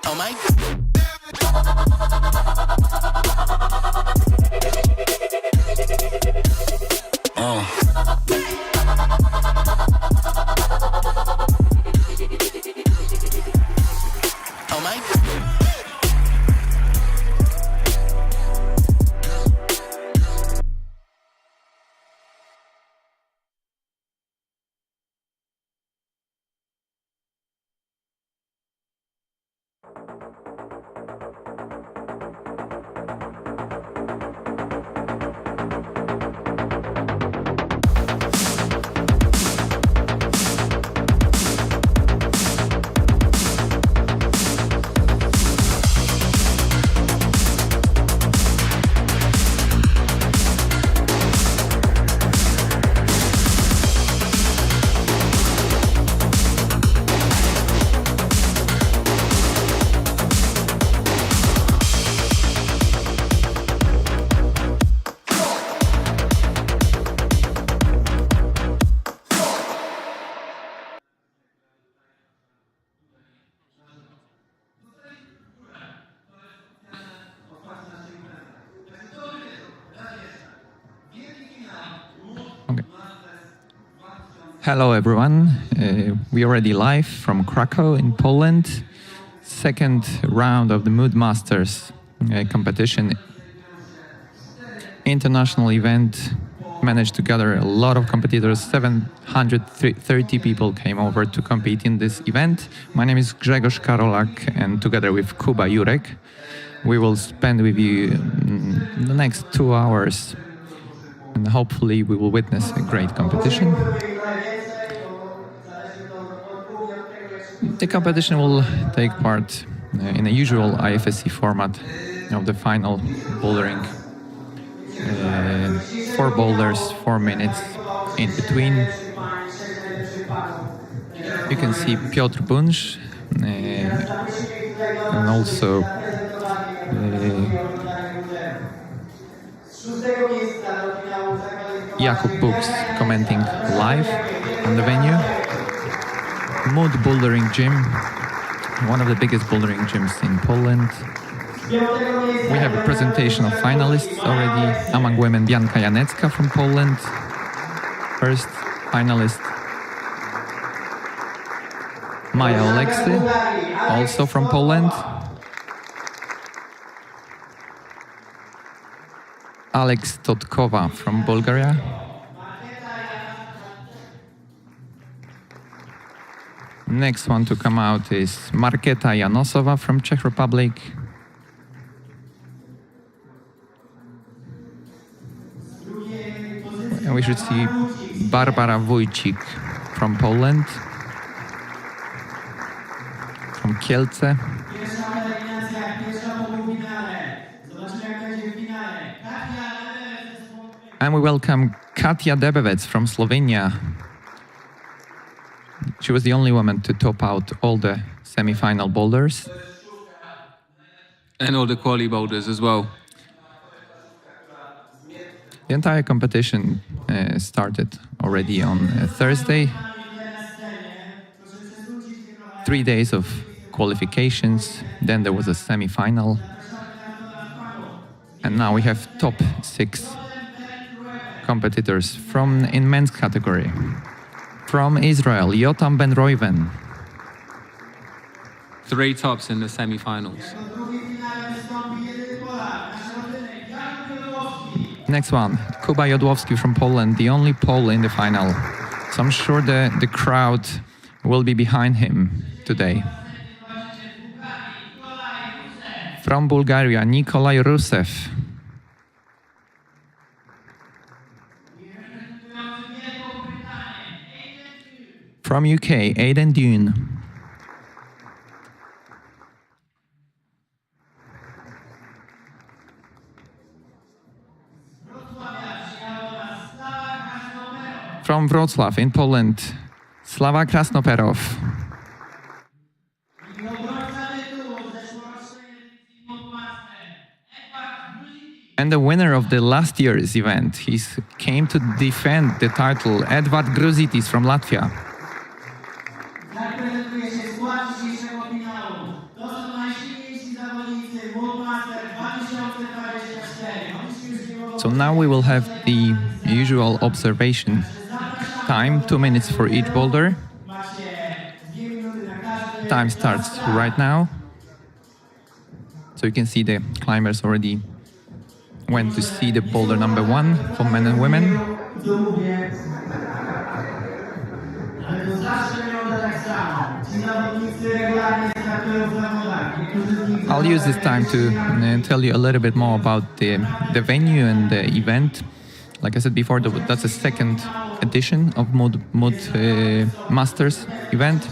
Oh my. Oh my. Hello everyone, we are already live from Cracow in Poland. Second round of the Mood Masters competition. International event, managed to gather a lot of competitors. 730 people came over to compete in this event. My name is Grzegorz, Karolak, and together with Kuba, Jurek, we will spend with you the next 2 hours, and hopefully we will witness a great competition. The competition will take part in a usual IFSC format of the final bouldering. 4 boulders, 4 minutes in between. You can see Piotr Bunsz and also Jakub Books commenting live on the venue. Mood Bouldering Gym, one of the biggest bouldering gyms in Poland. We have a presentation of finalists already. Among women, Bianka Janecka from Poland. First finalist, Maja Oleksy, also from Poland. Alex Totkova from Bulgaria. Next one to come out is Marketa Janosova from Czech Republic. And we should see Barbara Wójcik from Poland, from Kielce. And we welcome Katia Debevec from Slovenia. She was the only woman to top out all the semi-final boulders. And all the quali boulders as well. The entire competition started already on Thursday. 3 days of qualifications, then there was a semi-final. And now we have top 6 competitors in men's category. From Israel, Yotam Ben Reuven. 3 tops in the semi-finals. Next one, Kuba Jodłowski from Poland, the only Pole in the final. So I'm sure the crowd will be behind him today. From Bulgaria, Nikolai Rusev. From UK, Aidan Dune. From Wrocław in Poland, Slava Krasnoperov. And the winner of the last year's event, he came to defend the title, Edvard Gruzitis from Latvia. So now we will have the usual observation time, 2 minutes for each boulder. Time starts right now. So you can see the climbers already went to see the boulder number 1 for men and women. I'll use this time to tell you a little bit more about the venue and the event. Like I said before, that's the second edition of Mood Masters event.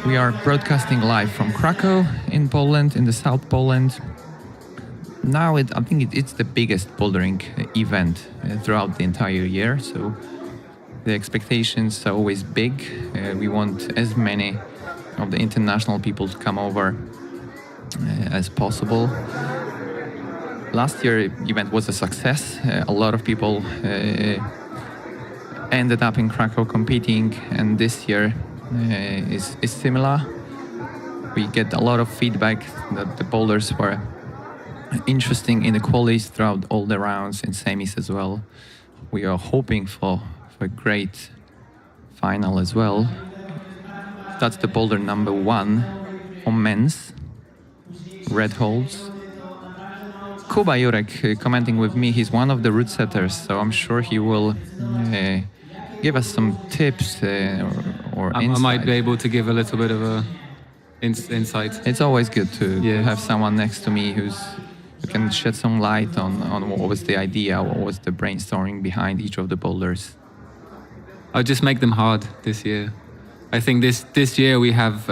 We are broadcasting live from Cracow in Poland, in the South Poland. Now I think it's the biggest bouldering event throughout the entire year, so the expectations are always big. We want as many of the international people to come over as possible. Last year event was a success. A lot of people ended up in Cracow competing, and this year is similar. We get a lot of feedback that the boulders were interesting in the qualies throughout all the rounds and semis as well. We are hoping for a great final as well. That's the boulder number 1 for men's. Red holds. Kuba Jurek commenting with me. He's one of the route setters, so I'm sure he will give us some tips or insight. I might be able to give a little bit of a insight. It's always good to have someone next to me who can shed some light on what was the idea, what was the brainstorming behind each of the boulders. I'll just make them hard this year. I think this year we have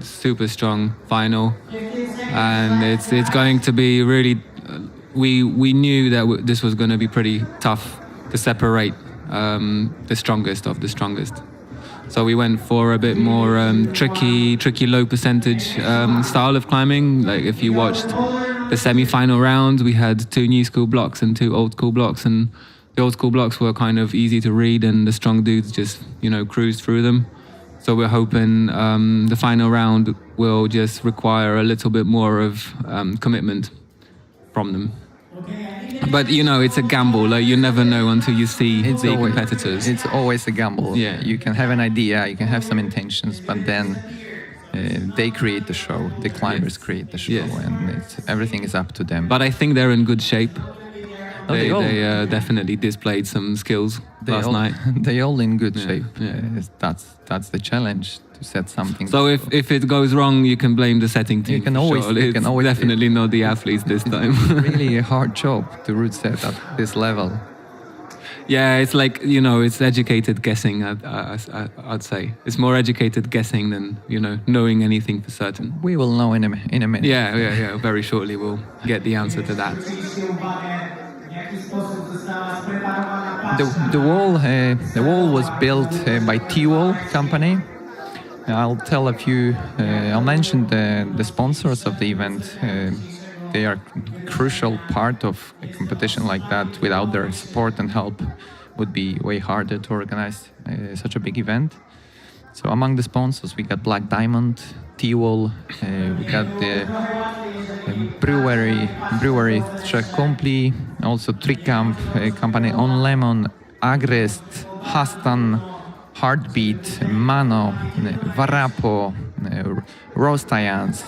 super strong final, and it's going to be really. We knew that this was going to be pretty tough to separate the strongest of the strongest. So we went for a bit more tricky low percentage style of climbing. Like if you watched the semi-final rounds, we had 2 new school blocks and 2 old school blocks, and the old school blocks were kind of easy to read, and the strong dudes just cruised through them. So we're hoping the final round will just require a little bit more of commitment from them. But it's a gamble. Like you never know until you see the competitors. It's always a gamble. Yeah. You can have an idea, you can have some intentions, but then they create the show. The climbers create the show, and everything is up to them. But I think they're in good shape. Oh, they definitely displayed some skills last night. They all in good shape. Yeah. That's the challenge, to set something. So if it goes wrong, you can blame the setting team. You can always. It's definitely not the athletes this time. Really a hard job to route set at this level. Yeah, it's like it's educated guessing. I'd say it's more educated guessing than knowing anything for certain. We will know in a minute. Yeah. Very shortly we'll get the answer to that. The wall was built by T-Wall company. I'll mention the sponsors of the event. They are crucial part of a competition like that. Without their support and help, would be way harder to organize such a big event. So among the sponsors, we got Black Diamond, T-Wall, we got the brewery Trzech Kumpli, also Tricamp, company On Lemon, Agrest, Hastan, Heartbeat, Mano, Varapo, Roastayans,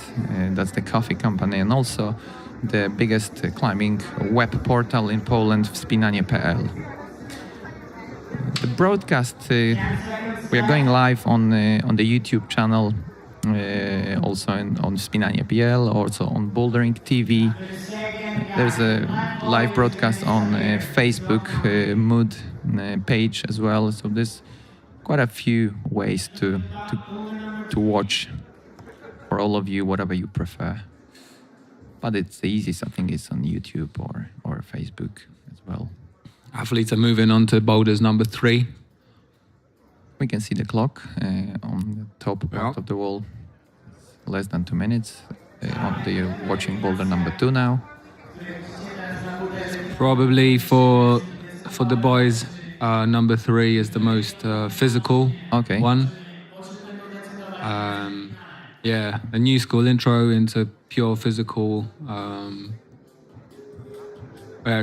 that's the coffee company, and also the biggest climbing web portal in Poland, wspinanie.pl. The broadcast, we are going live on the YouTube channel, also on wspinanie.pl, also on Bouldering TV. There's a live broadcast on Facebook Mood page as well. So there's quite a few ways to watch for all of you, whatever you prefer. But it's the easiest, I think, it's on YouTube or Facebook as well. Athletes are moving on to boulders number 3. We can see the clock on the top part of the wall. It's less than 2 minutes. You're watching boulder number 2 now. Probably for the boys, number 3 is the most physical one. A new school intro into pure physical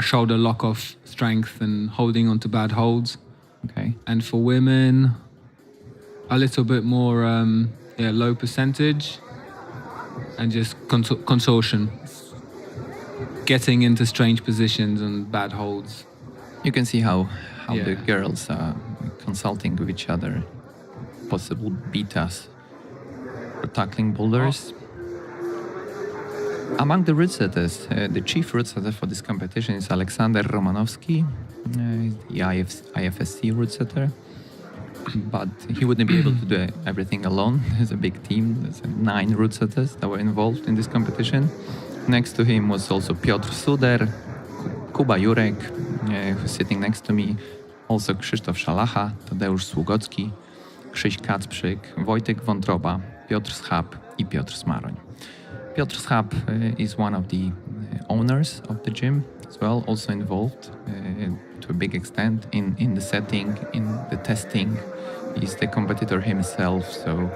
shoulder lock off strength and holding onto bad holds. Okay. And for women, a little bit more low percentage and just contortion, getting into strange positions and bad holds. You can see how Yeah. the girls are consulting with each other, possible betas for tackling boulders. Among the route setters, the chief route setter for this competition is Aleksander Romanowski, the IFSC route setter. But he wouldn't be able to do everything alone. There's a big team. There's 9 route setters that were involved in this competition. Next to him was also Piotr Suder, Kuba Jurek, who's sitting next to me, also Krzysztof Szalacha, Tadeusz Sługocki, Krzyś Kacprzyk, Wojtek Wątroba, Piotr Schab i Piotr Smaroń. Piotr Schab is one of the owners of the gym as well, also involved to a big extent in the setting, in the testing. He's the competitor himself, so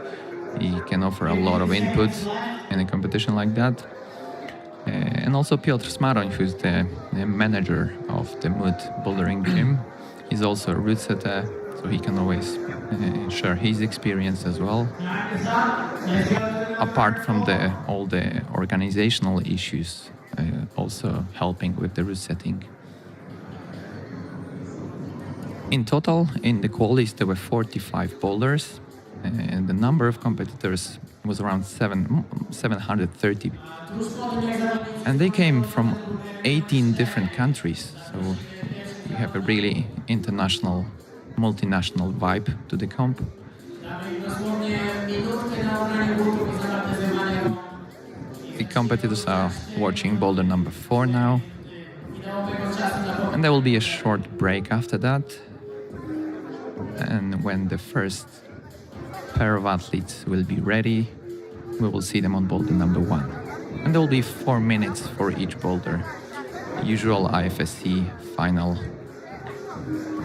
he can offer a lot of input in a competition like that. And also Piotr Smaroń, who's the manager of the Mood bouldering gym. He's also a route setter, so he can always share his experience as well. Apart from all the organizational issues, also helping with the route setting. In total, in the qualies, there were 45 boulders, and the number of competitors was around 730. And they came from 18 different countries, so we have a really international, multinational vibe to the comp. The competitors are watching boulder number 4 now, and there will be a short break after that. And when the first pair of athletes will be ready, we will see them on boulder number 1. And there will be 4 minutes for each boulder, usual IFSC final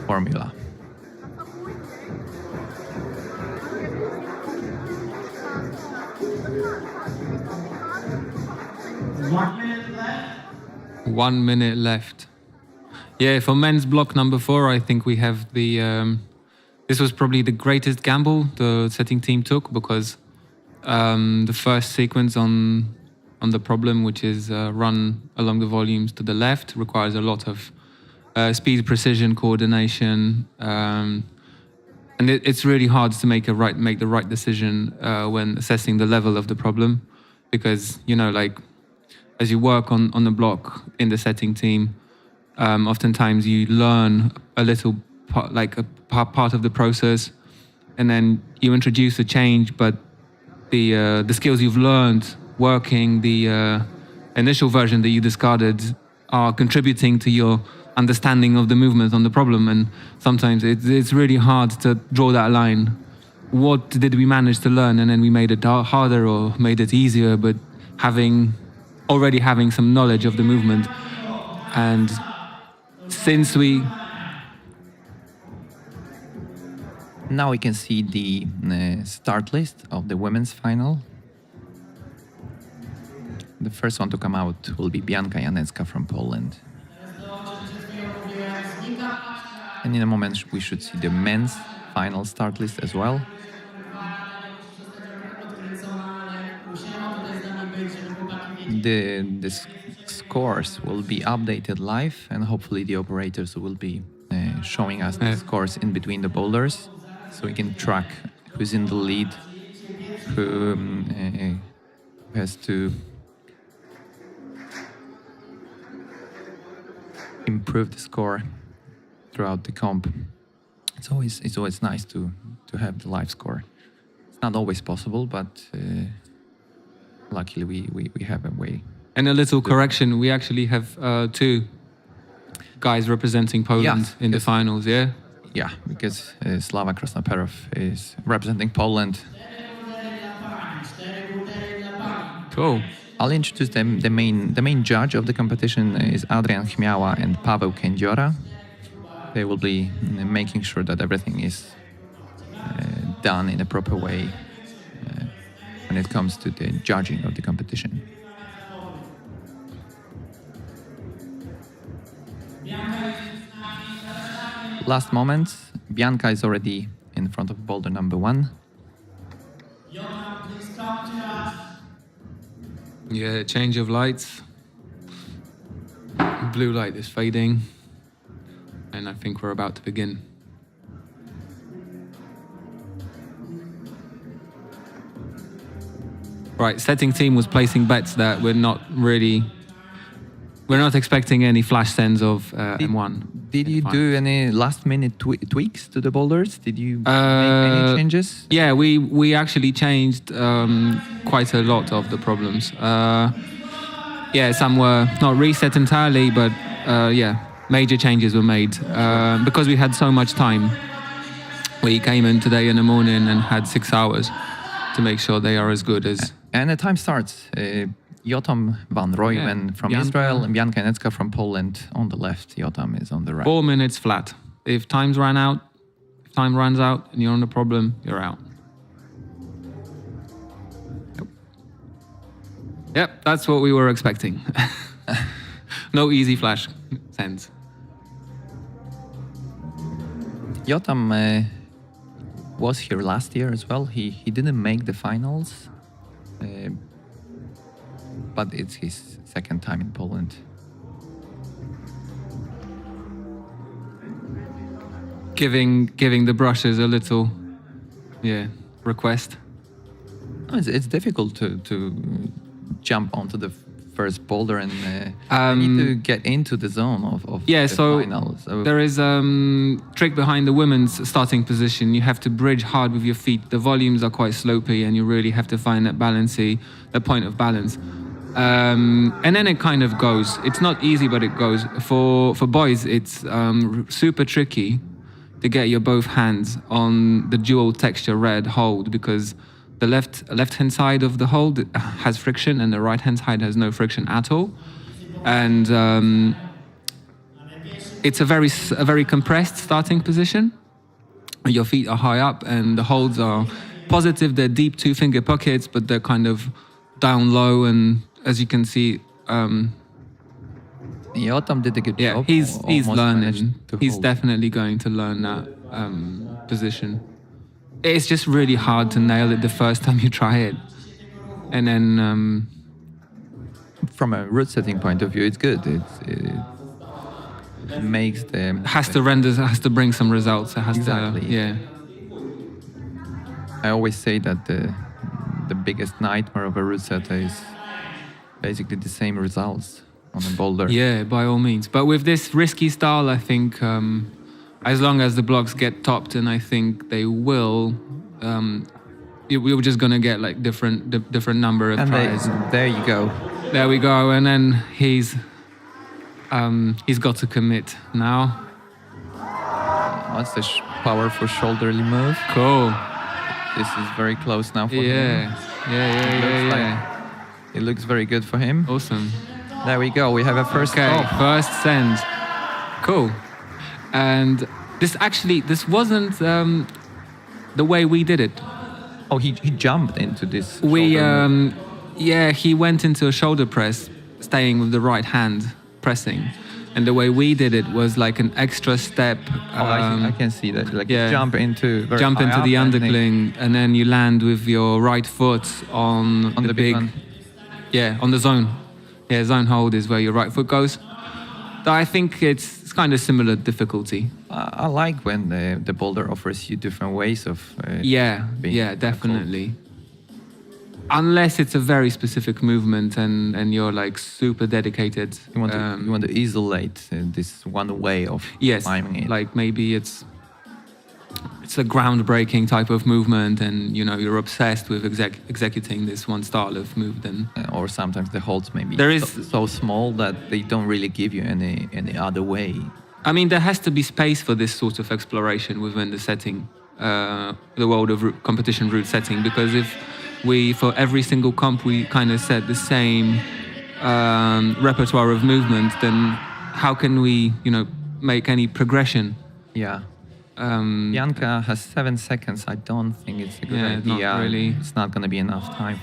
formula. One minute left. Yeah, for men's block number 4, I think we have the... this was probably the greatest gamble the setting team took, because the first sequence on the problem, which is run along the volumes to the left, requires a lot of speed, precision, coordination, and it's really hard to make the right decision when assessing the level of the problem, because as you work on the block in the setting team, oftentimes you learn a little part of the process, and then you introduce a change, but the skills you've learned working the initial version that you discarded are contributing to your understanding of the movement on the problem, and sometimes it's really hard to draw that line. What did we manage to learn, and then we made it harder or made it easier, but already having some knowledge of the movement. And since now we can see the start list of the women's final. The first one to come out will be Bianka Janecka from Poland. And in a moment we should see the men's final start list as well. The scores will be updated live, and hopefully the operators will be showing us the scores in between the boulders, so we can track who's in the lead, who has to improve the score throughout the comp. It's always nice to have the live score. It's not always possible, but luckily we have a way. And a little correction, we actually have 2 guys representing Poland in the finals, yeah? Yeah, because Slava Krasnoperov is representing Poland. Cool. I'll introduce them. The main judge of the competition is Adrian Chmiała and Paweł Kędziora. They will be making sure that everything is done in a proper way when it comes to the judging of the competition. last moments. Bianca is already in front of boulder number 1. Yeah, change of lights. Blue light is fading. And I think we're about to begin. Right, setting team was placing bets that we're not expecting any flash sends of M1. Did you do any last minute tweaks to the boulders? Did you make any changes? Yeah, we actually changed quite a lot of the problems. Yeah, some were not reset entirely, but yeah, major changes were made because we had so much time. We came in today in the morning and had 6 hours to make sure they are as good as. And the time starts. Jotam van Rooyen from Bianca. Israel and Bianca Necka from Poland on the left. Jotam is on the right. 4 minutes flat. If time runs out and you're on a problem, you're out. Yep, that's what we were expecting. No easy flash sends. Jotam was here last year as well. He didn't make the finals, but it's his second time in Poland. Giving the brushes a little, request. It's difficult to jump onto the first boulder and you need to get into the zone of the final. So there is trick behind the women's starting position. You have to bridge hard with your feet. The volumes are quite slopey and you really have to find that point of balance. And then it kind of goes. It's not easy, but it goes. For boys, it's super tricky to get your both hands on the dual texture red hold because the left-hand side of the hold has friction and the right-hand side has no friction at all. And it's a very compressed starting position. Your feet are high up and the holds are positive. They're deep 2-finger pockets, but they're kind of down low. And as you can see, Jotam did a good job. He's learning. He's hold. Definitely going to learn that position. It's just really hard to nail it the first time you try it. And then... from a root setting point of view, it's good. It makes the... Has to bring some results. It has Exactly. to... Yeah. I always say that the biggest nightmare of a root setter is basically the same results on a boulder. Yeah, by all means. But with this risky style, I think... as long as the blocks get topped, and I think they will, we were just gonna get like different number of tries. There you go. There we go, and then he's got to commit now. That's a powerful shoulderly move. Cool. This is very close now for him. Yeah. It looks very good for him. Awesome. There we go. We have a first top. First send. Cool. And this wasn't the way we did it. Oh, he jumped into this. He went into a shoulder press, staying with the right hand pressing. And the way we did it was like an extra step. I can see that. Like jump into the undercling, and then you land with your right foot on the big one. Yeah, on the zone. Yeah, zone hold is where your right foot goes. So I think it's kind of similar difficulty. I like when the boulder offers you different ways of being definitely. Unless it's a very specific movement and you're like super dedicated. You want to isolate this one way of miming it. Like maybe it's a groundbreaking type of movement, and you're obsessed with executing this one style of move. Then, or sometimes the holds maybe so small that they don't really give you any other way. I mean, there has to be space for this sort of exploration within the setting, the world of competition route setting, because if for every single comp we kind of set the same repertoire of movement, then how can we, make any progression? Yeah. Bianca has 7 seconds. I don't think it's a good idea. Not really. It's not going to be enough time.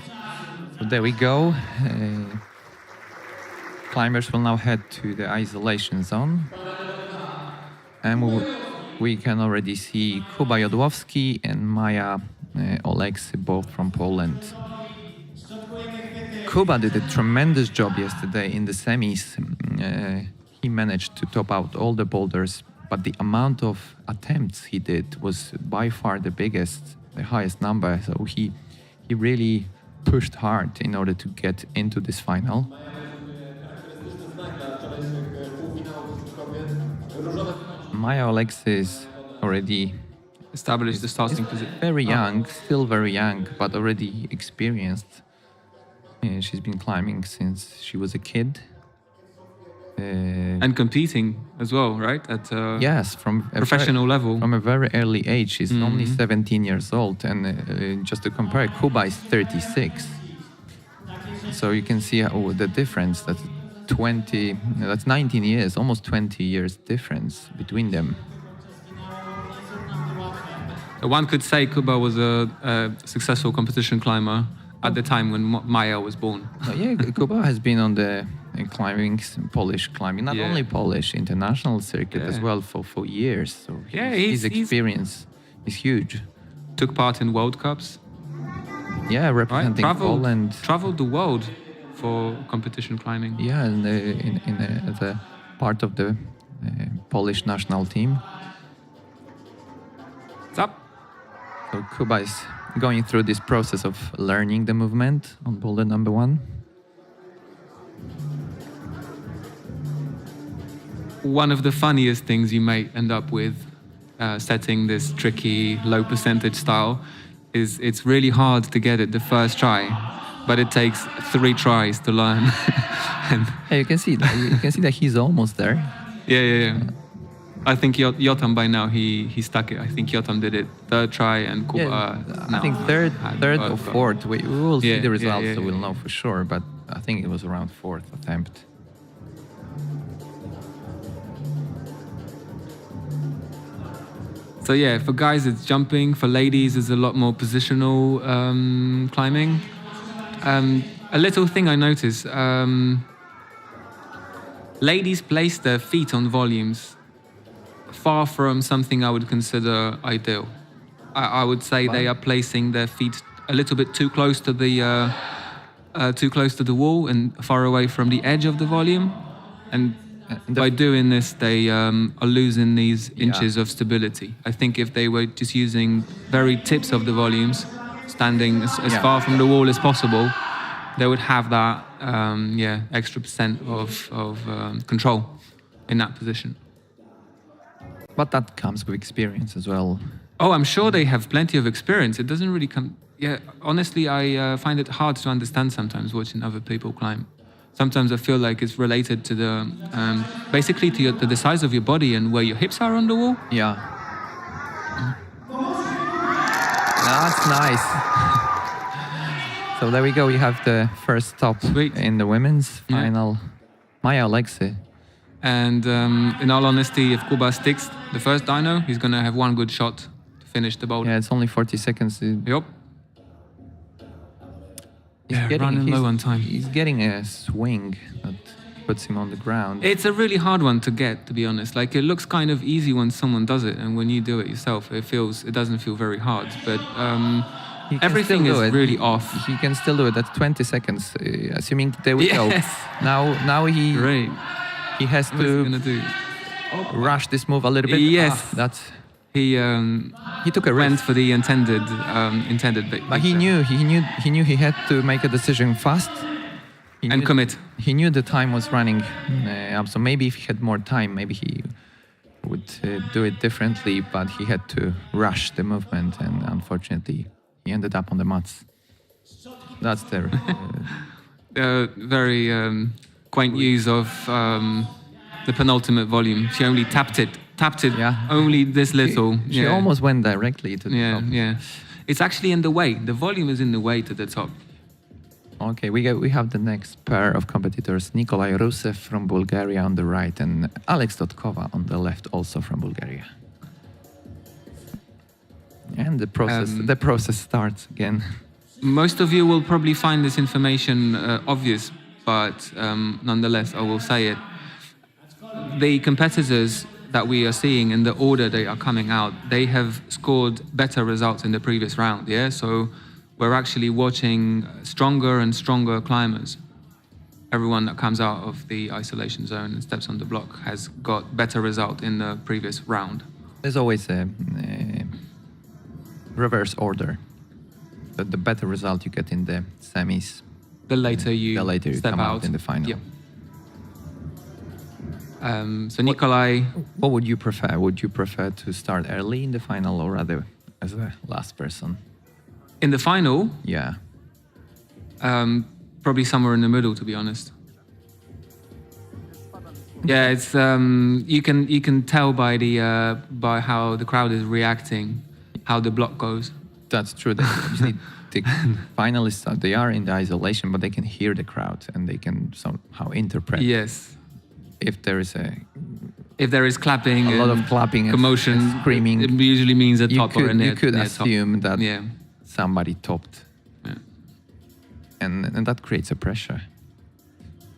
So there we go. Climbers will now head to the isolation zone. And we can already see Kuba Jodłowski and Maja Oleksy, both from Poland. Kuba did a tremendous job yesterday in the semis. He managed to top out all the boulders, but the amount of attempts he did was by far the biggest, the highest number. So he really pushed hard in order to get into this final. Maja Oleksy is already Established the starting position. very young, still very young, but already experienced. She's been climbing since she was a kid. And competing as well, right? At Yes, from a professional level. From a very early age. She's only 17 years old. And just to compare, Kuba is 36. So you can see the difference. That's 19 years, almost 20 years difference between them. One could say Kuba was a successful competition climber at the time when Maja was born. Yeah, Kuba has been on the Polish climbing, not Yeah. only Polish, international circuit as Yeah. well for years. So Yeah, his he's- experience is huge. Took part in World Cups, Yeah, right? representing Poland. Traveled the world for competition climbing. Yeah, as a part of the Polish national team. It's up. So Kuba is going through this process of learning the movement on boulder number 1. One of the funniest things you may end up with setting this tricky low percentage style is it's really hard to get it the first try, but it takes 3 tries to learn. And Hey, you can see that he's almost there. yeah. I think Yotam by now he stuck it. I think Yotam did it 3rd try and Kuba. Yeah, I no, think third both or got- 4th. We will see Yeah, the yeah, results, yeah, so we'll yeah. know for sure. But I think it was around 4th attempt. So yeah, for guys it's jumping. For ladies it's a lot more positional climbing. A little thing I noticed: ladies place their feet on volumes far from something I would consider ideal. I would say they are placing their feet a little bit too close to the wall and far away from the edge of the volume, and by doing this, they are losing these inches of stability. I think if they were just using very tips of the volumes, standing as far from the wall as possible, they would have that extra percent of control in that position. But that comes with experience as well. Oh, I'm sure they have plenty of experience. It doesn't really come... Yeah, honestly, I find it hard to understand sometimes watching other people climb. Sometimes I feel like it's related to the... basically to the size of your body and where your hips are on the wall. Yeah. That's nice. So there we go. We have the first stop Sweet. in the women's Yeah. final. Maja Oleksy. And in all honesty, if Kuba sticks the first dyno, he's going to have one good shot to finish the boulder. Yeah, it's only 40 seconds. Yup. Running low on time. He's getting a swing that puts him on the ground. It's a really hard one to get, to be honest. Like, it looks kind of easy when someone does it, and when you do it yourself, it doesn't feel very hard. But He can everything still is do it. really off. He can still do it. That's 20 seconds. Assuming there we go. Yes. Now he Great. he has What's he to gonna do? rush this move a little bit. Yes. That's He took a went risk. for the intended bit. But he knew he had to make a decision fast. He And knew- commit. He knew the time was running up. So maybe if he had more time, maybe he would do it differently. But he had to rush the movement, and unfortunately, he ended up on the mats. That's the Very quaint use of the penultimate volume. She only tapped it Yeah. only this little. She almost went directly to the top. Yeah. It's actually in the way. The volume is in the way to the top. Okay, we have the next pair of competitors: Nikolai Rusev from Bulgaria on the right, and Alex Dotkova on the left, also from Bulgaria. And the process starts again. Most of you will probably find this information obvious, but nonetheless, I will say it. The competitors that we are seeing in the order they are coming out, they have scored better results in the previous round. Yeah, so we're actually watching stronger and stronger climbers. Everyone that comes out of the isolation zone and steps on the block has got better result in the previous round. There's always a reverse order. The better result you get in the semis, The later you step come out in the final. Yeah. So Nikolai, What would you prefer? Would you prefer to start early in the final or rather as a last person? in the final, Yeah. probably somewhere in the middle, to be honest. Yeah, it's you can tell by how the crowd is reacting, how the block goes. That's true. Usually the finalists, they are in the isolation, but they can hear the crowd and they can somehow interpret. Yes. If there is If there is clapping, a lot of clapping and commotion, and screaming, it usually means a top or a near. you could near assume top. that Yeah. somebody topped, Yeah. and that creates a pressure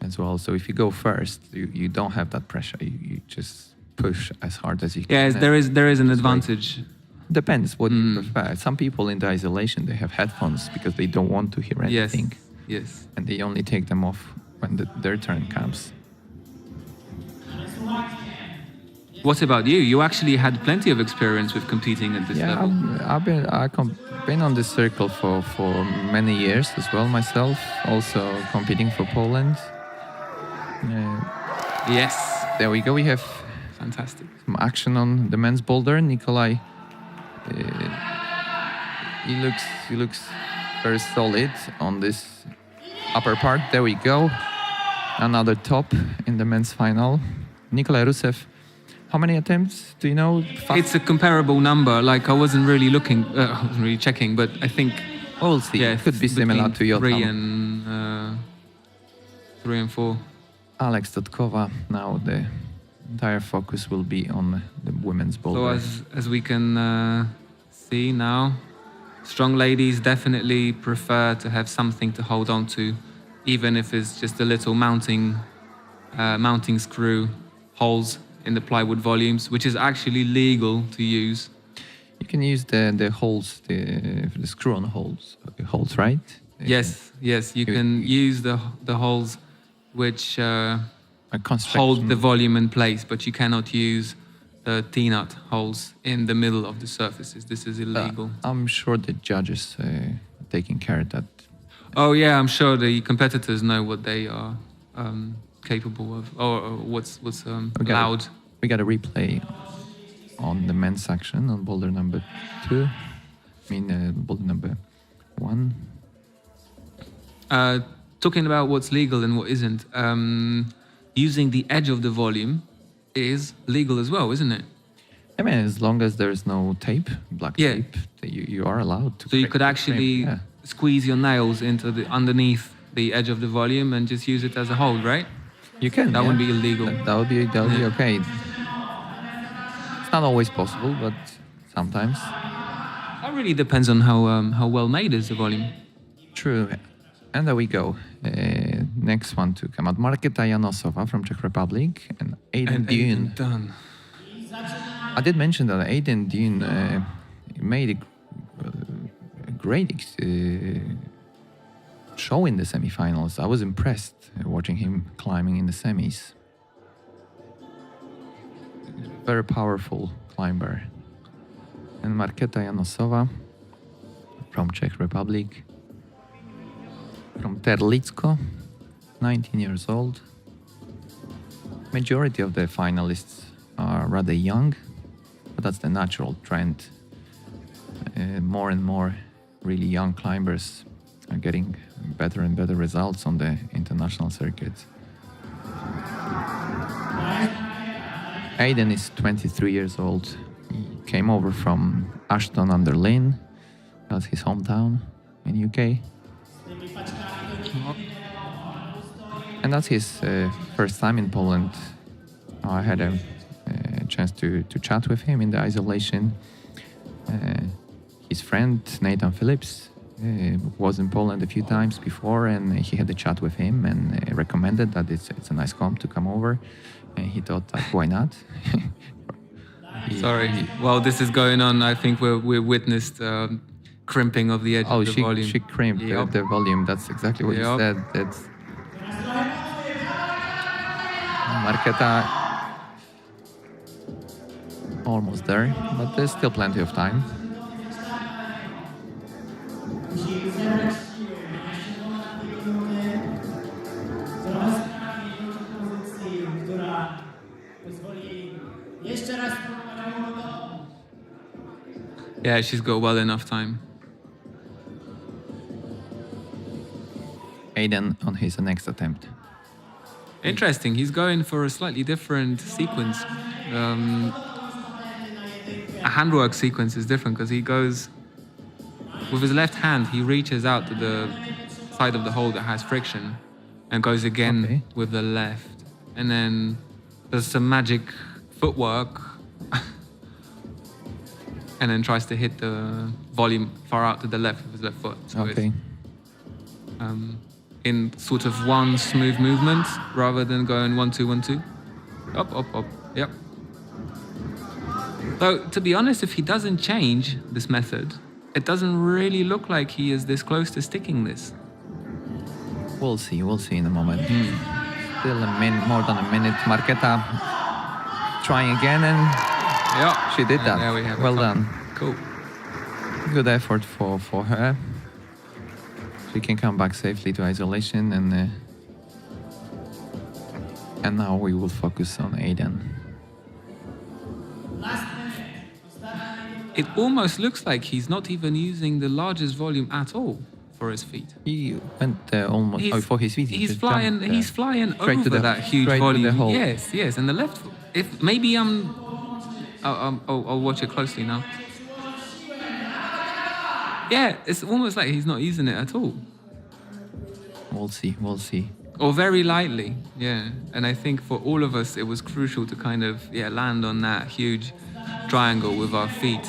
as well. So if you go first, you don't have that pressure. You just push as hard as you can. Yes, there is an It's like- advantage. Depends what you prefer. Some people in the isolation, they have headphones because they don't want to hear Yes. anything, Yes. and they only take them off when their turn comes. What about you? You actually had plenty of experience with competing at this Yeah, level. I've been on this circle for many years as well myself. Also competing for Poland. Yes. There we go. We have Fantastic. some action on the men's boulder. Nikolai, he looks very solid on this upper part. There we go. Another top in the men's final. Nikolai Rusev. How many attempts do you know? It's a comparable number. Like I wasn't really looking, I wasn't really checking, but I think Well, we'll see. yeah, It could be similar to your 3 and 4. Alex Dotkova. Now the entire focus will be on the women's boulder. So as we can see now, strong ladies definitely prefer to have something to hold on to, even if it's just a little mounting screw holes in the plywood volumes, which is actually legal to use. You can use the holes, the screw-on holes, right? Yes, you can use the holes which A construction. hold the volume in place, but you cannot use the T-nut holes in the middle of the surfaces. This is illegal. I'm sure the judges taking care of that. Oh yeah, I'm sure the competitors know what they are capable of, or what's allowed. We got a replay on the men's section on boulder number 2. Boulder number 1. Talking about what's legal and what isn't, using the edge of the volume is legal as well, isn't it? I mean, as long as there is no tape, black Yeah. tape, you are allowed to. So you break could the actually frame, yeah. squeeze your nails into underneath the edge of the volume and just use it as a hold, right? You can. That yeah. wouldn't be illegal. That would be okay. It's not always possible, but sometimes. That really depends on how well made is the volume. True. And there we go. Next one to come out. Markéta Janosova from Czech Republic and Aiden Dune. Done. I did mention that Aiden Dune made a great show in the semifinals. I was impressed watching him climbing in the semis. Very powerful climber. And Markéta Janosova from Czech Republic. From Terlicko, 19 years old. Majority of the finalists are rather young, but that's the natural trend. More and more really young climbers are getting better and better results on the international circuit. Aiden is 23 years old. He came over from Ashton-under-Lyne. That's his hometown in UK. And that's his first time in Poland. I had a chance to chat with him in the isolation. His friend Nathan Phillips was in Poland a few times before, and he had a chat with him and recommended that it's a nice comp to come over. And he thought, like, why not? Sorry. While this is going on, I think we're witnessed crimping of the edge Oh, of the volume. she crimped Yep. the volume. That's exactly what you Yep. said. That's Marketa almost there, but there's still plenty of time. Yeah, she's got well enough time. Aiden on his next attempt. Interesting. He's going for a slightly different sequence. A handwork sequence is different because he goes with his left hand. He reaches out to the side of the hole that has friction, and goes again Okay. with the left. And then there's some magic footwork, and then tries to hit the volume far out to the left with his left foot. So Okay. it's, in sort of one smooth movement rather than going 1 2 1 2. Up, up, up. Yep. Though to be honest, if he doesn't change this method, it doesn't really look like he is this close to sticking this. We'll see in a moment. Still more than a minute. Marketa trying again, and Yeah. she did that. There we have Well it. done. Cool. Good effort for her. She can come back safely to isolation, and now we will focus on Aiden. It almost looks like he's not even using the largest volume at all for his feet. He went almost for his feet. He He's just flying. jumped, He's flying straight over to the- that huge straight to the volume. hole. Yes, yes. And the left. If maybe I'll watch it closely now. Yeah, it's almost like he's not using it at all, We'll see. or very lightly. Yeah, and I think for all of us, it was crucial to kind of land on that huge triangle with our feet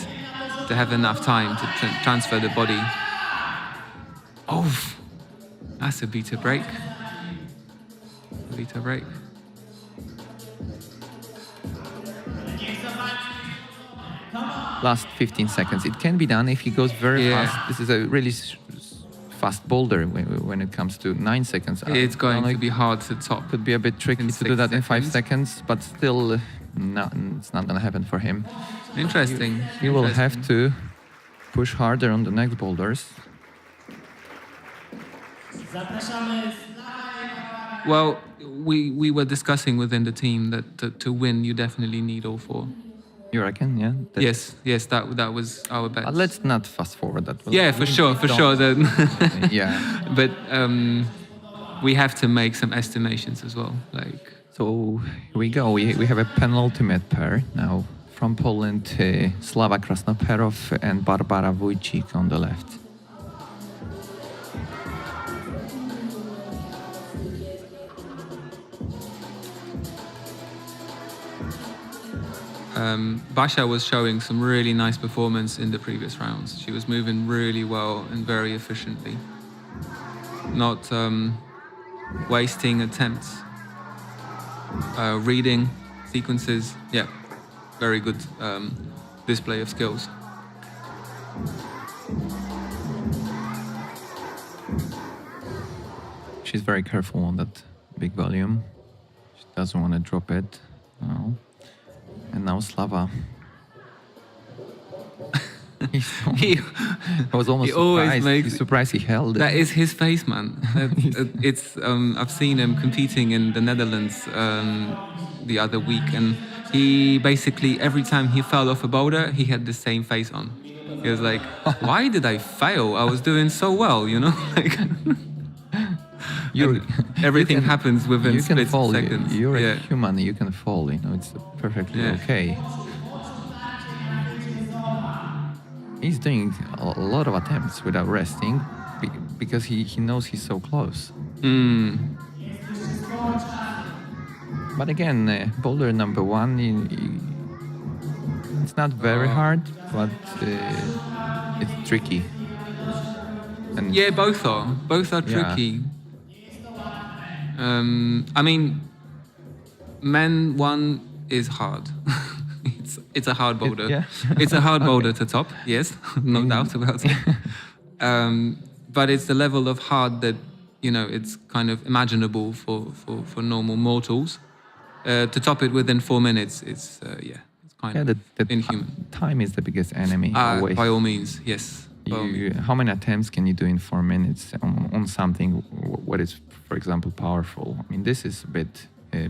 to have enough time to transfer the body. Oh, that's a beta break. Beta break. Last 15 seconds. It can be done if he goes very Yeah. fast. This is a really fast boulder when it comes to 9 seconds. It's going Like, to be hard to top. could be a bit tricky in to do 6 that in 5 seconds. seconds, but still, no, it's not gonna happen for him. Interesting. He will have Interesting. to push harder on the next boulders. Well, we were discussing within the team that to win, you definitely need all 4. You reckon? Yeah. Yes, that was our bet. Let's not fast forward that. Yeah, for sure. Yeah. But we have to make some estimations as well. Like, So here we go. We have a penultimate pair now from Poland. Slava Krasnoperov and Barbara Wójcik on the left. Basia was showing some really nice performance in the previous rounds. She was moving really well and very efficiently, not wasting attempts, reading sequences. Yeah, very good display of skills. She's very careful on that big volume. She doesn't want to drop it. No. And now Slava. I was almost He always surprised. makes- Surprised he held it. That is his face, man. It's I've seen him competing in the Netherlands the other week, and he basically every time he fell off a boulder, he had the same face on. He was like, "Why did I fail? I was doing so well, you know." Like, You- everything you can- happens within you can split fall. seconds. You're yeah. a human. You can fall. You know, it's perfectly Yeah. okay. He's doing a lot of attempts without resting because he knows he's so close. But again, boulder number 1, it's not very hard, but it's tricky. And Yeah, both are. Both are Yeah. tricky. I mean, men 1 is hard. it's a hard boulder. yeah. It's a hard Okay. boulder to top. Yes, no doubt about it. But it's the level of hard that it's kind of imaginable for normal mortals. To top it within 4 minutes, it's kind Yeah, of the inhuman. time is the biggest enemy always. By all means, yes. By all means. How many attempts can you do in 4 minutes on something what is, for example, powerful? I mean, this is a bit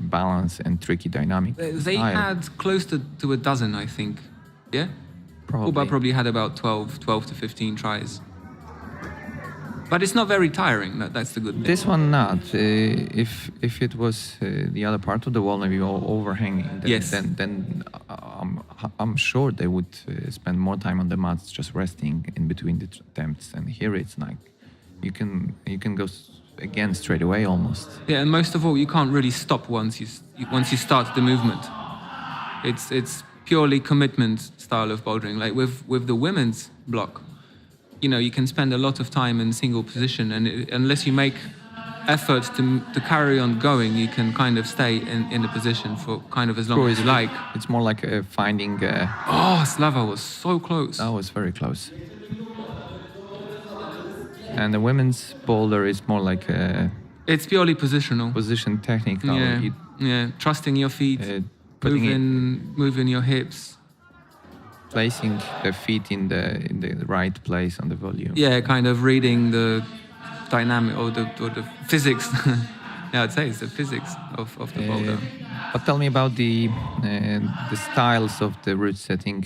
balanced and tricky dynamic. They style. had close to a dozen, I think. Yeah? Kuba probably had about 12 to 15 tries. But it's not very tiring. That's the good thing. This one not. If it was the other part of the wall, maybe overhanging, then, Yes. then I'm sure they would spend more time on the mats, just resting in between the attempts. And here it's like you can go again straight away almost. Yeah, and most of all, you can't really stop once you start the movement. It's purely commitment style of bouldering. Like with the women's block, you can spend a lot of time in single position, and unless you make efforts to carry on going, you can kind of stay in the position for kind of as long as you like. It's more like finding. Oh, Slava was so close. That was very close. And the women's boulder is more like a It's purely positional. position technical. Yeah, yeah. Trusting your feet, Putting it, moving your hips. placing the feet in the right place on the volume. Yeah, kind of reading the dynamic or the physics. Yeah, I'd say it's the physics of the boulder. But tell me about the styles of the route setting.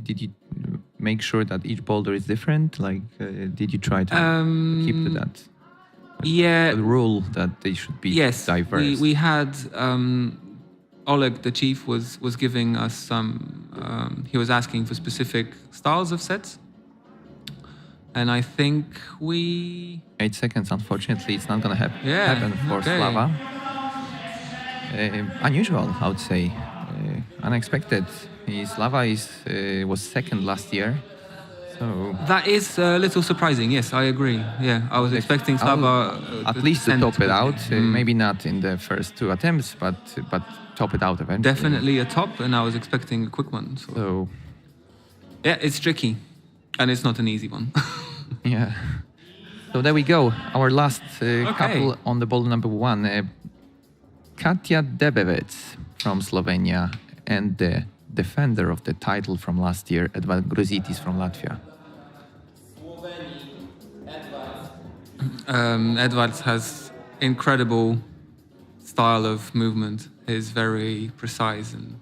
Did you make sure that each boulder is different? Like, did you try to keep to that? Yeah. The rule that they should be diverse. We had Oleg, the chief, was giving us some. He was asking for specific styles of sets, and I think we 8 seconds. Unfortunately, it's not gonna happen for okay. Slava. Unusual, I would say. Unexpected. Slava was second last year, so that is a little surprising. Yes, I agree. Yeah, I was expecting Slava at least to top it out. Maybe not in the first 2 attempts, but top it out eventually. Definitely a top, and I was expecting a quick one. So yeah, it's tricky, and it's not an easy one. yeah. So there we go. Our last couple on the boulder number 1. Katja Debevec from Slovenia and the defender of the title from last year, Edvard Gruzitis from Latvia. Edvard has incredible style of movement. He's very precise and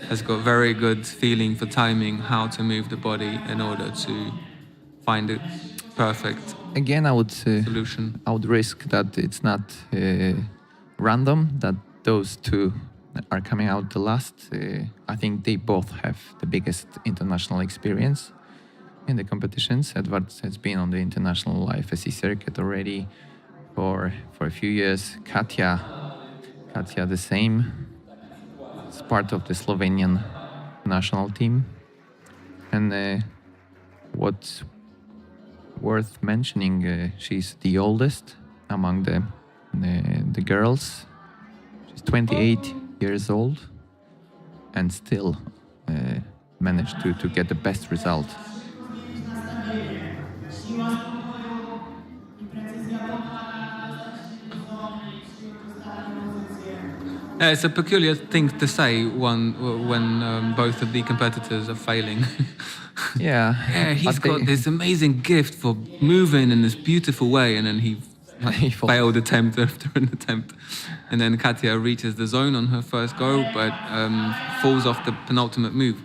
has got very good feeling for timing, how to move the body in order to find it perfect Again, I would solution. I would risk that it's not random that those 2 are coming out the last. I think they both have the biggest international experience in the competitions. Edvard has been on the international IFSC circuit already for a few years. Katja the same. It's part of the Slovenian national team. And what's worth mentioning, she's the oldest among the girls. She's 28 years old and still managed to get the best result. It's a peculiar thing to say when both of the competitors are failing. Yeah. Yeah, he's got this amazing gift for moving in this beautiful way, and then he failed attempt after an attempt. And then Katja reaches the zone on her first go, but falls off the penultimate move.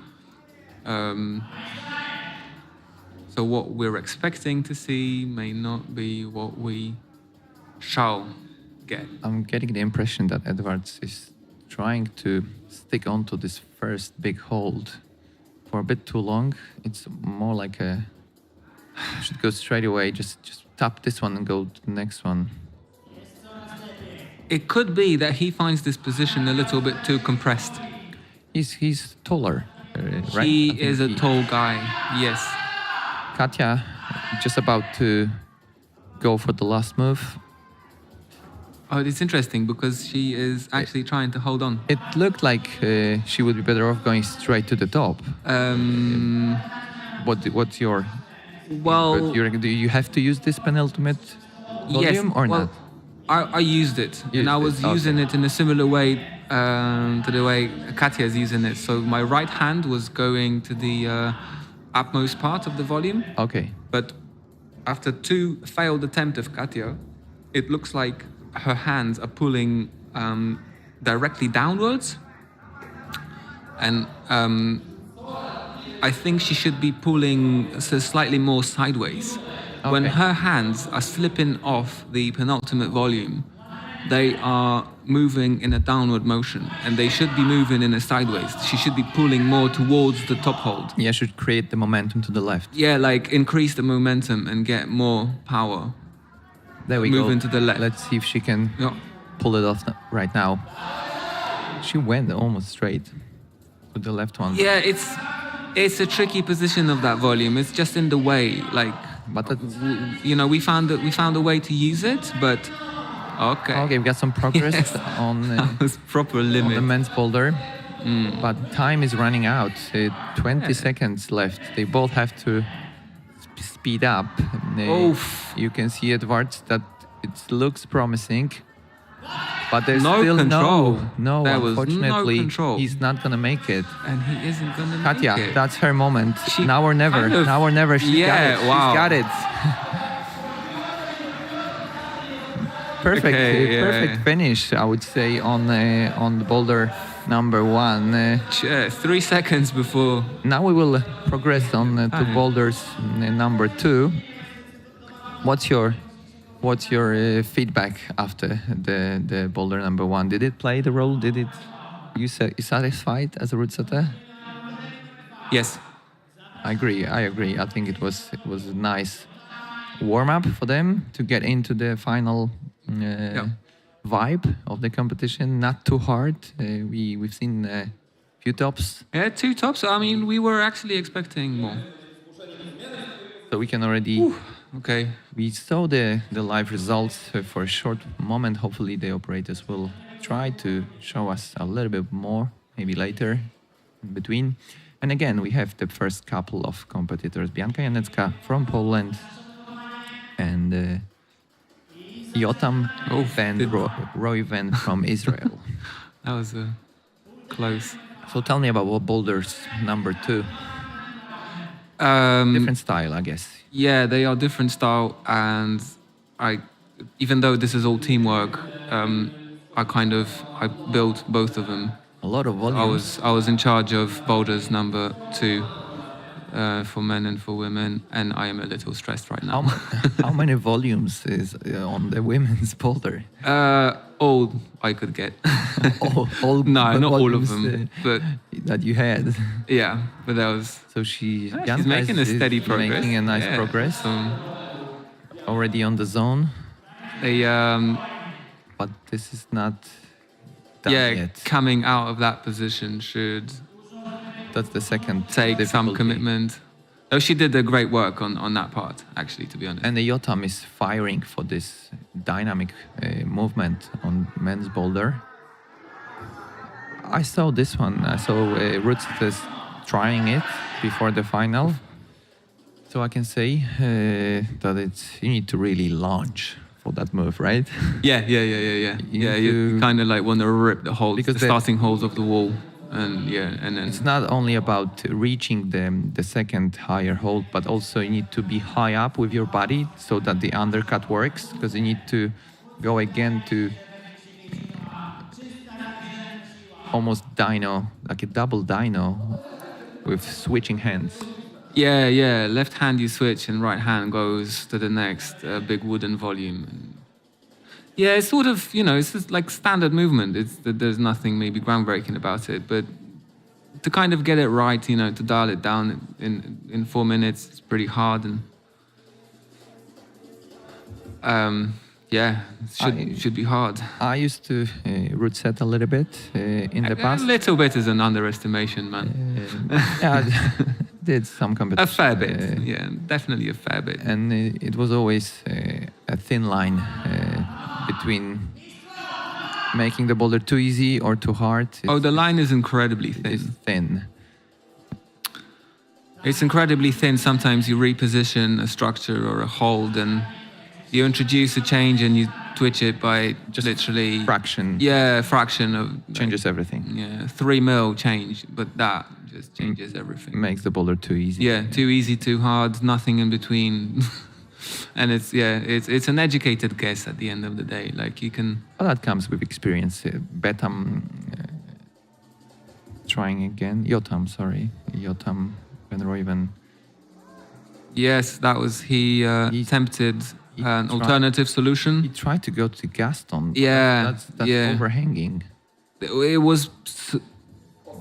So what we're expecting to see may not be what we shall get. I'm getting the impression that Edwards is trying to stick onto this first big hold for a bit too long. It's more like should go straight away, just tap this one and go to the next one. It could be that he finds this position a little bit too compressed. He's taller, right? He is a tall guy, yes. Katja just about to go for the last move. Oh, it's interesting because she is actually trying to hold on. It looked like she would be better off going straight to the top. What's your... Well, do you have to use this penultimate yes. volume or Well, not? I used it, and I was Okay. using it in a similar way to the way Katya is using it. So my right hand was going to the upmost part of the volume, Okay. but after 2 failed attempts of Katya, it looks like her hands are pulling directly downwards, and I think she should be pulling slightly more sideways. When Okay. her hands are slipping off the penultimate volume, they are moving in a downward motion, and they should be moving in a sideways. She should be pulling more towards the top hold. Yeah, should create the momentum to the left. Yeah, like increase the momentum and get more power. There we go. Moving to the left. Let's see if she can Yeah. pull it off right now. She went almost straight to the left one. Yeah, it's a tricky position of that volume. It's just in the way. Like, But that's, we found a way to use it, but okay. okay, we got some progress on That was proper on the limit. men's boulder. But time is running out. 20 seconds left. They both have to speed up. Oof. You can see Edwards that it looks promising. But there's No still control. no, There was no unfortunately, control. he's not gonna make it. And he isn't gonna Katya, make it. that's her moment. She Now or never. kind of- Now or never. She's got Yeah, it. wow. She's got it. Perfect. Okay, yeah. Perfect finish, I would say, on the boulder number 1. Yeah, 3 seconds before. Now we will progress on to Ah. boulders number 2. What's your feedback after the boulder number 1? Did it play the role? You satisfied as a route setter? Yes. I agree. I think it was a nice warm up for them to get into the final vibe of the competition. Not too hard. We've seen a few tops, Yeah, 2 tops. I mean, we were actually expecting more. so we can already. Okay. We saw the live results for a short moment. Hopefully, the operators will try to show us a little bit more, maybe later, in between. And again, we have the first couple of competitors: Bianka Janecka from Poland and Jotam and Roy Van from Israel. That was close. So tell me about what boulders number 2. Different style, I guess. Yeah, they are different style, and even though this is all teamwork, I built both of them. A lot of volumes. I was in charge of boulders number 2 for men and for women, and I am a little stressed right now. How many volumes is on the women's boulder? All I could get. all No, not all of volumes, them, but that you had. yeah, but that was. So she's She's making a steady progress. Making a nice Yeah, progress. So Already on the zone, they but this is not done yet. coming out of that position should That's the second take some difficulty. commitment. Oh, she did a great work on that part, actually, to be honest. And the Jotam is firing for this dynamic movement on men's boulder. I saw this one. I saw Roots trying it before the final. So I can say that you need to really launch for that move, right? Yeah. You to- kind of like want to rip the holes, Because the the- starting holes of the wall, and then It's not only about reaching the second higher hold, but also you need to be high up with your body so that the undercut works, because you need to go again to almost dyno, like a double dyno with switching hands. yeah. Left hand you switch, and right hand goes to the next big wooden volume. Yeah, it's sort of, it's just like standard movement. There's nothing maybe groundbreaking about it, but to kind of get it right, to dial it down in 4 minutes, it's pretty hard. And it should be hard. I used to root set a little bit in the past. A little bit is an underestimation, man. Yeah, did some A competition. fair bit, yeah, definitely a fair bit. And it was always a thin line between making the boulder too easy or too hard. Oh, the line is incredibly It's thin. thin. It's incredibly thin. Sometimes you reposition a structure or a hold and you introduce a change and you twitch it by just literally Fraction fraction of changes everything. 3 mil change, but that just changes everything. Makes the boulder too easy. Yeah, too easy, too hard, nothing in between. And it's an educated guess at the end of the day. Like you can. Well, that comes with experience. Betam trying again. Yotam Van Rooyen. Yes, that was he attempted an alternative solution. He tried to go to Gaston. Yeah, That's overhanging.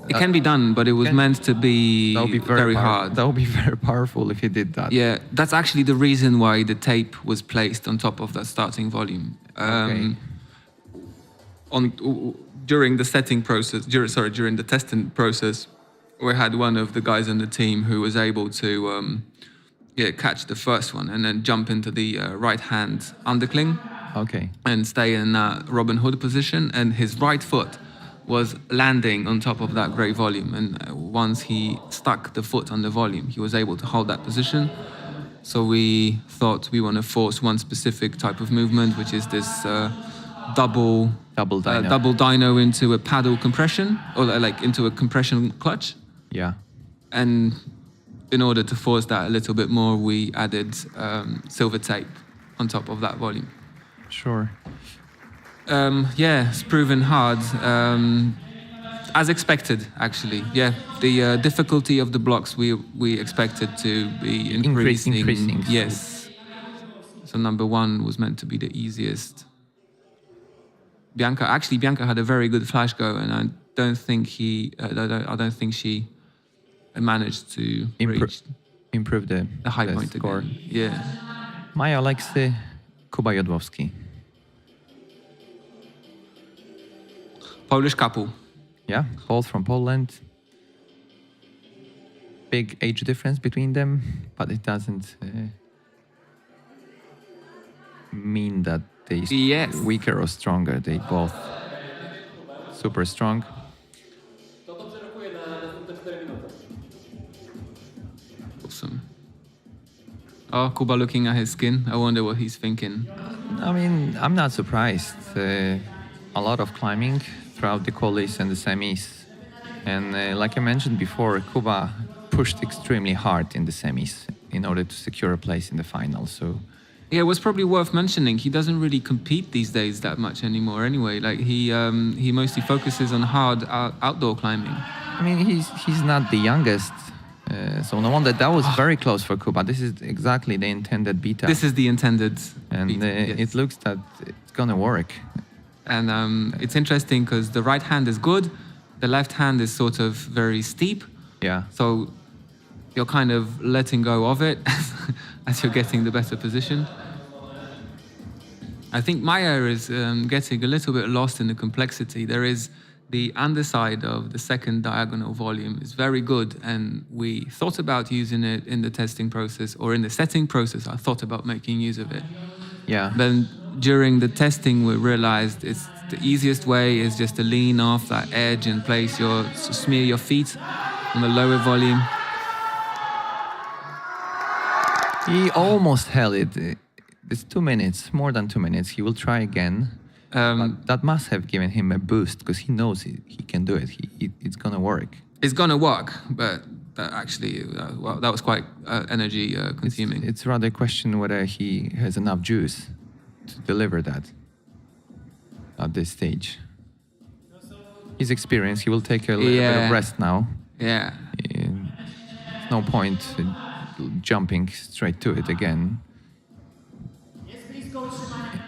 It can be done, but it was meant to be, That would be very hard. That would be very powerful if he did that. Yeah, that's actually the reason why the tape was placed on top of that starting volume. Okay. During the setting process, during the testing process, we had one of the guys in the team who was able to catch the first one and then jump into the right hand undercling Okay. and stay in that Robin Hood position, and his right foot was landing on top of that great volume, and once he stuck the foot on the volume, he was able to hold that position. So we thought we want to force one specific type of movement, which is this double dyno into a paddle compression, or like into a compression clutch. Yeah. And in order to force that a little bit more, we added silver tape on top of that volume. Sure. It's proven hard, as expected, actually. Yeah, the difficulty of the blocks we expected to be increasing. Yes. So number 1 was meant to be the easiest. Bianca had a very good flash go, and I don't think she managed to improve the high point score. again. Yeah. Maja Aleksy, Kuba Jodłowski. Polish couple. Yeah, both from Poland. Big age difference between them, but it doesn't mean that they're weaker or stronger. They both super strong. Awesome. Oh, Kuba looking at his skin. I wonder what he's thinking. I mean, I'm not surprised. A lot of climbing throughout the qualies and the semis. And like I mentioned before, Kuba pushed extremely hard in the semis in order to secure a place in the final. So yeah, it was probably worth mentioning. He doesn't really compete these days that much anymore anyway. Like he mostly focuses on hard outdoor climbing. I mean, he's not the youngest. So no wonder that was very close for Kuba. This is exactly the intended beta. This is the intended and beta, yes. It looks that it's gonna work. And it's interesting because the right hand is good, the left hand is sort of very steep. Yeah. So you're kind of letting go of it as you're getting the better position. I think Maja is getting a little bit lost in the complexity. There is the underside of the second diagonal volume is very good, and we thought about using it in the testing process or in the setting process. I thought about making use of it. Yeah. Then during the testing, we realized it's the easiest way is just to lean off that edge and smear your feet on the lower volume. He almost held it. It's 2 minutes, more than 2 minutes. He will try again. But that must have given him a boost because he knows he can do it. It's gonna work. It's gonna work, but actually, that was quite energy consuming. It's rather a question whether he has enough juice to deliver that at this stage. His experience, he will take a little bit of rest now. Yeah. No point jumping straight to it again.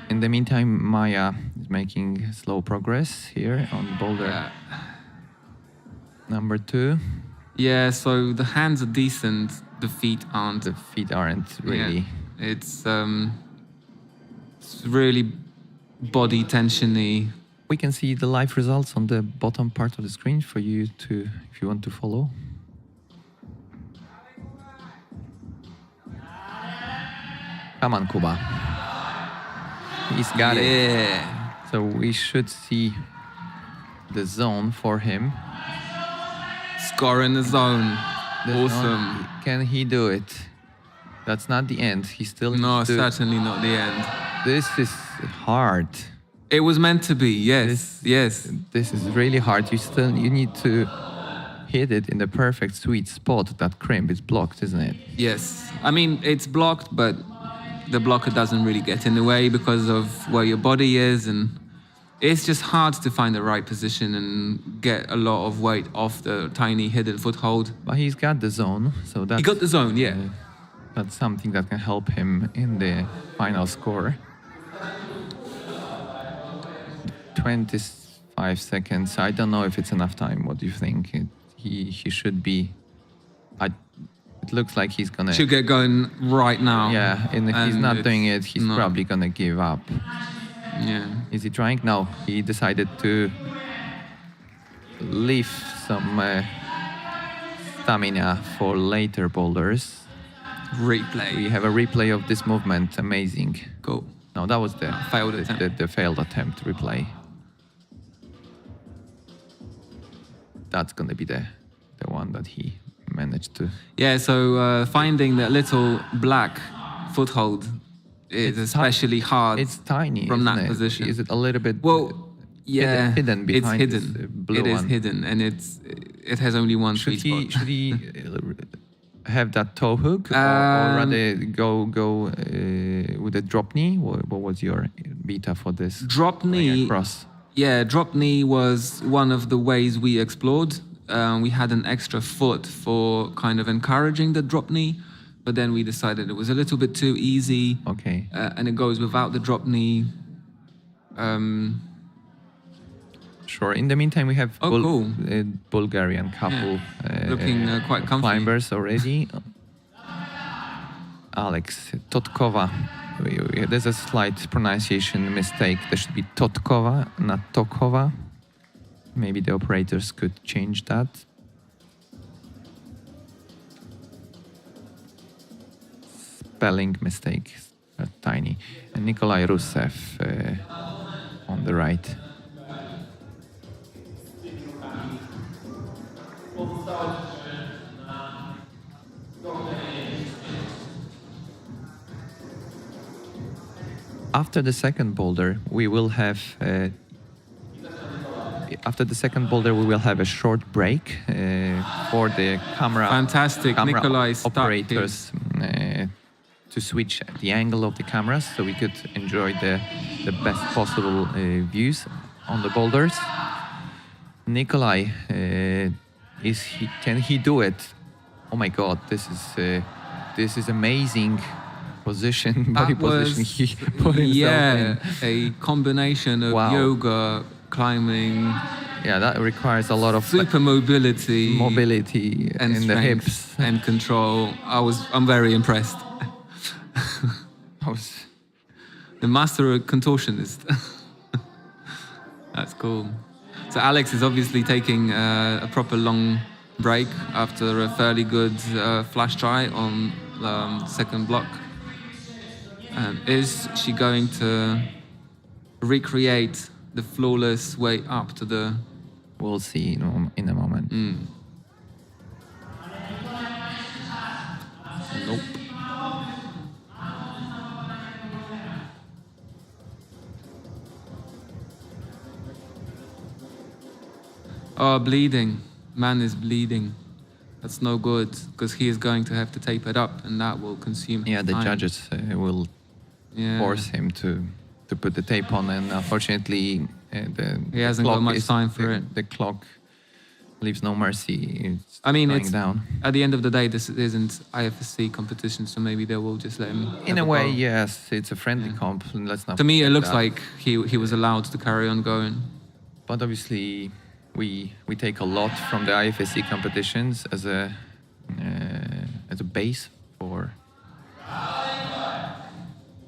In the meantime, Maja is making slow progress here on Boulder. Number 2. Yeah, so the hands are decent, the feet aren't. The feet aren't really. Yeah. It's really body tensiony. We can see the live results on the bottom part of the screen for you to, if you want to follow. Come on, Kuba. He's got it. So we should see the zone for him. Score in the zone. The Awesome. zone, can he do it? That's not the end. He still No, needs to. certainly not the end. This is hard. It was meant to be, yes, yes. This is really hard. You need to hit it in the perfect sweet spot. That crimp is blocked, isn't it? Yes. I mean, it's blocked, but the blocker doesn't really get in the way because of where your body is, and it's just hard to find the right position and get a lot of weight off the tiny hidden foothold. But he's got the zone, so that's He got the zone, yeah. that's something that can help him in the final score. 25 seconds. I don't know if it's enough time. What do you think? He should be. It looks like he's gonna. Should get going right now. Yeah, and if he's And not it's doing it, he's not. probably gonna give up. Yeah. Is he trying? No, he decided to leave some stamina for later boulders. Replay. We have a replay of this movement. Amazing. Go. No, that was the Failed attempt. the failed attempt replay. That's gonna be the one that he managed to. Yeah, so finding that little black foothold is especially hard. It's tiny from isn't that it? position. Is it a little bit? Well, yeah, hidden behind it's this, hidden. blue It is one. hidden, and it has only one Should sweet he spot. should he have that toe hook or rather go with a drop knee? What was your beta for this? Drop going knee. across. Yeah, drop knee was one of the ways we explored. We had an extra foot for kind of encouraging the drop knee, but then we decided it was a little bit too easy, Okay. and it goes without the drop knee. Sure. In the meantime, we have cool. Bulgarian couple Looking quite comfy. climbers already. Alex Totkova. There's a slight pronunciation mistake. There should be Totkova, not Tokova. Maybe the operators could change that. Spelling mistake, tiny. And Nikolai Rusev on the right. After the second boulder, we will have. After the second boulder, we will have a short break for the camera. Fantastic. Camera Nikolai stuck operators to switch the angle of the cameras, so we could enjoy the best possible views on the boulders. Nikolai, can he do it? Oh my God, this is amazing position, body position he put himself in. A combination of Wow. yoga, climbing, Yeah, that requires a lot of super mobility, mobility and in the strength hips. and control. I'm very impressed. I was- The master contortionist. That's cool. So Alex is obviously taking a proper long break after a fairly good flash try on second block. Is she going to recreate the flawless way up to the... We'll see in a moment. Nope. Oh, bleeding. Man is bleeding. That's no good, because he is going to have to tape it up, and that will consume Yeah, his the time. judges will Yeah. force him to put the tape on, and unfortunately, He hasn't got much time for it. The clock leaves no mercy. It's I mean, going it's down. at the end of the day, this isn't IFSC competition, so maybe they will just let him. In have a way, go. yes, it's a friendly comp. And let's not. To me, it forget looks that. like he was allowed to carry on going. But obviously, we take a lot from the IFSC competitions as a base for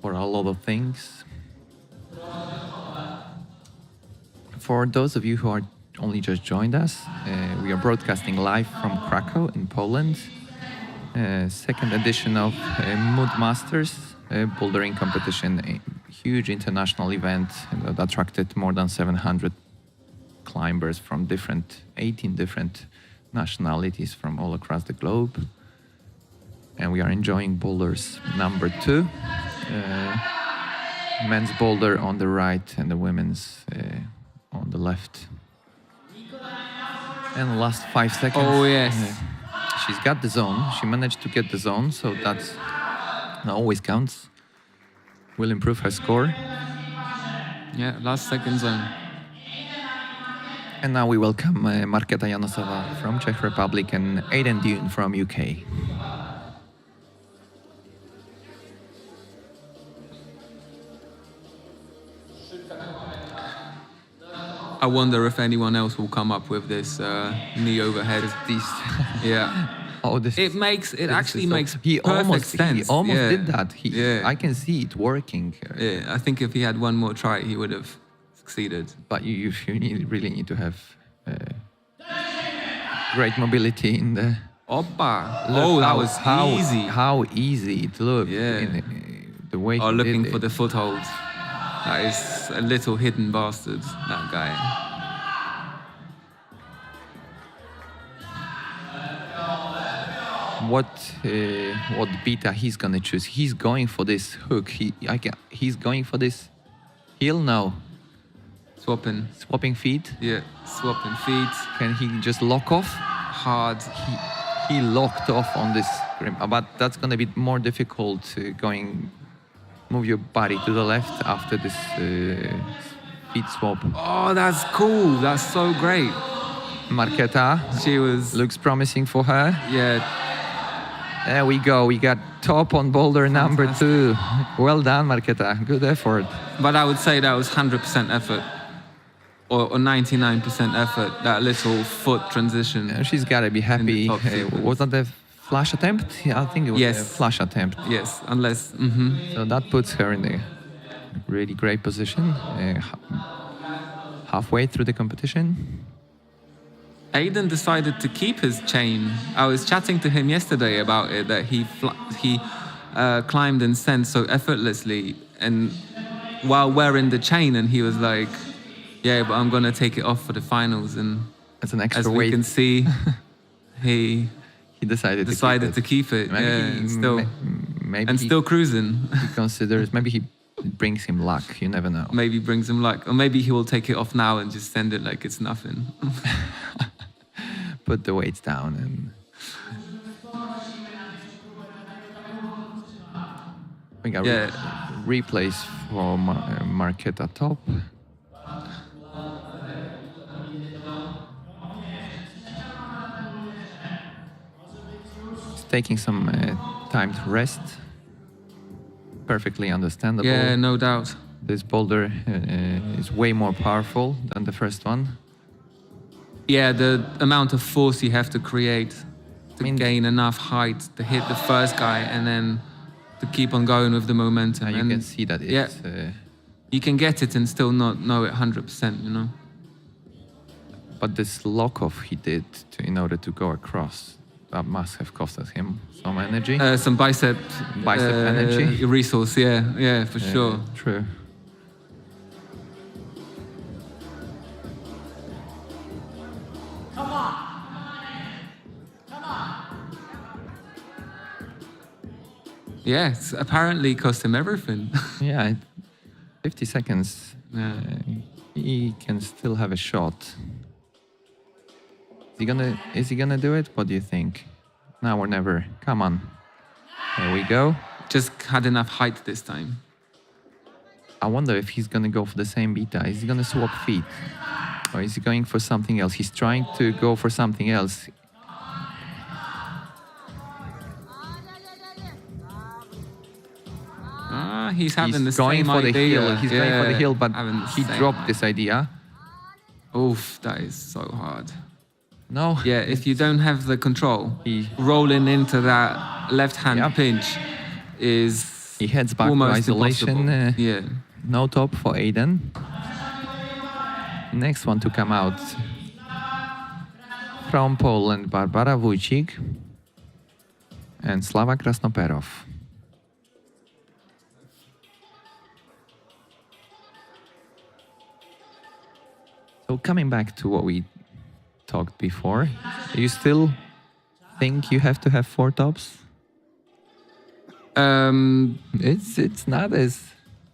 a lot of things. For those of you who are only just joined us, we are broadcasting live from Cracow in Poland. Second edition of Mood Masters bouldering competition huge international event that attracted more than 700 climbers from 18 different nationalities from all across the globe. And we are enjoying Boulder's number 2. Men's boulder on the right and the women's on the left. And last 5 seconds. Oh, yes. She's got the zone. She managed to get the zone, so that always counts. Will improve her score. Yeah, last second zone. And now we welcome Markéta Janosova from Czech Republic and Aidan Dune from UK. I wonder if anyone else will come up with this knee overhead. Yeah. Oh, this actually makes he perfect almost sense. He almost Yeah. did that. Yeah. I can see it working. Yeah, I think if he had one more try, he would have succeeded. But you really need to have great mobility in the. Oppa! Look Oh, that how- was how easy. How easy it looked. Yeah. The way. Oh, he looking did for it. the foothold. That is a little hidden bastard, that guy. What beta he's gonna choose? He's going for this hook. He's going for this heel now. Swapping feet. Yeah, swapping feet. Can he just lock off? Hard. He locked off on this grip, but that's gonna be more difficult move your body to the left after this feet swap. Oh, that's cool. That's so great. Markéta She was. looks promising for her. Yeah. There we go. We got top on boulder number 2. Well done, Markéta. Good effort. But I would say that was 100% effort. Or 99% effort. That little foot transition. She's got to be happy. top sequence. Was that the flash attempt? Yeah, I think it was Yes. a flash attempt. Yes, unless. So that puts her in a really great position. Halfway through the competition. Aidan decided to keep his chain. I was chatting to him yesterday about it, that he climbed and sent so effortlessly, and while wearing the chain, and he was like, "Yeah, but I'm gonna take it off for the finals." And That's an extra as we weight. can see, he He decided to keep it. Maybe Yeah, he, still maybe and he, still cruising. he considers. Maybe he brings him luck. You never know. Maybe brings him luck, or maybe he will take it off now and just send it like it's nothing. Put the weights down and. We got replays for Markéta top. He's taking some time to rest. Perfectly understandable. Yeah, no doubt. This boulder is way more powerful than the first one. Yeah, the amount of force you have to create to gain enough height to hit the first guy, and then to keep on going with the momentum. You and can see that it's. you can get it and still not know it 100%, you know? But this lock off he did in order to go across, that must have costed him some energy. Some bicep energy. resource, yeah, for sure. True. Yeah, it's apparently cost him everything. Yeah, 50 seconds. Yeah. He can still have a shot. Is he gonna do it? What do you think? Now or never. Come on. There we go. Just had enough height this time. I wonder if he's gonna go for the same beta. Is he gonna swap feet? Or is he going for something else? He's trying to go for something else. He's having He's the going same for the idea. heel. He's going for the heel, but Having the he same dropped this idea. Oof, that is so hard. No. Yeah, if you don't have the control, rolling into that left-hand pinch is He heads back to almost isolation. impossible. Yeah. No top for Aidan. Next one to come out. From Poland, Barbara Wójcik and Slava Krasnoperov. So coming back to what we talked before, you still think you have to have 4 tops? It's not as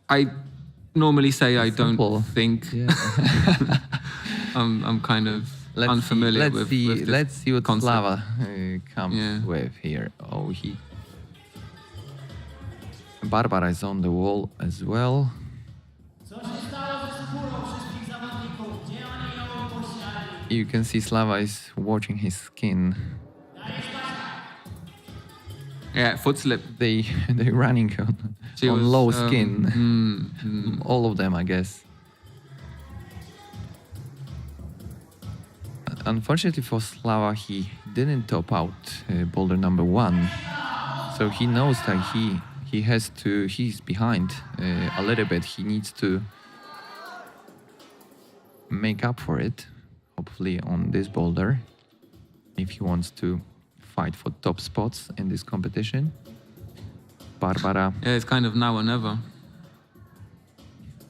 I normally say I simple. don't think. Yeah. I'm kind of unfamiliar with this Let's see what concept. Slava comes Yeah. with here. Oh, Barbara is on the wall as well. You can see Slava is watching his skin. Yeah, foot slip. They're running on She was, low skin. All of them, I guess. Unfortunately for Slava, he didn't top out boulder number 1, so he knows that he's behind a little bit. He needs to make up for it, hopefully on this boulder, if he wants to fight for top spots in this competition. Barbara, Yeah, it's kind of now or never.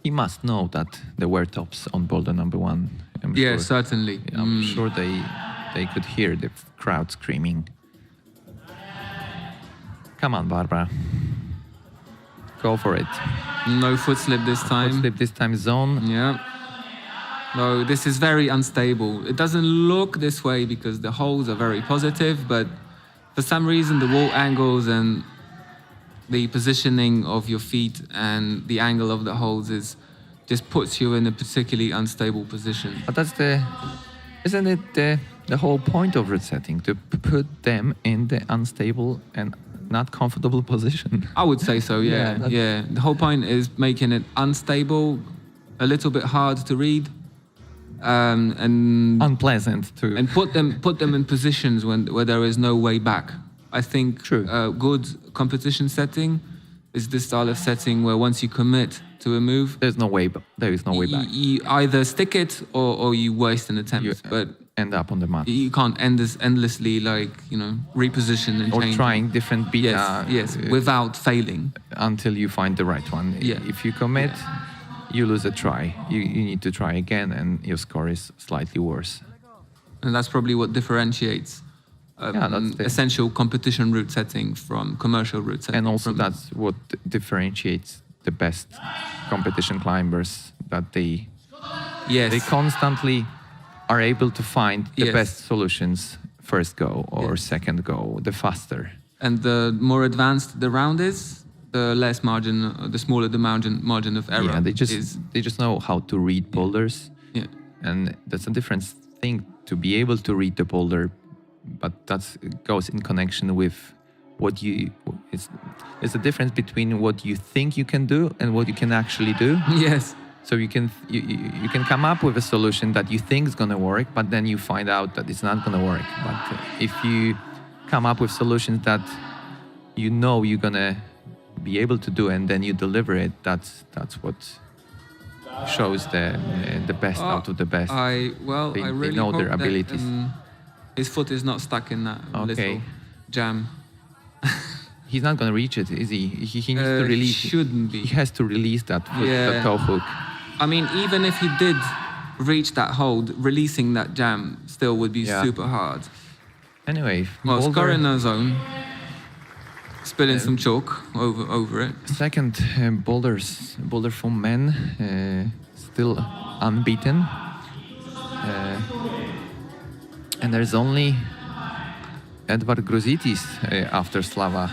he must know that there were tops on boulder number 1. I'm Yeah, sure. certainly. I'm sure they could hear the crowd screaming. Come on, Barbara. Go for it. No foot slip this time. Foot slip this time zone. Yeah. No, this is very unstable. It doesn't look this way because the holes are very positive, but for some reason the wall angles and the positioning of your feet and the angle of the holes just puts you in a particularly unstable position. But isn't it the whole point of route setting, to put them in the unstable and not comfortable position? I would say so, yeah. Yeah. The whole point is making it unstable, a little bit hard to read, and Unpleasant to. and put them in positions where there is no way back. I think True. Good competition setting is this style of setting where once you commit to a move, There is no way back. you either stick it or you waste an attempt. You But end up on the mat. you can't endlessly reposition and Or change. trying different beta Yes, without failing. until you find the right one. Yeah. If you commit, you lose a try. You need to try again, and your score is slightly worse. And that's probably what differentiates that's the- essential competition route setting from commercial route setting. And also, from- that's what differentiates the best competition climbers, that they yes, constantly are able to find the Yes. best solutions first go or Yes. second go, the faster. and the more advanced the round is, the less margin, the smaller the margin of error. Yeah, is. they just know how to read boulders, Yeah, and that's a different thing to be able to read the boulder, but that goes in connection with what it's a difference between what you think you can do and what you can actually do. yes, So you can come up with a solution that you think is gonna work, but then you find out that it's not gonna work. But if you come up with solutions that you know you're gonna be able to do, and then you deliver it, that's what shows the best out of the best. I They really know hope their that, abilities. his foot is not stuck in that Okay. little jam. He's not gonna reach it, is he? He needs to release. Shouldn't be. He has to release that foot, Yeah. the toe hook. I mean, even if he did reach that hold, releasing that jam still would be Yeah. super hard. Anyway, Well, Boulder- score in the zone, spilling some chalk over it. Second, Boulder for men, still unbeaten. And there's only Edward Gruzitis after Slava.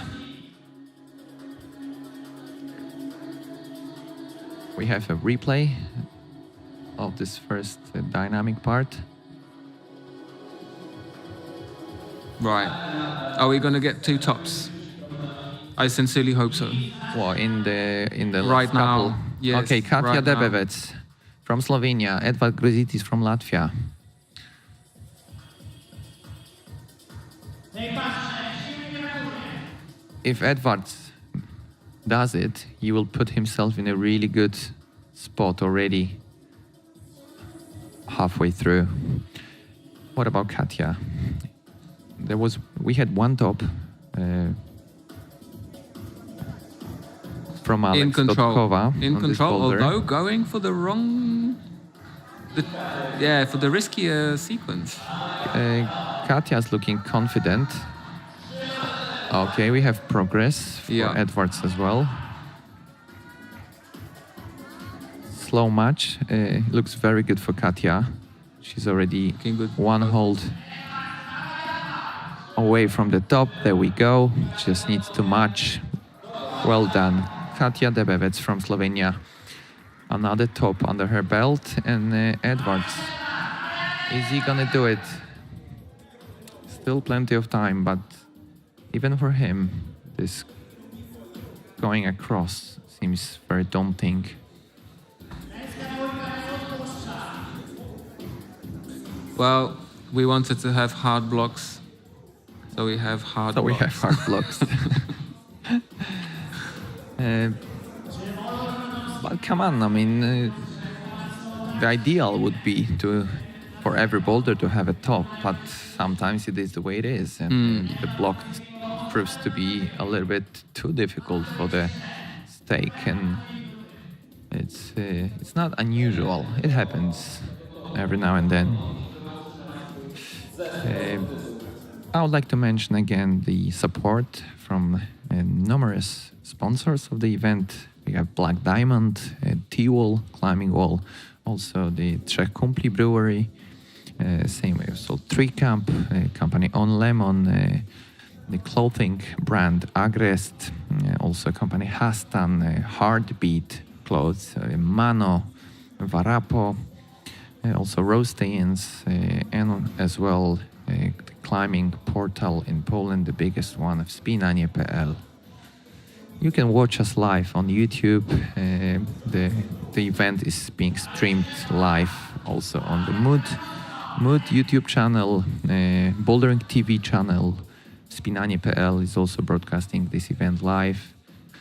We have a replay of this first dynamic part. Right. Are we going to get 2 tops? I sincerely hope so. Well, in the last Right now, couple. yes, Okay, Katja right now. Debevec from Slovenia, Edvard Gruzitis from Latvia. If Edvard does it, he will put himself in a really good spot already halfway through. What about Katja? We had 1 top from Alex In control. Dotkova In on this control, boulder. although going for the wrong for the riskier sequence. Katja's looking confident. Okay, we have progress for Edwards as well. Slow match. Looks very good for Katja. She's already one hold away from the top. There we go. Just needs to match. Well done. Katja Debevec from Slovenia. Another top under her belt. And Edwards. Is he gonna do it? Still plenty of time, but even for him, this going across seems very daunting. Well, we wanted to have hard blocks, so we have hard blocks. We have hard blocks. But come on, I mean, the ideal would be for every boulder to have a top, but sometimes it is the way it is, and the block proves to be a little bit too difficult for the stake, and it's not unusual. It happens every now and then. I would like to mention again the support from numerous sponsors of the event. We have Black Diamond, T-Wall, Climbing Wall, also the Trzech Kumpli Brewery, same way, so Tree Camp, company On Lemon, the clothing brand Agrest, also company Hastan, Heartbeat Clothes, Mano, Varapo, also Rostains, and as well the climbing portal in Poland, the biggest one of wspinanie.pl. You can watch us live on YouTube. The event is being streamed live also on the Mood YouTube channel, Bouldering TV channel. Wspinanie.pl is also broadcasting this event live.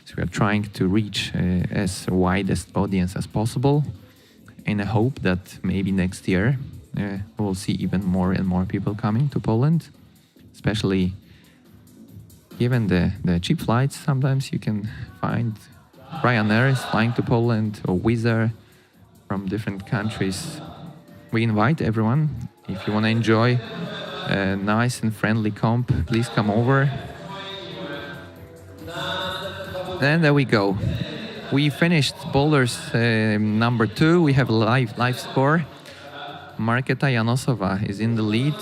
So we are trying to reach as widest audience as possible, in a hope that maybe next year we'll see even more and more people coming to Poland, especially given the cheap flights. Sometimes you can find Ryanair is flying to Poland, or Wizz Air from different countries. We invite everyone. If you want to enjoy a nice and friendly comp, please come over. And there we go. We finished boulders number 2. We have a live score. Marketa Janosova is in the lead.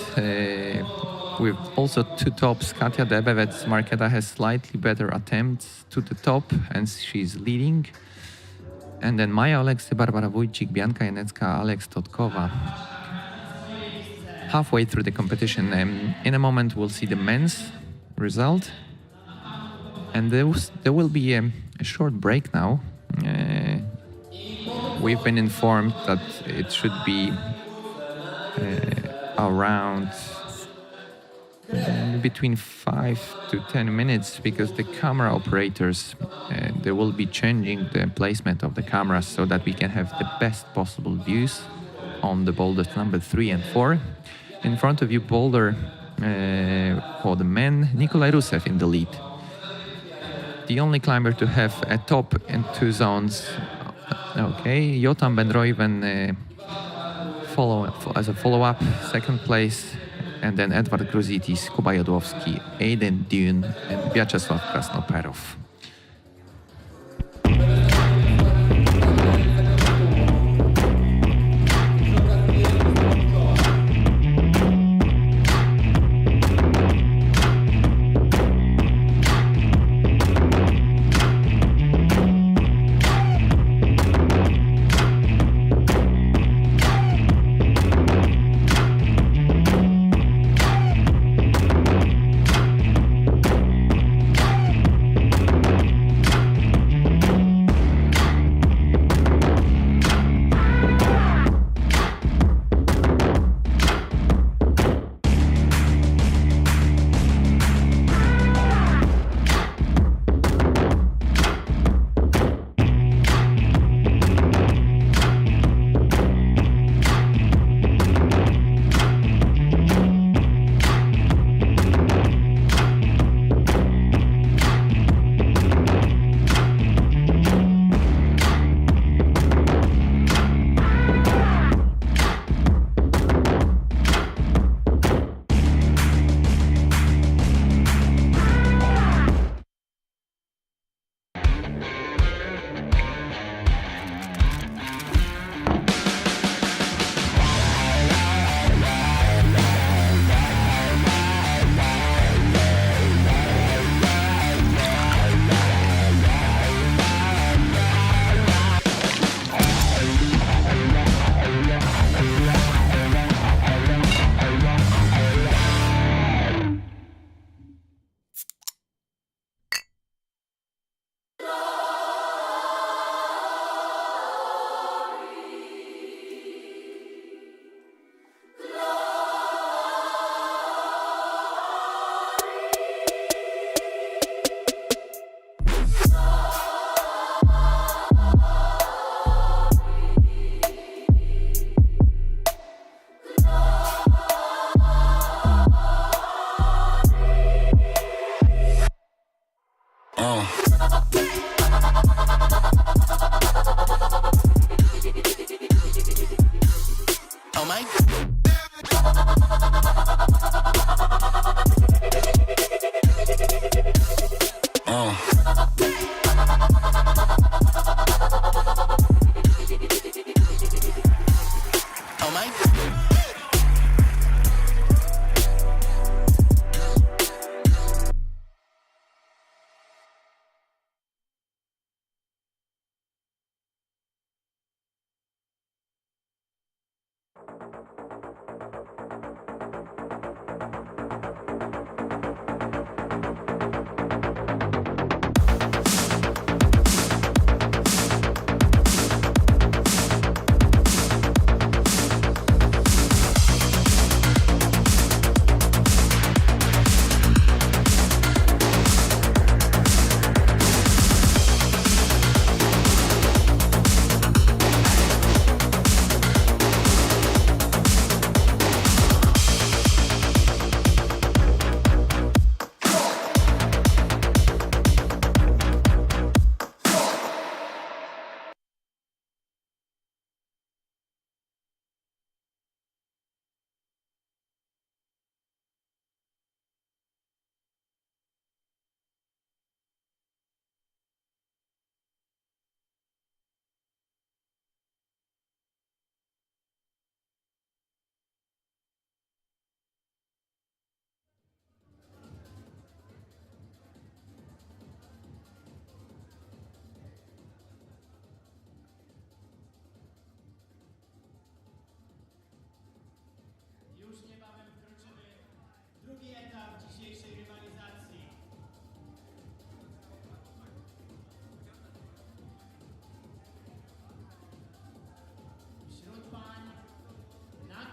With also 2 tops, Katja Debevec. Marketa has slightly better attempts to the top, and she's leading. And then Maja Oleksy, Barbara Wójcik, Bianka Janecka, Alex Totkova. Halfway through the competition. In a moment, we'll see the men's result. And there will be a short break now. We've been informed that it should be around between 5 to 10 minutes, because the camera operators they will be changing the placement of the cameras so that we can have the best possible views on the boulders number 3 and 4. In front of you, boulder for the men, Nikolai Rusev in the lead. The only climber to have a top in 2 zones. Okay, Jotam Benroiven as a follow-up, 2nd place. And then Edward Gruzitis, Kuba Jodłowski, Aiden Dune, and Vyacheslav Krasnoperov.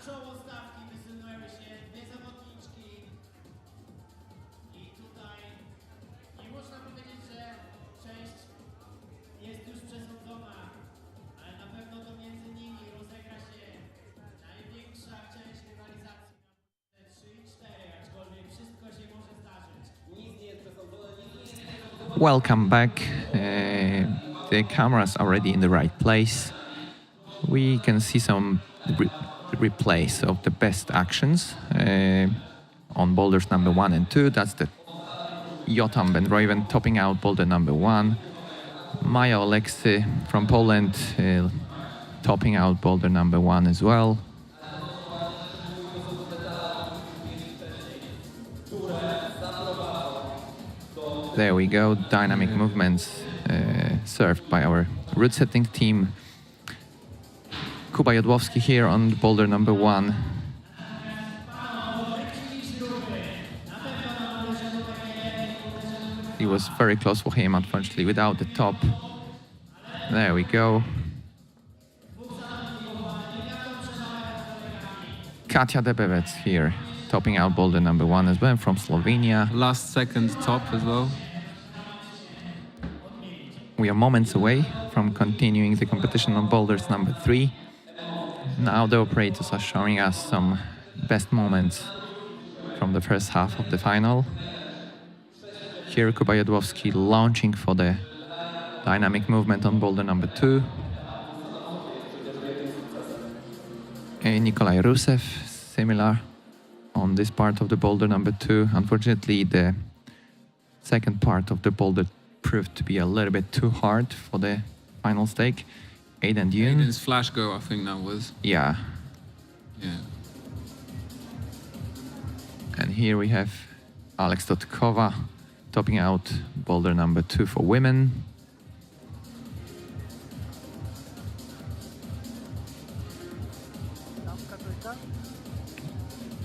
Czoło stawki wysunęły się dwie zawodniczki i tutaj nie można powiedzieć, że część jest już przesądzona, ale na pewno to między nimi rozegra się największa część rywalizacji na 3 i 4, aczkolwiek wszystko się może zdarzyć. Nic nie jest przesądzone, nic nie jest przesądzone. Welcome back. The camera's already in the right place. We can see some replays of the best actions on boulders number 1 and 2. That's the Jotam Bendroven topping out boulder number 1. Maja Oleksy from Poland topping out boulder number 1 as well. There we go, dynamic movements served by our route setting team. Kuba Jodłowski here on boulder number 1. It was very close for him, unfortunately, without the top. There we go. Katia Debevec here, topping out boulder number 1 as well, from Slovenia. Last second top as well. We are moments away from continuing the competition on boulders number 3. Now the operators are showing us some best moments from the first half of the final. Here Kuba Jodłowski launching for the dynamic movement on boulder number 2. Nikolai Rusev, similar on this part of the boulder number 2. Unfortunately, the second part of the boulder proved to be a little bit too hard for the final stake. Aidan Dune. Aidan's flash go, I think that was. Yeah. Yeah. And here we have Alex Dotkova topping out boulder number 2 for women.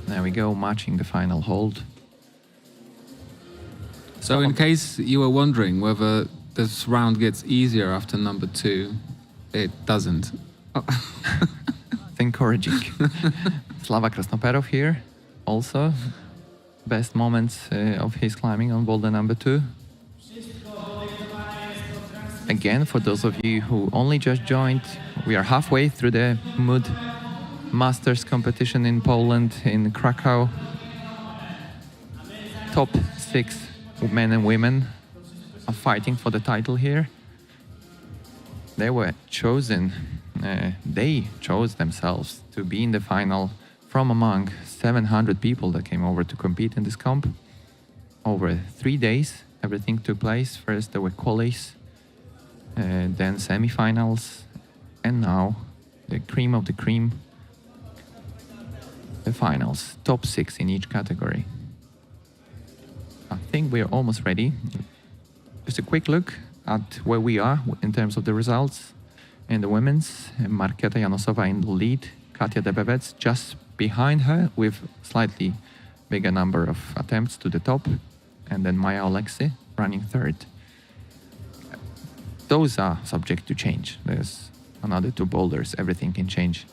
There we go, matching the final hold. So in case you were wondering whether this round gets easier after number 2, it doesn't. It's encouraging. Slava Krasnoperov here, also. Best moments of his climbing on boulder number 2. Again, for those of you who only just joined, we are halfway through the Mood Masters competition in Poland, in Cracow. Top 6 men and women are fighting for the title here. They were chosen, they chose themselves to be in the final from among 700 people that came over to compete in this comp. Over 3 days, everything took place. First there were qualies, then semifinals, and now the cream of the cream, the finals. Top 6 in each category. I think we're almost ready. Just a quick look at where we are in terms of the results. In the women's, Marketa Janosova in the lead, Katia Debevec just behind her with slightly bigger number of attempts to the top, and then Maya Oleksy running third. Those are subject to change. There's another 2 boulders, everything can change.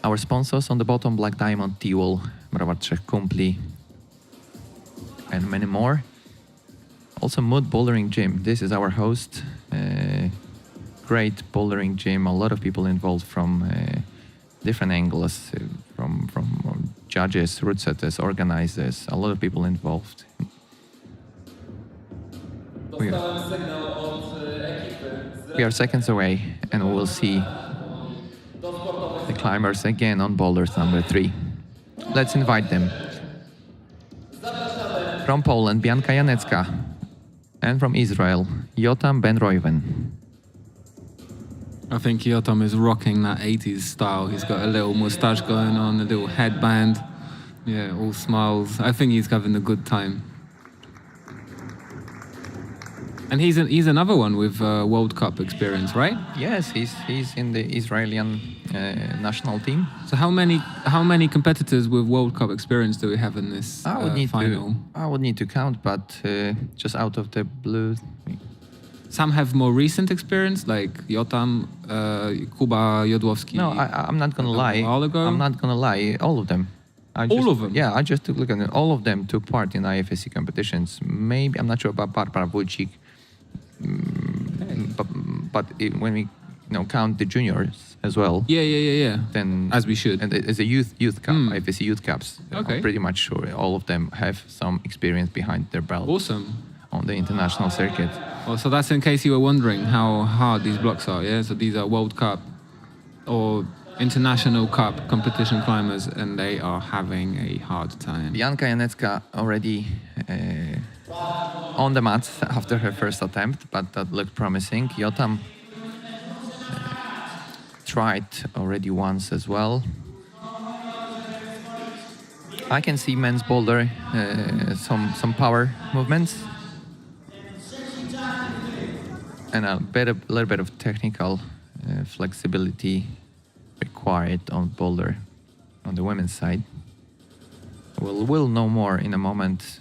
Our sponsors on the bottom, Black Diamond, T-Wall, Browar Trzech Kumpli, and many more. Also Mood Bouldering Gym, this is our host. Great bouldering gym, a lot of people involved from different angles, from judges, route setters, organizers, a lot of people involved. We are seconds away and we will see the climbers again on boulders number 3. Let's invite them. From Poland, Bianka Janecka, and from Israel, Yotam Ben Roiven. I think Yotam is rocking that 80s style. He's got a little moustache going on, a little headband. Yeah, all smiles. I think he's having a good time. And he's another one with World Cup experience, right? Yes, he's in the Israeli national team. So how many competitors with World Cup experience do we have in this final? I would need to count, but just out of the blue. Some have more recent experience, like Yotam, Kuba, Jodłowski. No, I'm not gonna lie. A while ago? I'm not gonna lie. All of them. All of them? Yeah, I just took a look at it. All of them took part in IFSC competitions. Maybe I'm not sure about Barbara Wójcik, but when we count the juniors as well. Yeah. Then as we should. And as a youth cup, IFSC youth cups. Okay. I'm pretty much sure all of them have some experience behind their belt. Awesome. On the international circuit. Well, so that's in case you were wondering how hard these blocks are, yeah? So these are World Cup or International Cup competition climbers, and they are having a hard time. Bianka Janecka already on the mats after her first attempt, but that looked promising. Yotam tried already once as well. I can see men's boulder, some power movements. And a little bit of technical flexibility required on boulder on the women's side. We'll know more in a moment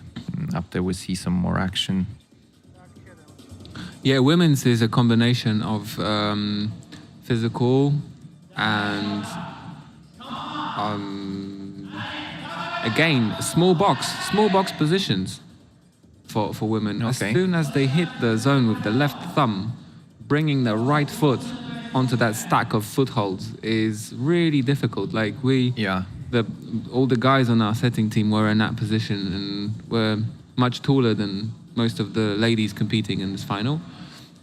after we see some more action. Yeah, women's is a combination of physical and again small box positions. For women. Okay. As soon as they hit the zone with the left thumb, bringing the right foot onto that stack of footholds is really difficult. Like all the guys on our setting team were in that position and were much taller than most of the ladies competing in this final.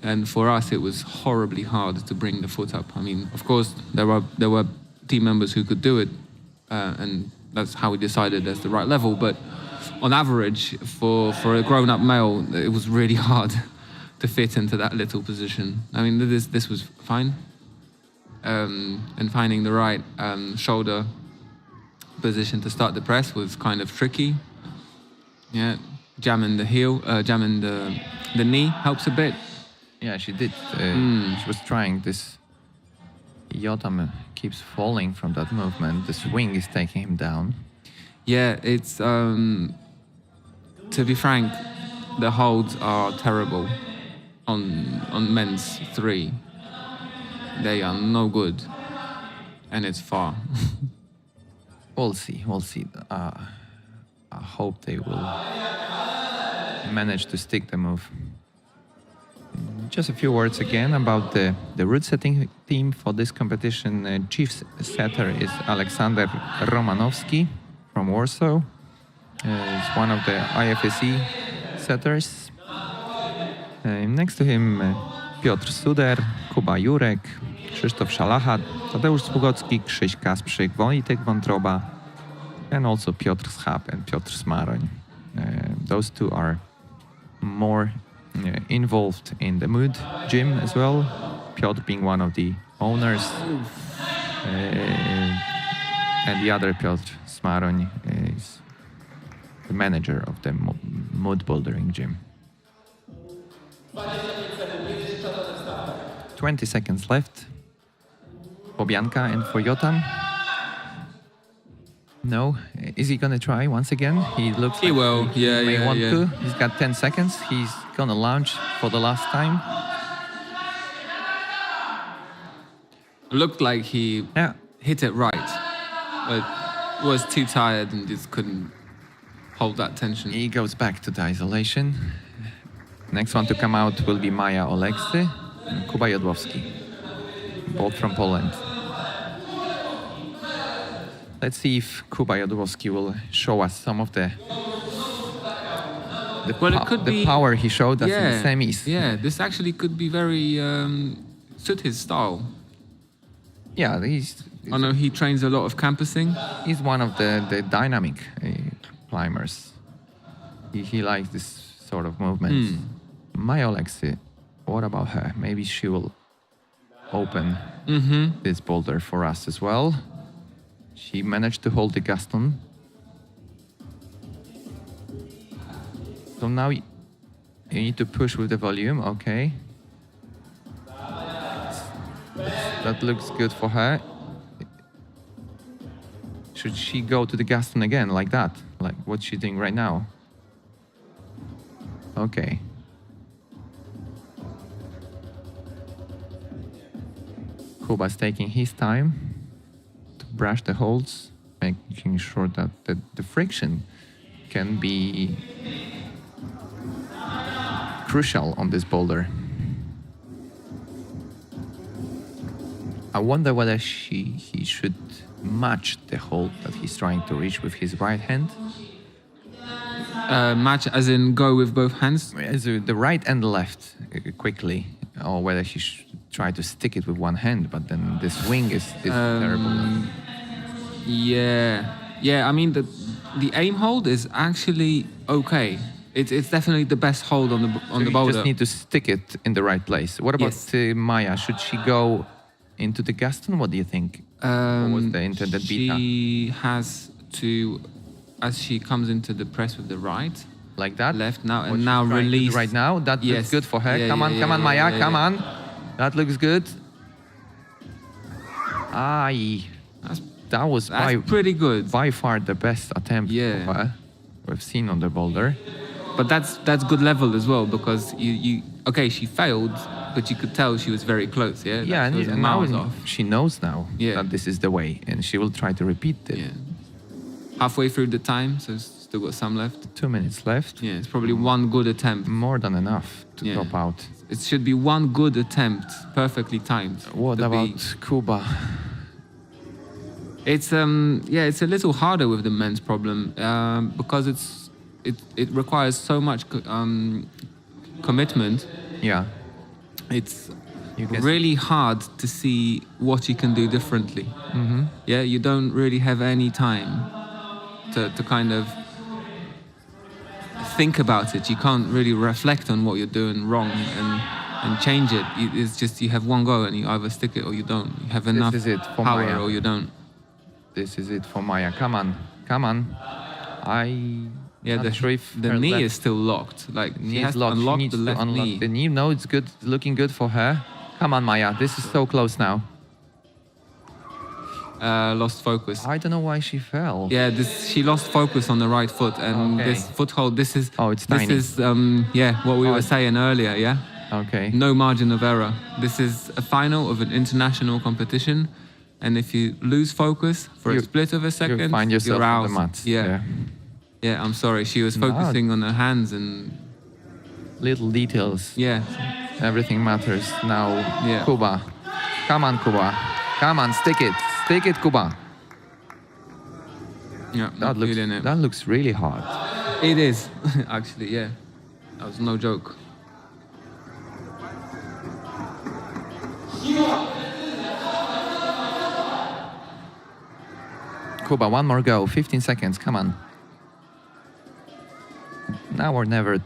And for us, it was horribly hard to bring the foot up. I mean, of course, there were team members who could do it, and that's how we decided that's the right level. But on average, for a grown-up male, it was really hard to fit into that little position. I mean, this was fine. And finding the right shoulder position to start the press was kind of tricky. Yeah, jamming the knee helps a bit. Yeah, she did. She was trying this. Yotam keeps falling from that movement. The swing is taking him down. Yeah, it's to be frank, the holds are terrible on men's 3. They are no good, and it's far. We'll see. I hope they will manage to stick the move. Just a few words again about the route setting team for this competition. Chief setter is Aleksander Romanowski from Warsaw. He's one of the IFSC setters. Next to him, Piotr Suder, Kuba Jurek, Krzysztof Szalacha, Tadeusz Sługocki, Krzyś Kasprzyk, Wojtek Wątroba, and also Piotr Schab and Piotr Smaroń. Those two are more involved in the Mood gym as well. Piotr being one of the owners, and the other Piotr Smaroń is the manager of the Mood bouldering gym. 20 seconds left. Bobianka and for Jotam. No, is he gonna try once again? He looks He like will. he Yeah, may yeah, want yeah. to. He's got 10 seconds. He's gonna launch for the last time. Looked like he Yeah, hit it right, but was too tired and just couldn't hold that tension. he goes back to the isolation. Next one to come out will be Maja Oleksy and Kuba Jodłowski, both from Poland. Let's see if Kuba Jodłowski will show us some of the Well, it could be power he showed us in the semis. Yeah, this actually could be very suit his style. Yeah, I know he trains a lot of campusing. he's one of the dynamic climbers. He likes this sort of movements. Maja Oleksy, what about her? Maybe she will open this boulder for us as well. She managed to hold the Gaston. So now you need to push with the volume, okay. That looks good for her. Should she go to the Gaston again like that? Like what she's doing right now? Okay. Kuba's taking his time to brush the holes, making sure that the friction can be crucial on this boulder. I wonder whether he should match the hold that he's trying to reach with his right hand. Match as in go with both hands. As the right and the left quickly, or whether he should try to stick it with one hand, but then this wing is terrible. Yeah. I mean the aim hold is actually okay. It's definitely the best hold on the You boulder. just need to stick it in the right place. What about Yes. Maja? Should she go into the Gaston? What do you think? What was the intended beta? She has to, as she comes into the press with the right, Like that? left now, What and she's now trying to do release. right now? That looks Yes. good for her. Yeah, Come on, yeah, Maja, yeah, come yeah. on. That looks good. Aye. That was That's pretty good. by far the best attempt Yeah. for her we've seen on the boulder. But that's good level as well, because you okay, she failed, but you could tell she was very close. Yeah. Yeah, She was and now miles off. she knows now Yeah. that this is the way, and she will try to repeat it. Yeah. Halfway through the time, so still got some left. 2 minutes left. Yeah, it's probably one good attempt. More than enough to Yeah. drop out. It should be one good attempt, perfectly timed. What to be- about Kuba? It's it's a little harder with the men's problem because it requires so much commitment. Yeah. It's You can- really hard to see what you can do differently. Yeah, you don't really have any time to kind of think about it. You can't really reflect on what you're doing wrong and change it. It's just you have one go and you either stick it or you don't. You have enough is it for power Maja. or you don't. This is it for Maja. Come on. Yeah, Not sure if the her knee left is still locked. Like knee she is has to locked. She unlock needs the to left unlock knee. the knee. No, it's good. Looking good for her. Come on, Maja. This is so close now. Lost focus. I don't know why she fell. Yeah, she lost focus on the right foot, and Okay. this foothold. This is Oh, it's this tiny. is what we were saying earlier. Yeah, Okay. no margin of error. This is a final of an international competition, and if you lose focus for a You- split of a second, You find yourself you're on out. the mats. Yeah. I'm sorry. She was No. focusing on her hands, and Little details. yeah, Everything matters now. Yeah. Kuba. Come on, Kuba. Come on, stick it. Stick it, Kuba. yeah. not feeling it. That looks really hard. It is actually. Yeah, that was no joke. Kuba, one more go. 15 seconds. Come on. Now or never.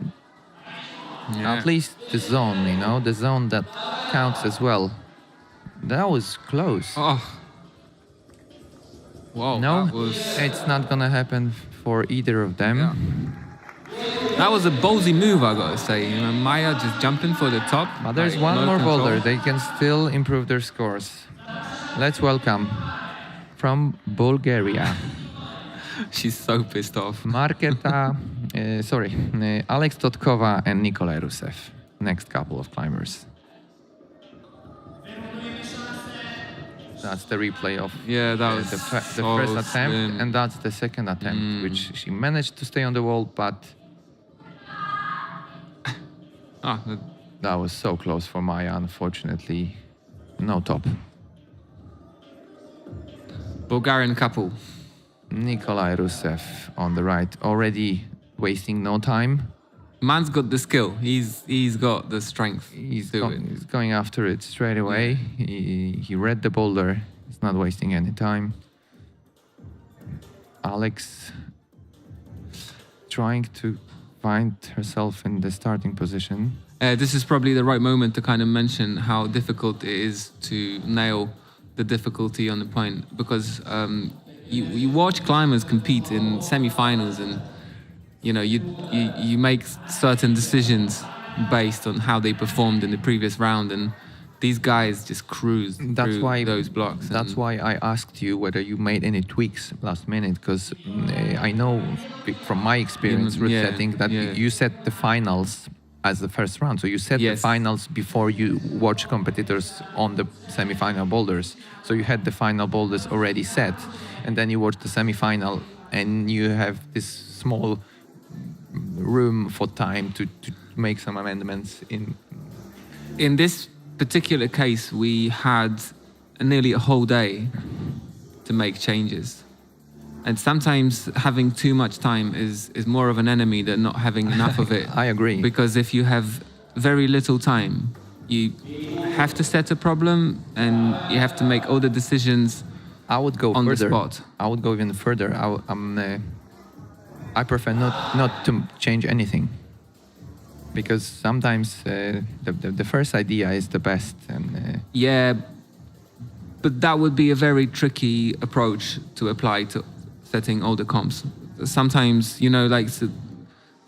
Yeah. At least the zone, the zone that counts as well. That was close. Oh. Wow. No, That was, it's not gonna happen for either of them. Yeah. That was a ballsy move, I gotta say. Maya just jumping for the top. But there's like, one no more control. boulder. They can still improve their scores. Let's welcome from Bulgaria, She's so pissed off. Marketa, Alex Totkova and Nikolai Rusev. Next couple of climbers. That's the replay of Yeah, that was the so first attempt, slim. and that's the second attempt, which she managed to stay on the wall, but Ah, that was so close for Maya, unfortunately. No top. Bulgarian couple. Nikolai Rusev on the right, already wasting no time. Man's got the skill. He's got the strength. He's to do it. going after it straight away. He read the boulder. He's not wasting any time. Alex trying to find herself in the starting position. This is probably the right moment to kind of mention how difficult it is to nail the difficulty on the point, because you watch climbers compete in semi-finals, and you make certain decisions based on how they performed in the previous round, and these guys just cruised through those blocks. That's why I asked you whether you made any tweaks last minute, because I know from my experience with setting that you set the finals as the first round. So you set the finals before you watch competitors on the semi-final boulders. So you had the final boulders already set, and then you watch the semi-final, and you have this small room for time to make some amendments in this particular case. We had nearly a whole day to make changes, and sometimes having too much time is more of an enemy than not having enough of it. I agree, because if you have very little time, you have to set a problem and you have to make all the decisions. I would go on further. The spot. I would go even further. I prefer not to change anything, because sometimes the first idea is the best. And yeah, but that would be a very tricky approach to apply to setting all the comps. Sometimes,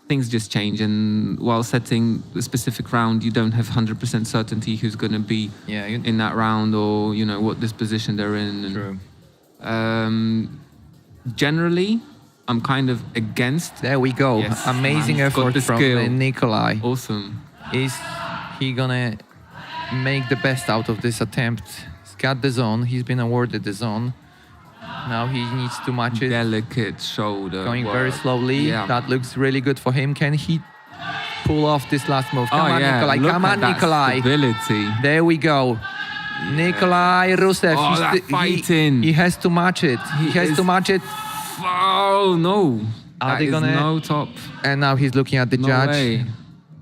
things just change, and while setting a specific round, you don't have 100% certainty who's going to be in that round, or what disposition they're in. And, True. Generally, I'm kind of against. There we go. Yes, Amazing effort from Nikolai. Awesome. Is he gonna make the best out of this attempt? He's got the zone. He's been awarded the zone. Now he needs to match it. Delicate shoulder. Going work. very slowly. Yeah. That looks really good for him. Can he pull off this last move? Come on, yeah. Nikolai. Look Come at on, that Nikolai. stability. There we go. Nikolai Rusev. Oh, that fighting. He has to match it. He has to match it. Oh, no. Are they gonna... no top. And now he's looking at the No judge. way.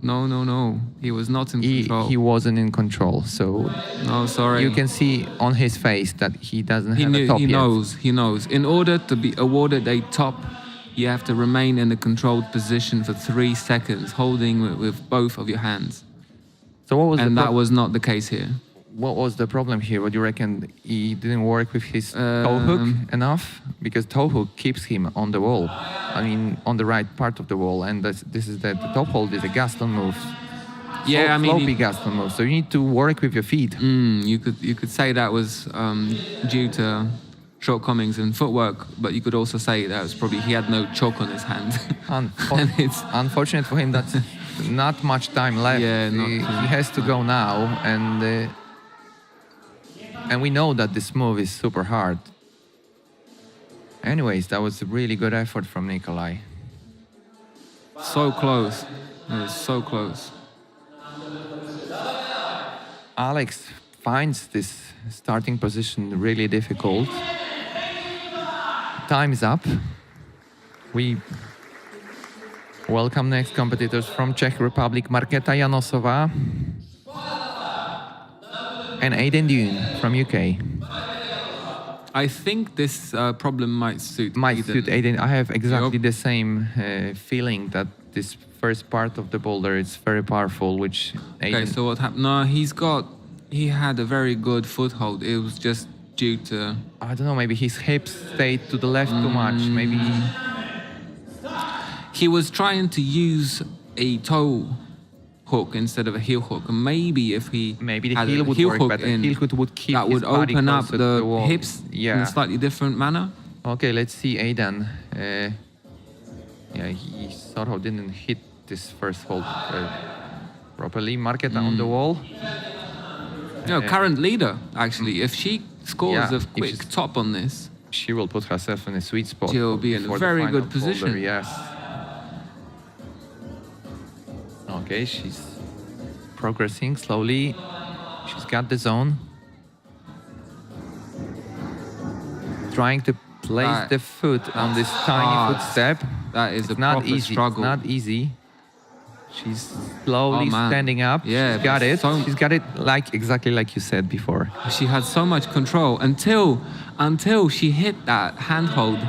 No. He was not in control. He wasn't in control. So no, sorry. you can see on his face that he doesn't have a top he yet. He knows. In order to be awarded a top, you have to remain in a controlled position for 3 seconds, holding with both of your hands. So what was that was not the case here. What was the problem here? What do you reckon? He didn't work with his toe hook enough? Because toe hook keeps him on the wall. I mean, on the right part of the wall. And this is the top hold is a Gaston move. Yeah, Sloppy Gaston move. So you need to work with your feet. You could say that was due to shortcomings in footwork, but you could also say that was probably he had no chalk on his hand. And it's unfortunate for him. That's not much time left. Yeah, he has to go now, and we know that this move is super hard. Anyways, that was a really good effort from Nikolai. So close. It was so close. Alex finds this starting position really difficult. Time is up. We welcome next competitors from Czech Republic, Markéta Janosová and Aiden Dune from UK. I think this problem might suit Aiden. I have exactly Yup. the same feeling that this first part of the boulder is very powerful, which Aiden. Okay, so what happened? No, he had a very good foothold. It was just due to I don't know, maybe his hips stayed to the left too much. Maybe he was trying to use a toe hook instead of a heel hook. And maybe if he the had heel a would heel work hook better. in, Heel hook would keep that his would body open up closer to the wall. hips in Yeah. a slightly different manner. Okay, let's see Aiden. He sort of didn't hit this first hold properly. Marketa on the wall. Current leader, actually. If she scores Yeah, a if quick she's- top on this, She will put herself in a sweet spot. She'll be in a before the very final good position. boulder, yes. Okay, she's progressing slowly. She's got the zone. Trying to place the foot on this tiny hard. footstep. that is a Not proper easy. struggle. Not easy. She's slowly Oh, man. standing up. Yeah, she's got but it. so- She's got it exactly like you said before. She had so much control until she hit that handhold.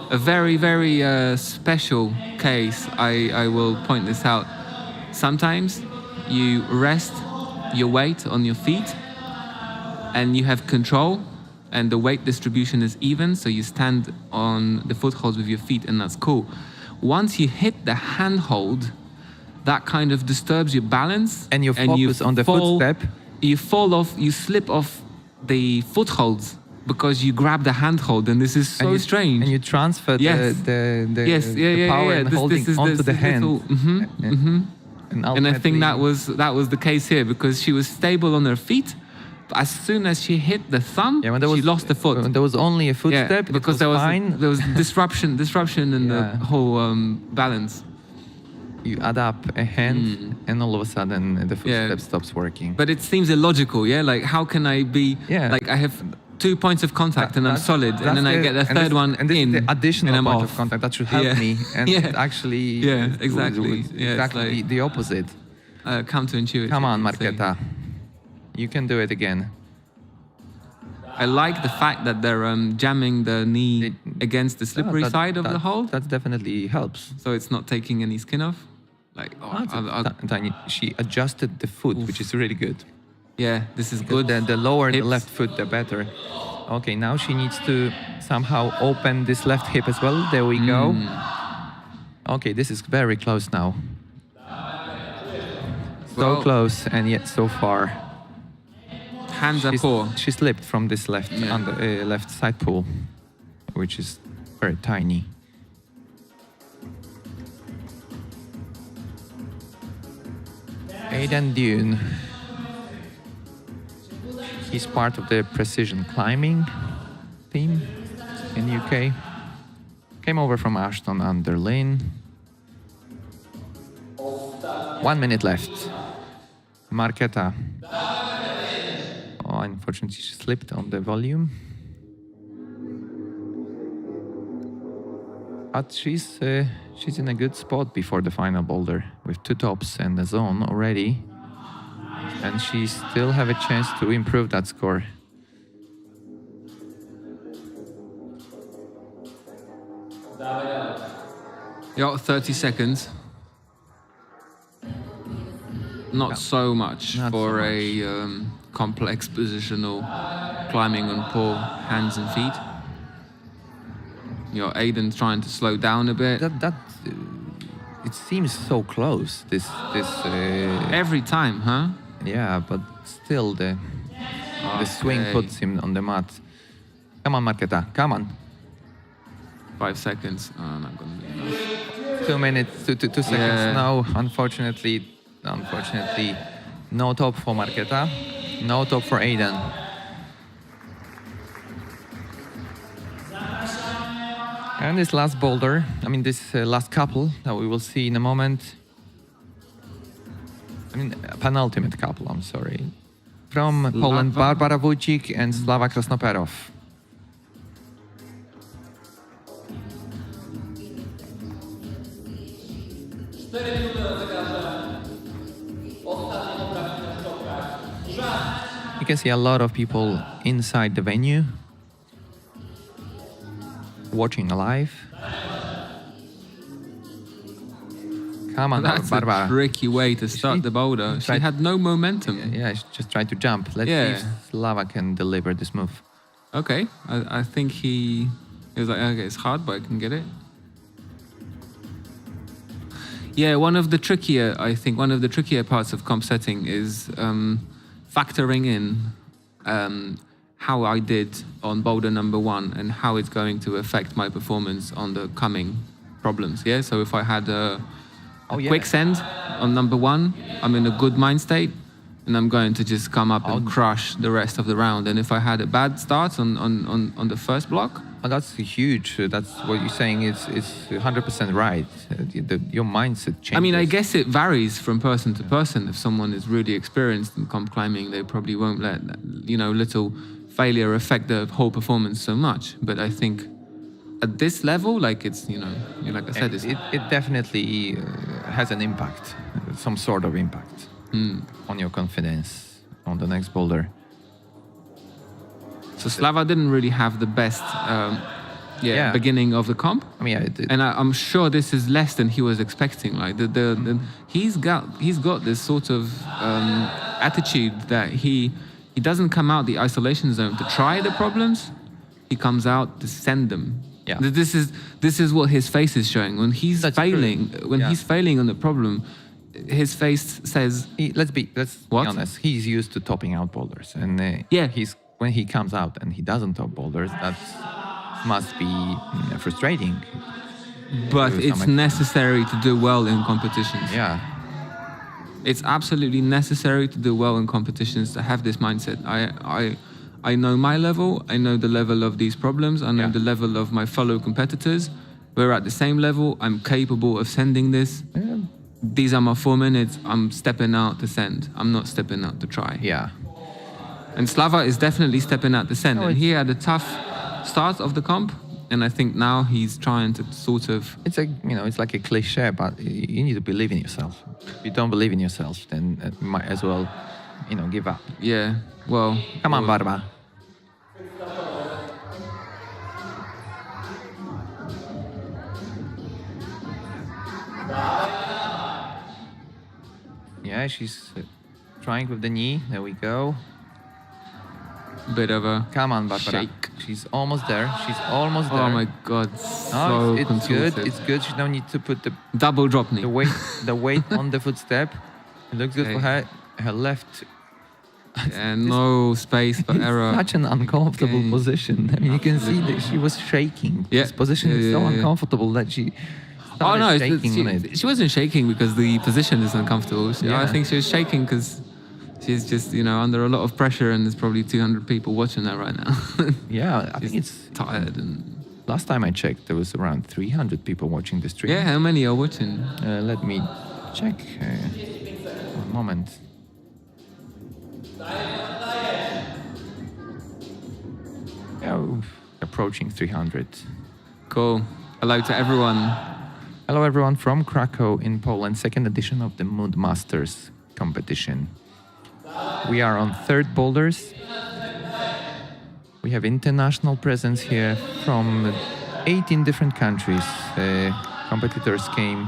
A very, very special case. I will point this out. Sometimes you rest your weight on your feet and you have control and the weight distribution is even, so you stand on the footholds with your feet and that's cool. Once you hit the handhold, that kind of disturbs your balance And you focus on the footstep. You fall off, you slip off the footholds because you grab the handhold, and this is so strange. And you transfer Yes. the Yes, the power and holding onto the this hand. little- And I think ultimately- that was the case here because she was stable on her feet. But as soon as she hit the thumb, Yeah, when there she was, lost the foot. When there was only a footstep, it because fine. there was disruption in Yeah. the whole balance. You add up a hand, and all of a sudden the footstep Yeah. stops working. But it seems illogical, yeah. Like how can I be? Yeah. Like I have 2 points of contact and I'm solid, and then I get the third one and this in, is the additional and I'm point off. of contact that should help Yeah. me, and Yeah. actually, Yeah, exactly. Yeah, it's exactly like- the opposite. Counterintuitive. Come on, I'd say. Marketa, you can do it again. I like the fact that they're jamming the knee against the slippery side of the hold, That definitely helps. so it's not taking any skin off. Like, Tiny, she adjusted the foot, which is really good. yeah, this is good. The lower the Hips. left foot, the better. Okay, now she needs to somehow open this left hip as well. There we go. Okay, this is very close now. So Well- close and yet so far. Hands are poor. She slipped from this left left side pull, which is very tiny. Aidan Dune. He's part of the precision climbing team in the UK. Came over from Ashton-under-Lyne. 1 minute left. Marketa. Oh, unfortunately, she slipped on the volume. But she's in a good spot before the final boulder with 2 tops and a zone already. And she still have a chance to improve that score. You got 30 seconds. Not so much Not for so a complex positional climbing on poor hands and feet. Aiden's trying to slow down a bit. It seems so close. This Every time, huh? yeah, but still the swing Okay. puts him on the mat. Come on, Marketa, come on. 5 seconds. Oh, not gonna be enough. 2 minutes, 2 seconds. Yeah. No, unfortunately, no top for Marketa, no top for Aiden. And this last boulder, this last couple that we will see in a moment. Penultimate couple, I'm sorry. From Poland, Barbara Wójcik and Slava Krasnoperov. You can see a lot of people inside the venue. watching live. Come on, That's Barbara. a tricky way to start the boulder. She tried- had no momentum. Yeah, she just tried to jump. Let's see if Slava can deliver this move. Okay, I think he was like, okay, it's hard, but I can get it. Yeah, one of the trickier parts of comp setting is factoring in how I did on boulder number 1 and how it's going to affect my performance on the coming problems. Yeah, so if I had a quicksand on number 1, I'm in a good mind state, and I'm going to just come up and crush the rest of the round. And if I had a bad start on the first block, Oh, that's huge. That's what you're saying. It's 100% right. Your mindset changes. I mean, I guess it varies from person to person. If someone is really experienced in comp climbing, they probably won't let little failure affect the whole performance so much. But I think at this level, like it's like I said, it definitely has an impact, some sort of impact on your confidence on the next boulder. So Slava didn't really have the best beginning of the comp. I mean, And I'm sure this is less than he was expecting. Like he's got this sort of attitude that he doesn't come out the isolation zone to try the problems. He comes out to send them. Yeah. This is what his face is showing when he's failing. He's failing on the problem, his face says. Let's be What? honest. He's used to topping out boulders, and when he comes out and he doesn't top boulders, that must be frustrating. But it's necessary to do well in competitions. Yeah. It's absolutely necessary to do well in competitions, to have this mindset. I know my level, I know the level of these problems, I know the level of my fellow competitors. We're at the same level, I'm capable of sending this. Yeah. These are my 4 minutes, I'm stepping out to send. I'm not stepping out to try. Yeah. And Slava is definitely stepping out to send. And he had a tough start of the comp, and I think now he's trying to sort of... It's like a cliche, but you need to believe in yourself. If you don't believe in yourself, then you might as well, give up. Yeah, well... Come on, Barba. Yeah, she's trying with the knee. There we go. Bit of a Come on, Barbara. shake. She's almost there. Oh my god, No, so it's good. contorted. It's good. She don't need to put the Double drop knee. weight on the footstep. It looks good for her. Her left. And no space for error. Such an uncomfortable position. I mean, you can see that she was shaking. Yeah. This position is so uncomfortable that she Oh no, started shaking on it. she wasn't shaking because the position is uncomfortable. Yeah. I think she was shaking because she's just under a lot of pressure, and there's probably 200 people watching her right now. Yeah, I think it's tired and last time I checked, there was around 300 people watching the stream. yeah. How many are watching? Let me check. One moment. Yeah, approaching 300. Cool. Hello to everyone. Hello everyone from Cracow in Poland, second edition of the Mood Masters competition. We are on third boulders. We have international presence here from 18 different countries. Competitors came,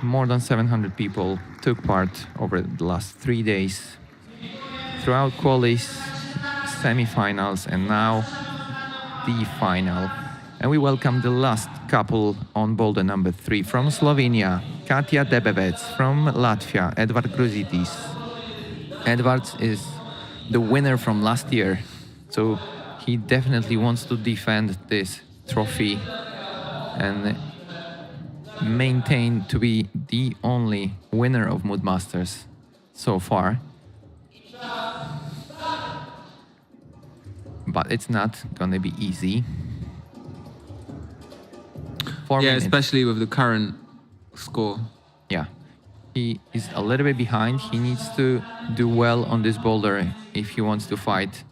more than 700 people took part over the last 3 days. Throughout qualis, semi-finals, and now the final. And we welcome the last couple on boulder number 3 from Slovenia, Katia Debevec, from Latvia, Edward Gruzitis. Edwards is the winner from last year, so he definitely wants to defend this trophy and maintain to be the only winner of Mood Masters so far. But it's not gonna be easy. 4 minutes. Especially with the current score. Yeah. He is a little bit behind. He needs to do well on this boulder if he wants to fight.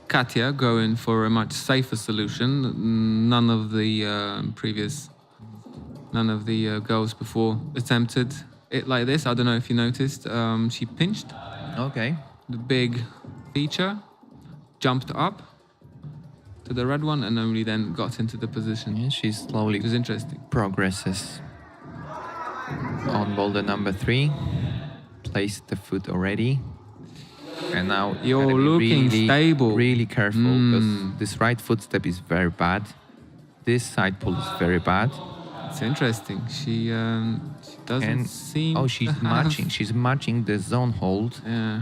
Katia going for a much safer solution. None of the girls before attempted it like this. I don't know if you noticed. She pinched Okay. the big feature, jumped up, to the red one and only then got into the position. Yeah, she slowly It was interesting. progresses on boulder number 3. Placed the foot already. And now You're gotta be looking really, stable. really careful because this right footstep is very bad. This side pull is very bad. It's interesting. She doesn't And seem. oh, to she's have- matching. She's matching the zone hold. Yeah.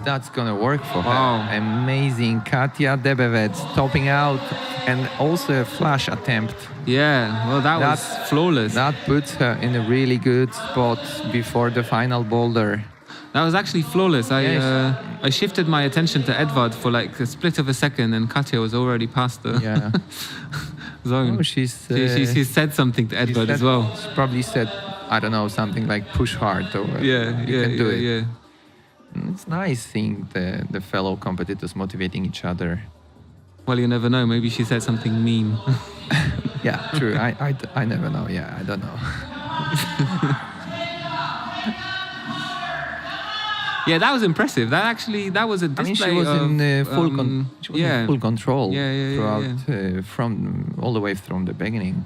That's gonna work for Wow. her. Amazing. Katia Debevec topping out, and also a flash attempt. Yeah. Well, that was That- flawless. That puts her in a really good spot before the final boulder. That was actually flawless. Yes. I shifted my attention to Edvard for like a split of a second, and Katja was already past the Yeah. zone. Oh, she she said something to Edvard as well. She probably said, I don't know, something like push hard or Yeah, you yeah, can do yeah, it. yeah. It's nice seeing the fellow competitors motivating each other. Well, you never know. Maybe she said something mean. Yeah, true. I never know. Yeah, I don't know. Yeah, that was impressive. That was a I display mean, she was of, in full she was yeah. in full control Yeah, yeah, yeah, throughout from all the way from the beginning.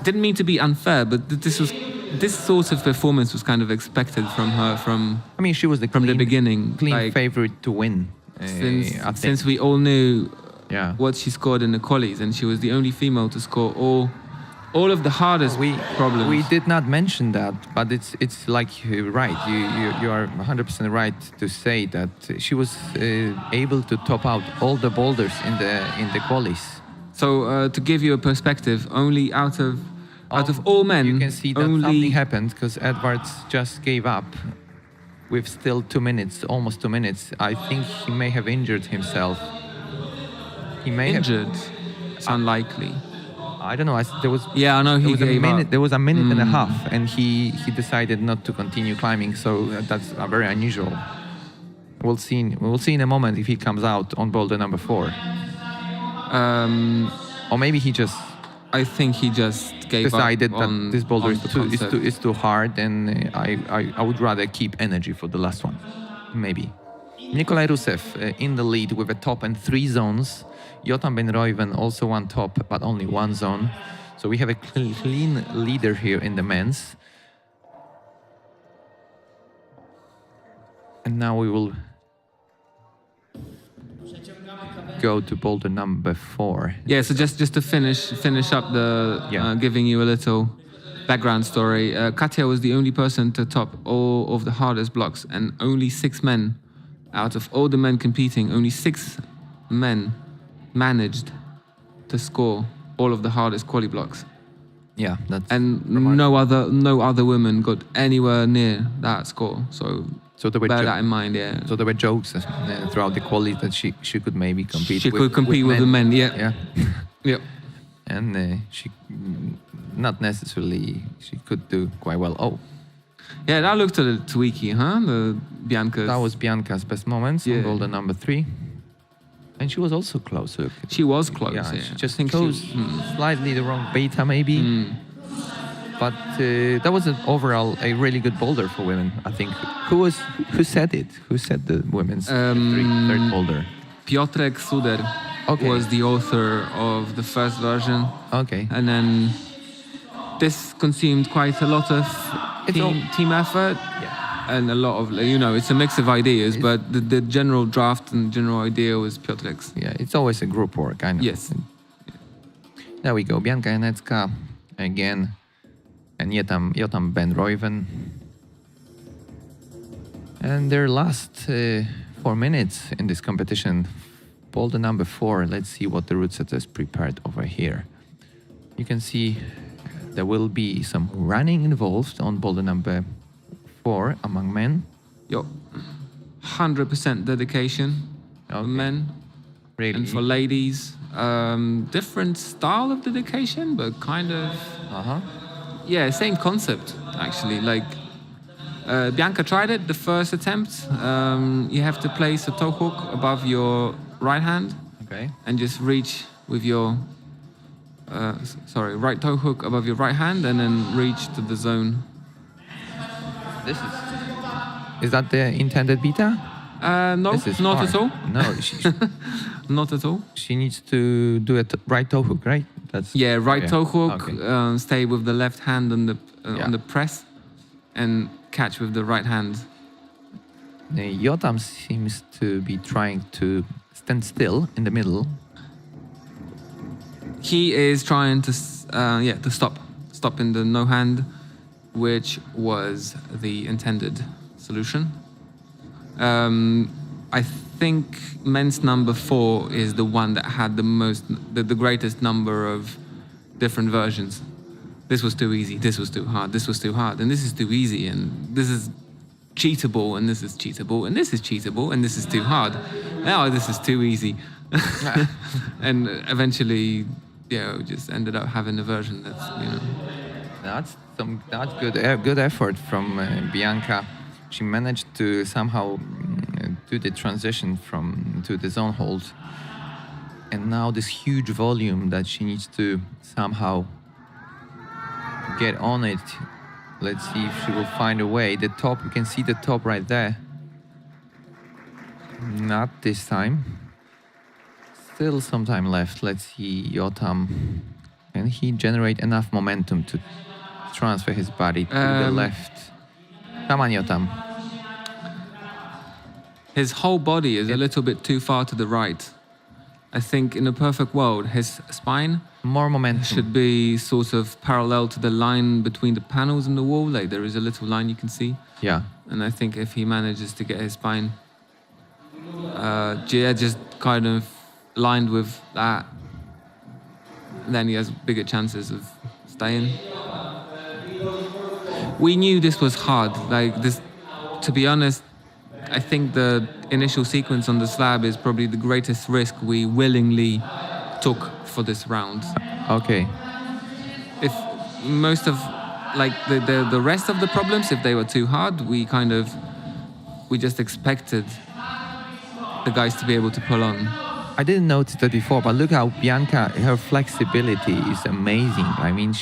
Didn't mean to be unfair, but this sort of performance was kind of expected from her from I mean, she was the from the clean- beginning. clean Like, favorite to win. I think. since we all knew Yeah. what she scored in the qualies, and she was the only female to score all of the hardest problems. We did not mention that, but it's like you're right. You are 100% right to say that she was able to top out all the boulders in the qualies. So to give you a perspective, only out of all men, You can see that only something happened because Edwards just gave up with still 2 minutes, almost 2 minutes. I think he may have injured himself. He may injured. It's unlikely. I don't know. There was Yeah, I know he there was a gave minute. up. There was a minute and a half, and he decided not to continue climbing. So that's very unusual. We'll see in a moment if he comes out on boulder number 4, or maybe he just I think he just gave decided up that on, this boulder on is the too concept. too hard, and I would rather keep energy for the last one, maybe. Nikolai Rusev in the lead with a top and 3 zones. Jotam Ben Reuven also one top, but only 1 zone. So we have a clean leader here in the men's. And now we will go to boulder number 4. Yeah, so just to finish up the Yeah. giving you a little background story. Katja was the only person to top all of the hardest blocks, and only 6 men out of all the men competing, only 6 men managed to score all of the hardest quali blocks, Yeah, that's and remarkable. no other woman got anywhere near that score. So there were bear that in mind. Yeah, so there were jokes throughout the quali that she could maybe compete. she could compete with the men. Yeah, Yeah. yeah. And she not necessarily she could do quite well. Oh, Yeah, that looked a little tweaky, huh? The Bianca's. that was Bianca's best moments on Yeah. boulder number 3, and she was also close. Look. She was close. Yeah, Yeah, she just I think chose slightly the wrong beta maybe. But that was overall a really good boulder for women. I think. Who said it? Who said the women's third boulder? Piotrek Suder Okay. was the author of the first version, Okay. and then this consumed quite a lot of team effort. Yeah. And a lot of, it's a mix of ideas, but the general draft and general idea was Piotrek's. Yeah, it's always a group work, I know. Yes. There we go. Bianca Janecka again. And Jotam Ben Reuven. And their last 4 minutes in this competition. Boulder number 4. Let's see what the route setters prepared over here. You can see there will be some running involved on boulder number 4 among men. Yo, 100% dedication for Okay. men. Really. And for ladies, different style of dedication, but kind of, Uh-huh. yeah, same concept, actually. Like, Bianca tried it the first attempt. You have to place a toe hook above your right hand Okay. and just reach with your, right toe hook above your right hand and then reach to the zone. Is that the intended beta? No, This is not hard. at all. No, Not at all. she needs to do a right toe hook, right? That's Yeah, right toe hook. Okay. Stay with the left hand on the Yeah. on the press, and catch with the right hand. Yotam seems to be trying to stand still in the middle. He is trying to stop in the no hand, which was the intended solution. I think men's number 4 is the one that had the greatest number of different versions. This was too easy, this was too hard, this was too hard, and this is too easy, and this is cheatable, and this is cheatable, and this is cheatable, and this is too hard. Now this is too easy. And eventually, yeah, we just ended up having a version that's, That's good effort from Bianca. She managed to somehow do the transition to the zone hold, and now this huge volume that she needs to somehow get on it. Let's see if she will find a way. The top, you can see the top right there. Not this time. Still some time left. Let's see, Yotam. Can he generate enough momentum to transfer his body to the left? Come on, Yotam. His whole body is a little bit too far to the right. I think in a perfect world, his spine More momentum. should be sort of parallel to the line between the panels in the wall. Like there is a little line you can see. Yeah. And I think if he manages to get his spine just kind of lined with that, then he has bigger chances of staying. We knew this was hard. Like this, to be honest, I think the initial sequence on the slab is probably the greatest risk we willingly took for this round. Okay. If most of like the rest of the problems, if they were too hard, we just expected the guys to be able to pull on. I didn't notice that before, but look how Bianca, her flexibility is amazing. I mean,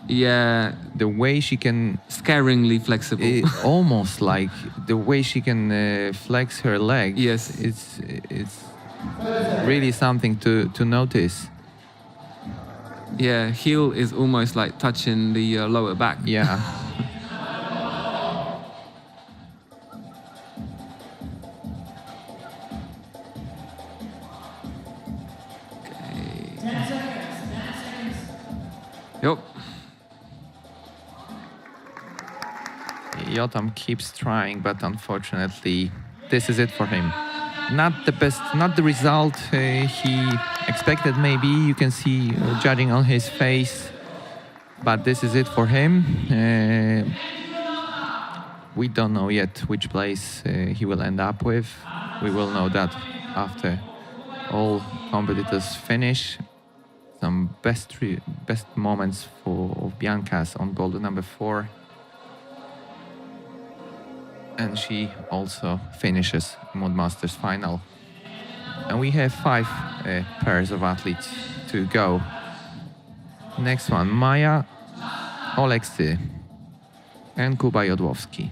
Yeah, the way she can, scaringly flexible. almost like the way she can flex her leg. Yes. It's really something to notice. Yeah, heel is almost like touching the lower back. Yeah. Yep. Yotam keeps trying, but unfortunately, this is it for him. Not the best, not the result he expected, maybe. You can see judging on his face, but this is it for him. We don't know yet which place he will end up with. We will know that after all competitors finish. Some best moments of Bianca's on Boulder number 4. And she also finishes Mudmasters final. And we have 5 pairs of athletes to go. Next one, Maja Oleksy and Kuba Jodłowski.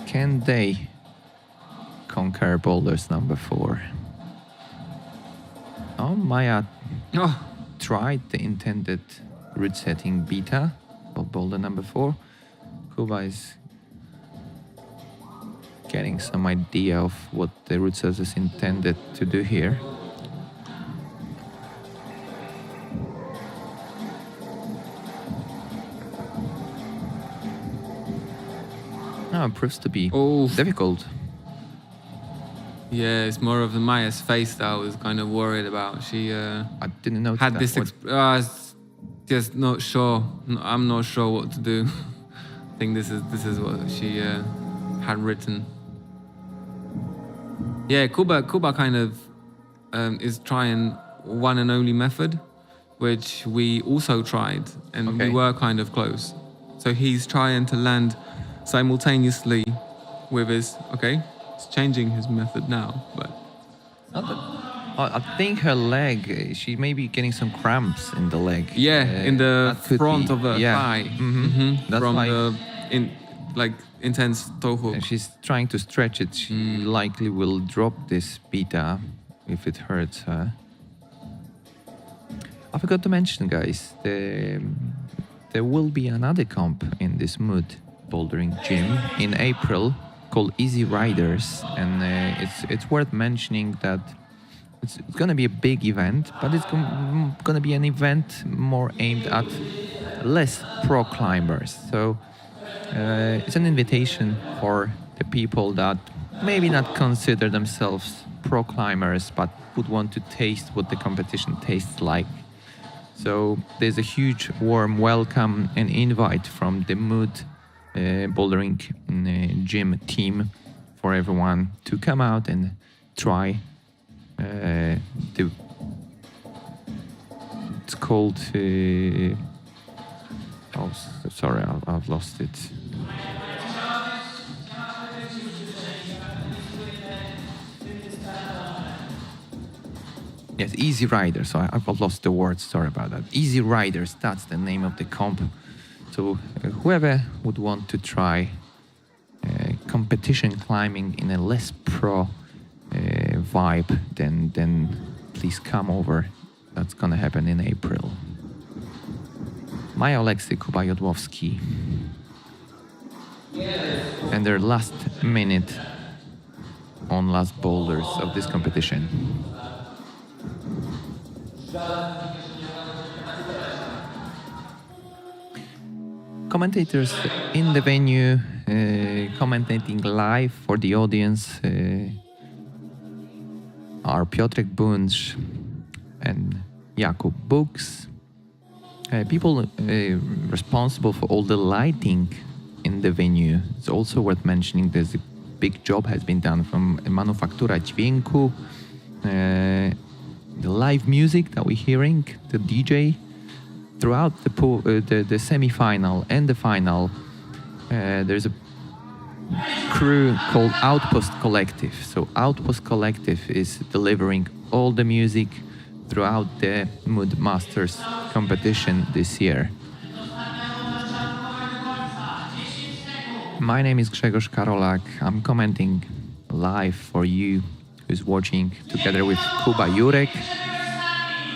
Can they conquer Boulders number 4? Oh, Maja tried the intended route setting beta of Boulder number 4. Kuba is getting some idea of what the route set is intended to do here. Oh, it proves to be difficult. Yeah, it's more of the Maya's face that I was kind of worried about. She I didn't know had that. this. Just not sure. I'm not sure what to do. I think this is what she had written. Yeah, Kuba kind of is trying one and only method, which we also tried, and we were kind of close. So he's trying to land simultaneously with his. Okay, he's changing his method now, but I think her leg, she may be getting some cramps in the leg. Yeah, in the that could front be- of the yeah. thigh. That's From why the intense toe hook. she's trying to stretch it. She likely will drop this beta if it hurts her. I forgot to mention, guys, there will be another comp in this mood bouldering gym in April called Easy Riders, and it's worth mentioning that it's gonna be a big event, but it's gonna be an event more aimed at less pro climbers. So it's an invitation for the people that maybe not consider themselves pro climbers, but would want to taste what the competition tastes like. So there's a huge warm welcome and invite from the Mood bouldering gym team for everyone to come out and try it's called sorry, I've lost it. Yes, Easy Riders. So I've lost the words. Sorry about that. Easy Riders. That's the name of the comp. So whoever would want to try competition climbing in a less pro vibe, then please come over. That's gonna happen in April. Maja Oleksy, Kuba Jodłowski, and their last minute on last boulders of this competition. Commentators in the venue, commentating live for the audience, are Piotrek Bunch and Jakub Books. People responsible for all the lighting in the venue. It's also worth mentioning there's a big job has been done from Manufaktura Dźwięku. The live music that we're hearing, the DJ, throughout the semi-final and the final, there's a crew called Outpost Collective. So Outpost Collective is delivering all the music throughout the Mood Masters competition this year. My name is Grzegorz Karolak. I'm commenting live for you who's watching together with Kuba Jurek,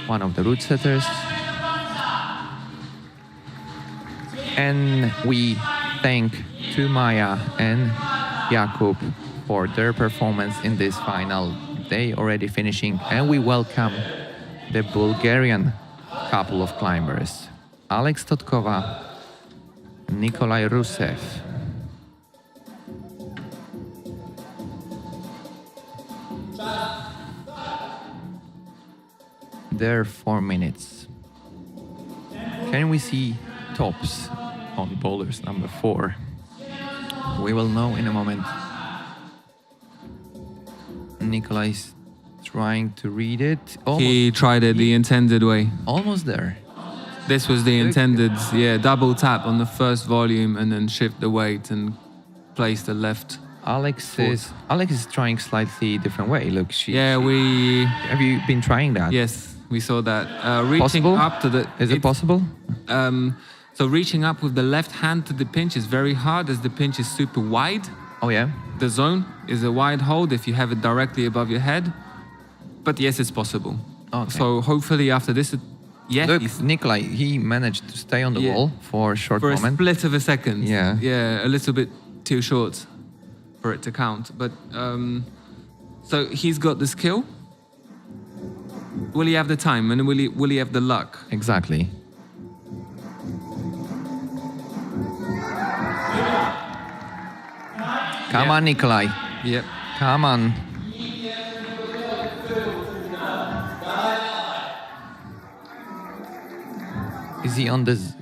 one of the route setters. And we thank to Maja and Jakub for their performance in this final. They already finishing, and we welcome the Bulgarian couple of climbers, Alex Totkova and Nikolai Rusev. Their 4 minutes. Can we see tops on boulders number 4? We will know in a moment. Nikolai's trying to read it. He tried it the intended way. Almost there. This was the intended, double tap on the first volume and then shift the weight and place the left. Alex is trying slightly different way. Look, have you been trying that? Yes, we saw that. Reaching Possible? up to the. Is it possible? So reaching up with the left hand to the pinch is very hard as the pinch is super wide. Oh yeah. The zone is a wide hold if you have it directly above your head. But yes, it's possible. Okay. So hopefully after this, Look, Nikolai, he managed to stay on the wall for a short for moment. a split of a second. Yeah. Yeah, a little bit too short for it to count. But so he's got the skill. Will he have the time and will he have the luck? Exactly. Come on, Nikolai. Yep. Come on. Is he on this?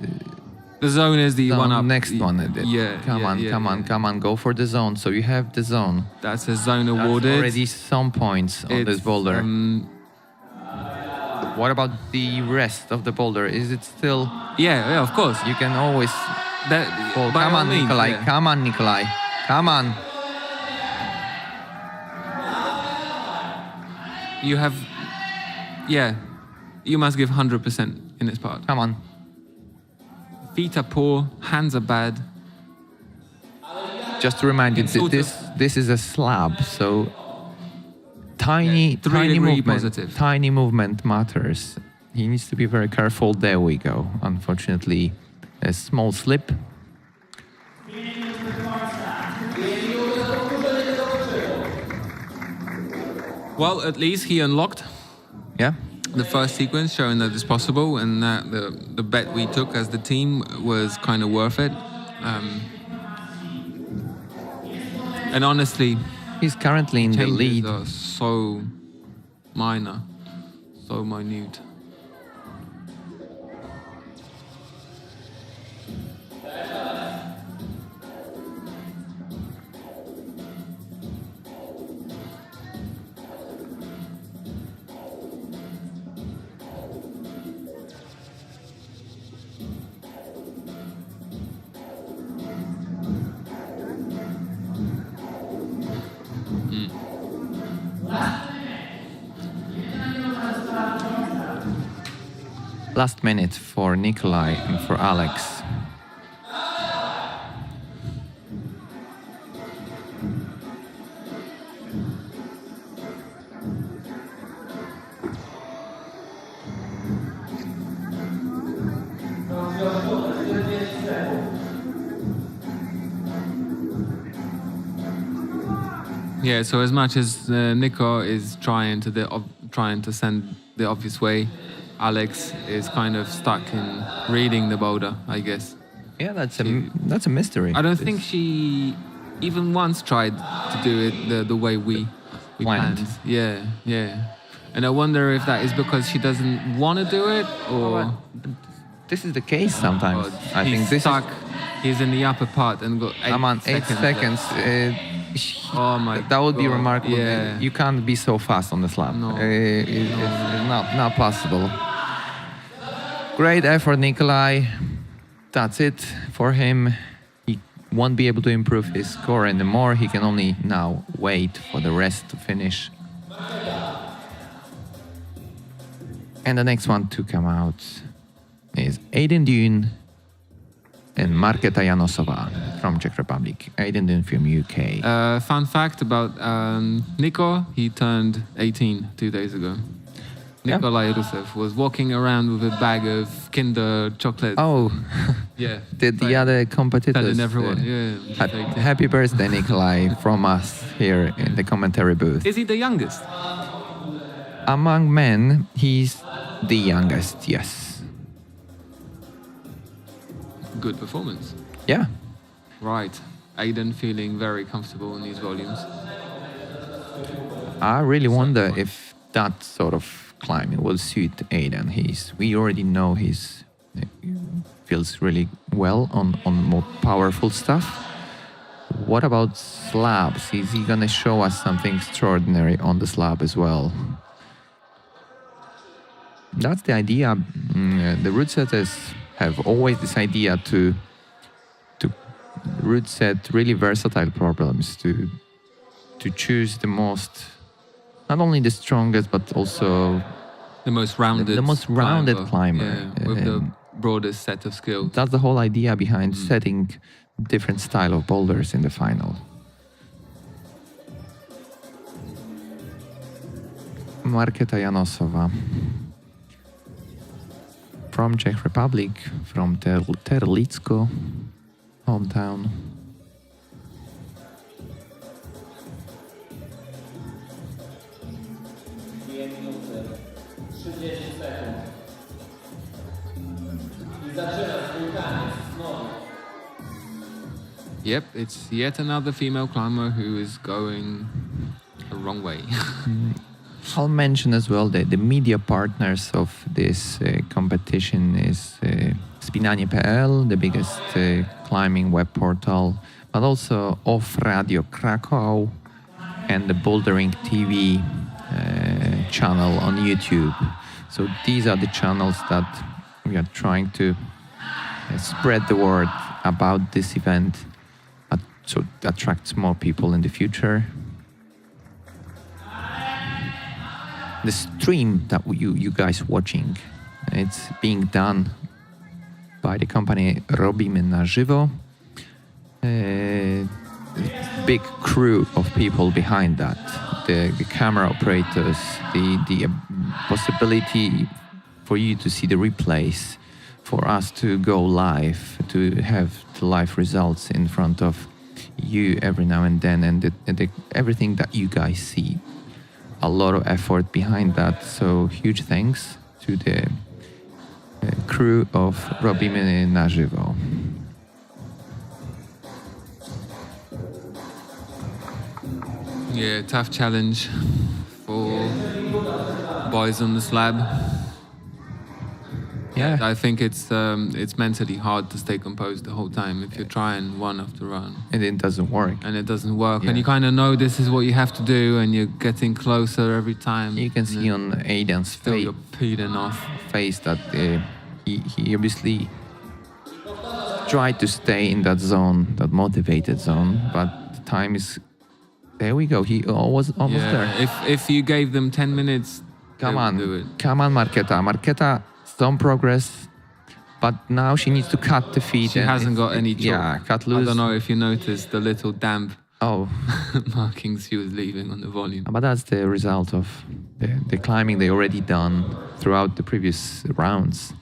The zone is the one up. Next one. Yeah. Come on. Go for the zone. So you have the zone. That's a zone That's awarded. already some points on this boulder. What about the rest of the boulder? Is it still? Yeah, of course. You can always. By come all on, means, Nikolai. yeah. Come on, Nikolai. Come on. You have Yeah, you must give 100% in this part. Come on. Feet are poor, hands are bad. Just to remind you, It's sort this is a slab, so tiny 3 degree movement, positive. tiny movement matters. He needs to be very careful. There we go. Unfortunately, a small slip. Well, at least he unlocked Yeah. the first sequence, showing that it's possible, and that the bet we took as the team was kind of worth it. And honestly, He's currently in the changes lead. are so minor, so minute. Last minute for Nikolai and for Alex. Yeah. So as much as Nico is trying to send the obvious way, Alex is kind of stuck in reading the Boulder, I guess. Yeah, that's a mystery. I don't think she even once tried to do it the way we Planned. planned. Yeah, yeah. And I wonder if that is because she doesn't want to do it, or This is the case sometimes. I he's think this stuck. is. He's in the upper part and got 8 I'm on 8 seconds. seconds. Oh my That would be God, remarkable. yeah. You can't be so fast on the slab. No. It's not possible. Great effort, Nikolai. That's it for him. He won't be able to improve his score anymore. He can only now wait for the rest to finish. And the next one to come out is Aiden Dune and Marketa Janosova from Czech Republic. Aiden Dune from UK. Fun fact about Nico, he turned 18 2 days ago. Yeah. Nikolai Rusev was walking around with a bag of Kinder chocolate. Oh, Yeah. the other competitors. Telling everyone, uh, yeah. Happy birthday, Nikolai, from us here in the commentary booth. Is he the youngest? Among men, he's the youngest, yes. Good performance. Yeah. Right. Aiden feeling very comfortable in these volumes. I really wonder if that sort of climbing will suit Aiden. We already know he feels really well on more powerful stuff. What about slabs? Is he gonna show us something extraordinary on the slab as well? That's the idea. The root setters have always this idea to root set really versatile problems, to choose the most, not only the strongest, but also The most rounded. the most rounded climber. Yeah, with the broadest set of skills. That's the whole idea behind setting different style of boulders in the final. Marketa Janosova from Czech Republic, from Terlicko, hometown. Yep, it's yet another female climber who is going the wrong way. I'll mention as well that the media partners of this competition is wspinanie.pl, the biggest climbing web portal, but also Off Radio Cracow and the Bouldering TV channel on YouTube. So these are the channels that we are trying to spread the word about this event, so it attracts more people in the future. the stream that you guys watching, it's being done by the company Robimy na Żywo. Big crew of people behind that, the camera operators, the possibility for you to see the replays, for us to go live, to have the live results in front of you every now and then, and everything that you guys see. A lot of effort behind that, so huge thanks to the crew of Robimy na Żywo. Yeah, tough challenge for boys on the slab. Yeah, I think it's mentally hard to stay composed the whole time if you're trying one after one. and it doesn't work. And it doesn't work. Yeah. And you kind of know this is what you have to do, and you're getting closer every time. You can And see then on Aidan's still you're peeling off. face that he obviously tried to stay in that zone, that motivated zone, but the time is. There we go. He was almost there. If you gave them 10 minutes, Come they on, would do it. come on, Marketa. Marketa, some progress, but now she needs to cut the feet. She and hasn't got any chalk. Yeah, cut loose. I don't know if you noticed the little damp Oh, markings she was leaving on the volume. but that's the result of the climbing they already done throughout the previous rounds.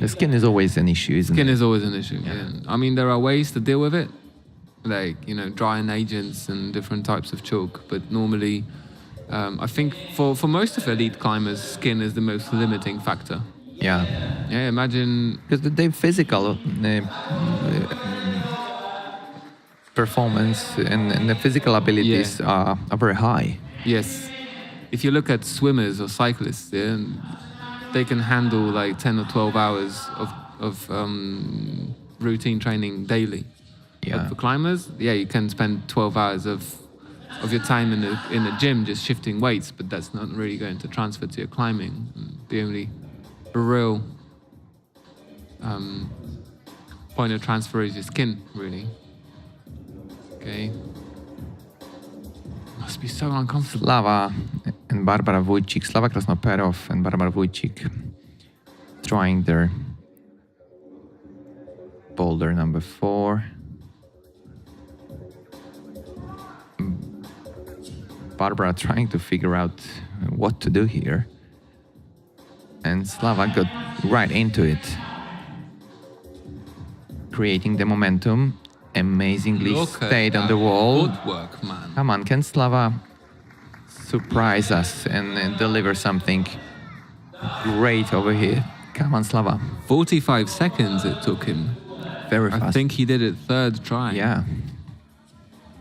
The skin is always an issue, isn't Skin it? is always an issue. Yeah. I mean, there are ways to deal with it, like drying agents and different types of chalk. But normally, I think for most of elite climbers, skin is the most limiting factor. Yeah, Yeah, imagine. because the physical performance and the physical abilities are very high. Yes, if you look at swimmers or cyclists, yeah, they can handle like 10 or 12 hours of routine training daily. Yeah. But for climbers, you can spend 12 hours of your time in a gym just shifting weights, but that's not really going to transfer to your climbing. The only real point of transfer is your skin, really. Okay. Must be so uncomfortable. Slava and Barbara Wójcik, Slava Krasnoperov and Barbara Wójcik trying their boulder number 4. Barbara trying to figure out what to do here. And Slava got right into it. Creating the momentum, amazingly Look at stayed on that the wall. footwork, man. Come on, can Slava surprise us and deliver something great over here? Come on, Slava. 45 seconds it took him. Very fast. I think he did it third try. Yeah.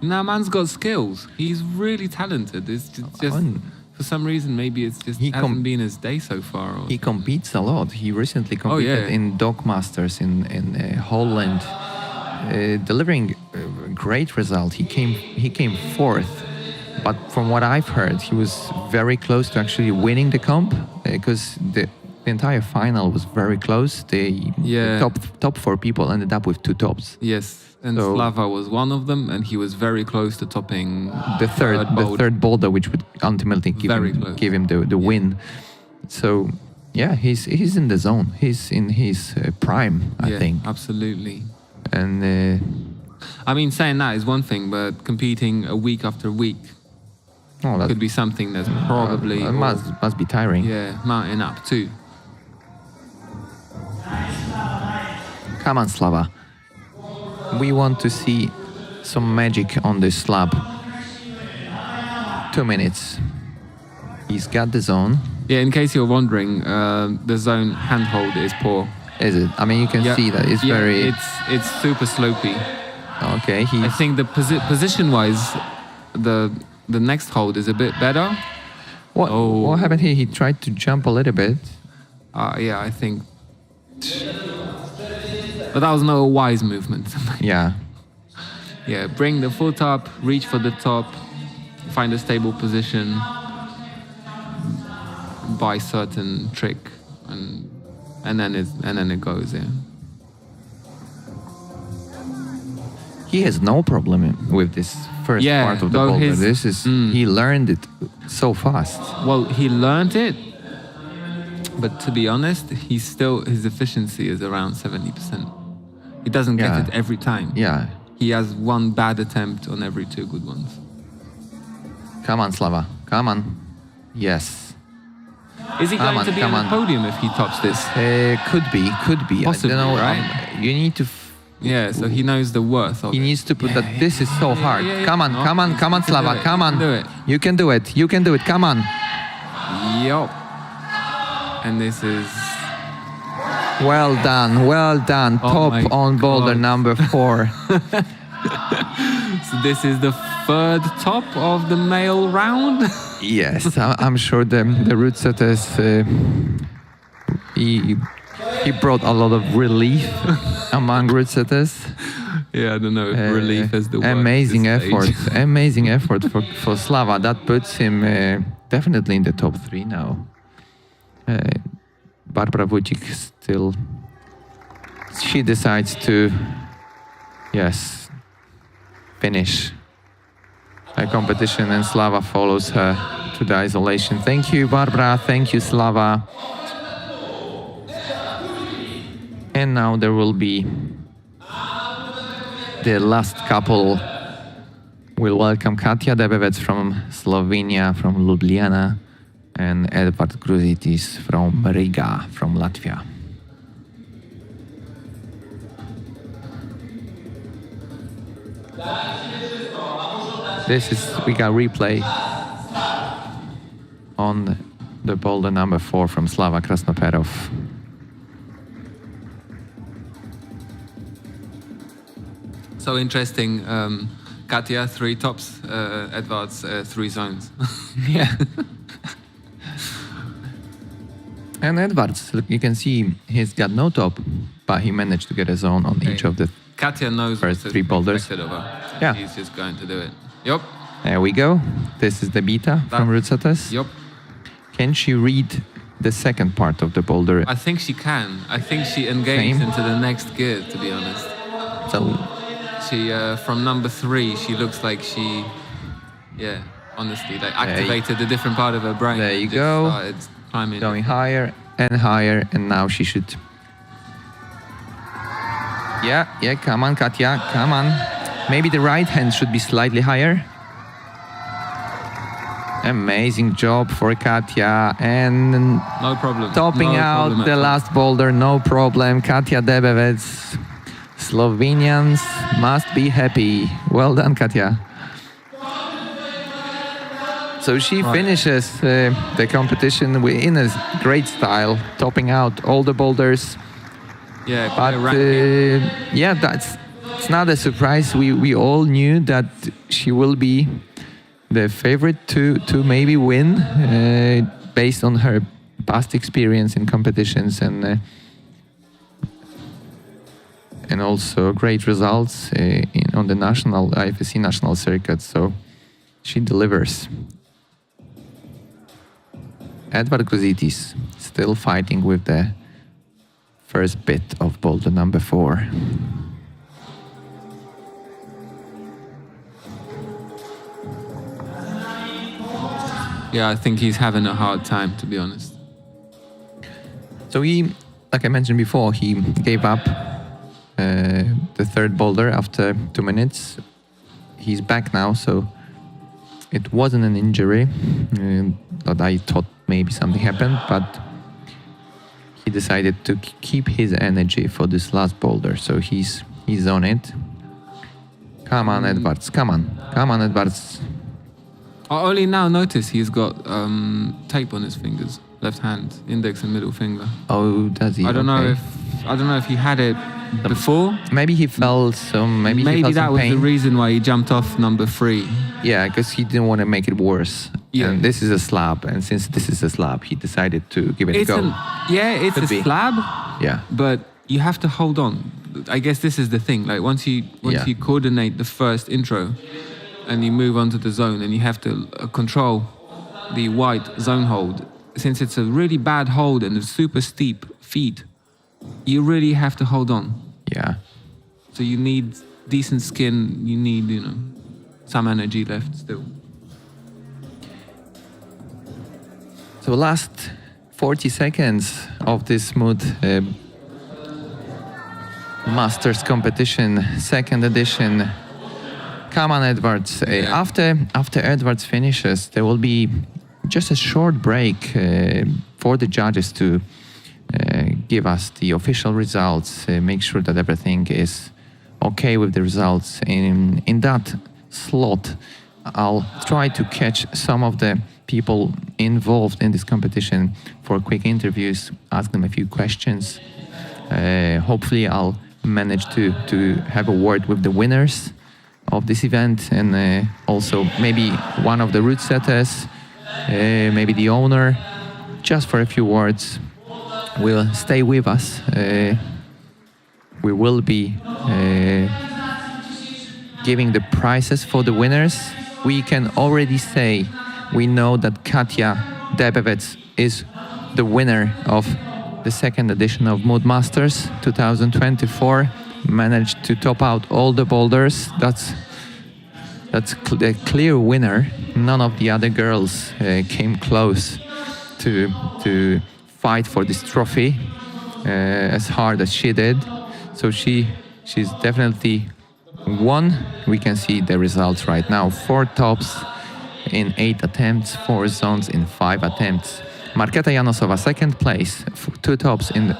Now, man's got skills. He's really talented. It's just for some reason, maybe it's just hasn't been his day so far. Or He competes a lot. He recently competed in Dog Masters in Holland, delivering a great result. He came 4th, but from what I've heard, he was very close to actually winning the comp because the entire final was very close. The top 4 people ended up with 2 tops. Yes, and So- Slava was one of them, and he was very close to topping The third boulder, which would ultimately give him the win. So yeah, he's in the zone. He's in his prime, I think. Absolutely. And I mean, saying that is one thing, but competing a week after week that could be something that's probably must be tiring. mounting up too. Come on, Slava. We want to see some magic on this slab. 2 minutes. He's got the zone. Yeah, in case you're wondering, the zone handhold is poor. Is it? I mean, you can see that it's very. It's super slopey. Okay. I think the position-wise, the next hold is a bit better. What happened here? He tried to jump a little bit. I think. But that was no wise movement. Yeah. Yeah, bring the foot up, reach for the top, find a stable position, by certain trick, and then it goes. Yeah. he has no problem with this first Yeah, part of the though boulder. This is he learned it so fast. Well, he learned it, but to be honest, his efficiency is around 70%. He doesn't get Yeah. it every time. Yeah. He has one bad attempt on every 2 good ones. Come on, Slava. Come on. Yes. Is he Come going on, to be come on the on. podium if he tops this? Could be. Possibly, I don't know. right? You need to. Yeah, so he knows the worth of He it. needs to put that. This is so hard. yeah. Come on, No, come on, come on, you can do Slava. it, Come you on. can do it. You can do it. You can do it. Come on. Yup. And this is... Well done. Well done. Oh my Top on boulder God. number 4. So this is the 3rd top of the male round? Yes, I'm sure the root setters. He brought a lot of relief among root setters. Yeah, I don't know if relief is the word. Amazing at this effort. stage. Amazing effort for Slava. That puts him definitely in the top 3 now. Barbara Wójcik still. She decides to, finish a competition, and Slava follows her to the isolation. Thank you, Barbara. Thank you, Slava. And now there will be the last couple. We'll welcome Katia Debevec from Slovenia, from Ljubljana, and Edward Gruzitis from Riga, from Latvia. We got replay on the boulder number 4 from Slava Krasnoperov. So interesting. Katia, 3 tops. Edward's 3 zones. Yeah. And Edwards, look, you can see he's got no top, but he managed to get a zone on each of the. Katia knows First what's 3 boulders. expected of her. Yeah. He's just going to do it. Yup. There we go. This is the beta from root setters. Yup. Can she read the second part of the boulder? I think she can. I think she engaged Same. into the next gear, to be honest. So She, from number 3, she looks like she, honestly, like activated a different part of her brain. There you Just go. started climbing. going higher, and now she should. Yeah, come on, Katia, come on. Maybe the right hand should be slightly higher. Amazing job for Katia, and No problem. topping No out problem at the all. last boulder, no problem. Katia Debevec. Slovenians must be happy. Well done, Katia. So she finishes the competition in a great style, topping out all the boulders. Yeah, But it's not a surprise. We all knew that she will be the favorite to maybe win based on her past experience in competitions and also great results on the national IFSC national circuit. So she delivers. Edward Gruzitis still fighting with the first bit of boulder number 4. Yeah, I think he's having a hard time, to be honest. So he, like I mentioned before, he gave up the third boulder after 2 minutes. He's back now, so it wasn't an injury that I thought maybe something happened, but he decided to keep his energy for this last boulder, so he's on it. Come on, Edwards, come on, Edwards. I only now notice he's got tape on his fingers, left hand, index and middle finger. Oh, does he? I don't know if he had it before. Maybe he felt some. Maybe he felt that some was pain. the reason why he jumped off number 3. Yeah, because he didn't want to make it worse. Yeah. And this is a slab, and since this is a slab, he decided to give it a go. It's Could a be. slab, Yeah. but you have to hold on. I guess this is the thing. Like once you coordinate the first intro, and you move on to the zone, and you have to control the white zone hold. Since it's a really bad hold and a super steep feed, you really have to hold on. Yeah. So you need decent skin, you need, some energy left still. So last 40 seconds of this Mood Masters competition, second edition. Come on, Edwards. After Edwards finishes, there will be just a short break for the judges to give us the official results, make sure that everything is okay with the results. In that slot, I'll try to catch some of the people involved in this competition for quick interviews, ask them a few questions. Hopefully I'll manage to have a word with the winners of this event, and also maybe one of the route setters, maybe the owner, just for a few words. Will stay with us. We will be giving the prizes for the winners. We can already say we know that Katja Debevec is the winner of the second edition of Mood Masters 2024. Managed to top out all the boulders. That's the clear winner. None of the other girls came close to fight for this trophy as hard as she did. So she's definitely won. We can see the results right now. 4 tops in 8 attempts, 4 zones in 5 attempts. Marketa Janosova, second place, 2 tops in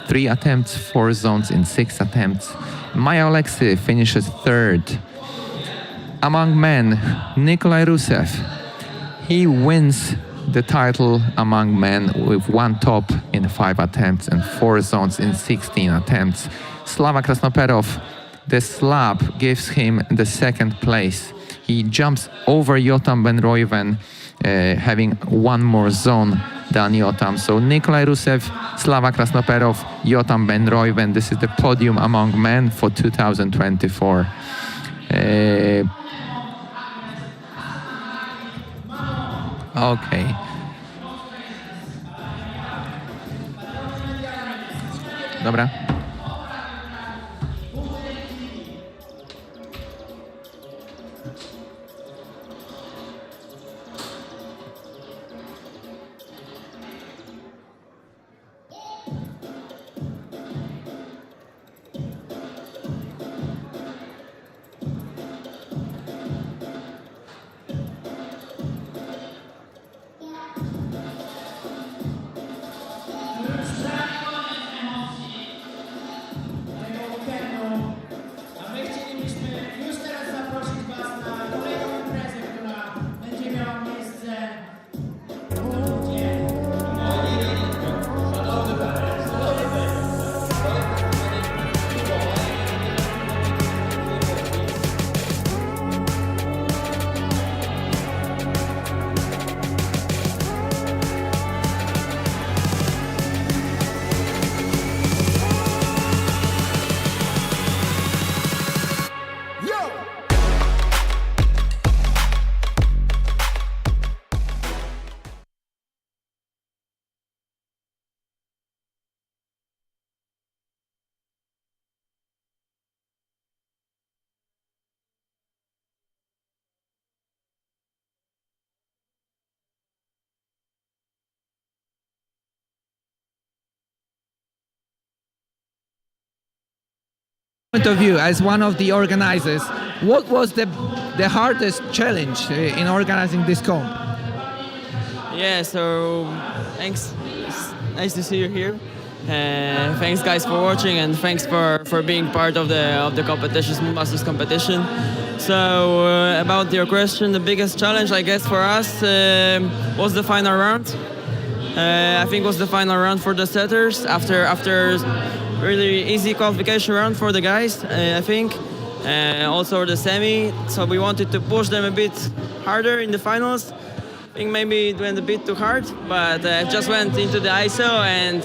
3 attempts, 4 zones in 6 attempts. Maja Oleksy finishes third. Among men, Nikolai Rusev, he wins the title among men with 1 top in 5 attempts and 4 zones in 16 attempts. Slava Krasnoperov, the slab gives him the second place. He jumps over Jotam Benroiven, having 1 more zone than Jotam. So Nikolai Rusev, Slava Krasnoperov, Jotam Benroiven. This is the podium among men for 2024. Okay. Dobra. Point of view, as one of the organizers, what was the hardest challenge in organizing this comp? Yeah, so thanks. It's nice to see you here. Thanks guys for watching, and thanks for being part of the competition, Masters competition. So about your question, the biggest challenge I guess for us was the final round. I think it was the final round for the setters after really easy qualification round for the guys, I think. Also the semi, so we wanted to push them a bit harder in the finals. I think maybe it went a bit too hard, but I just went into the ISO and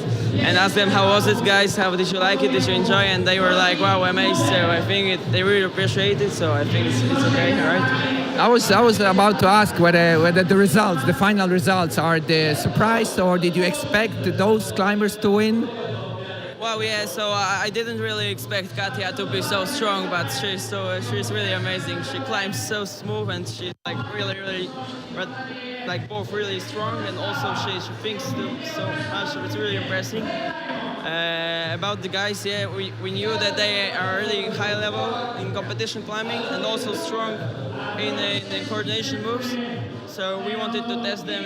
asked them, how was it guys, how did you like it, did you enjoy? And they were like, wow, amazing. So I think they really appreciate it, so I think it's okay, right? I was about to ask whether the results, the final results, are the surprise, or did you expect those climbers to win? Well, yeah. So I didn't really expect Katja to be so strong, but she's really amazing. She climbs so smooth, and she's like really, like both really strong, and also she thinks so much. It's really impressive. About the guys, yeah, we knew that they are really high level in competition climbing and also strong in coordination moves. So we wanted to test them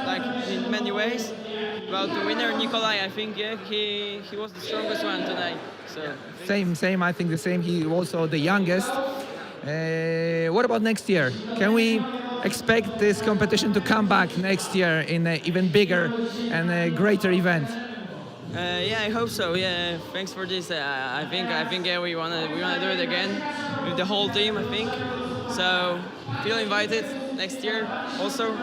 like in many ways. About the winner, Nikolai, I think, yeah, he was the strongest one tonight. So Same. I think the same. He also the youngest. What about next year? Can we expect this competition to come back next year in an even bigger and a greater event? yeah, I hope so. Yeah, thanks for this. I think yeah, we wanna do it again with the whole team. I think so. Feel invited next year also.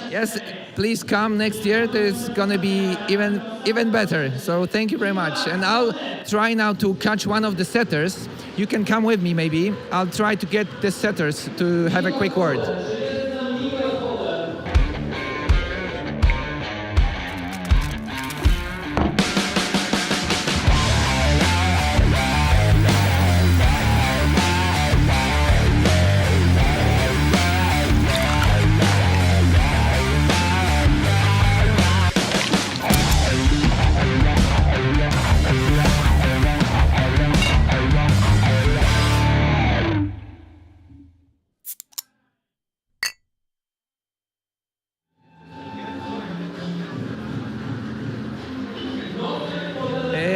Yes, please come next year. It's gonna be even better. So thank you very much. And I'll try now to catch one of the setters. You can come with me maybe. I'll try to get the setters to have a quick word.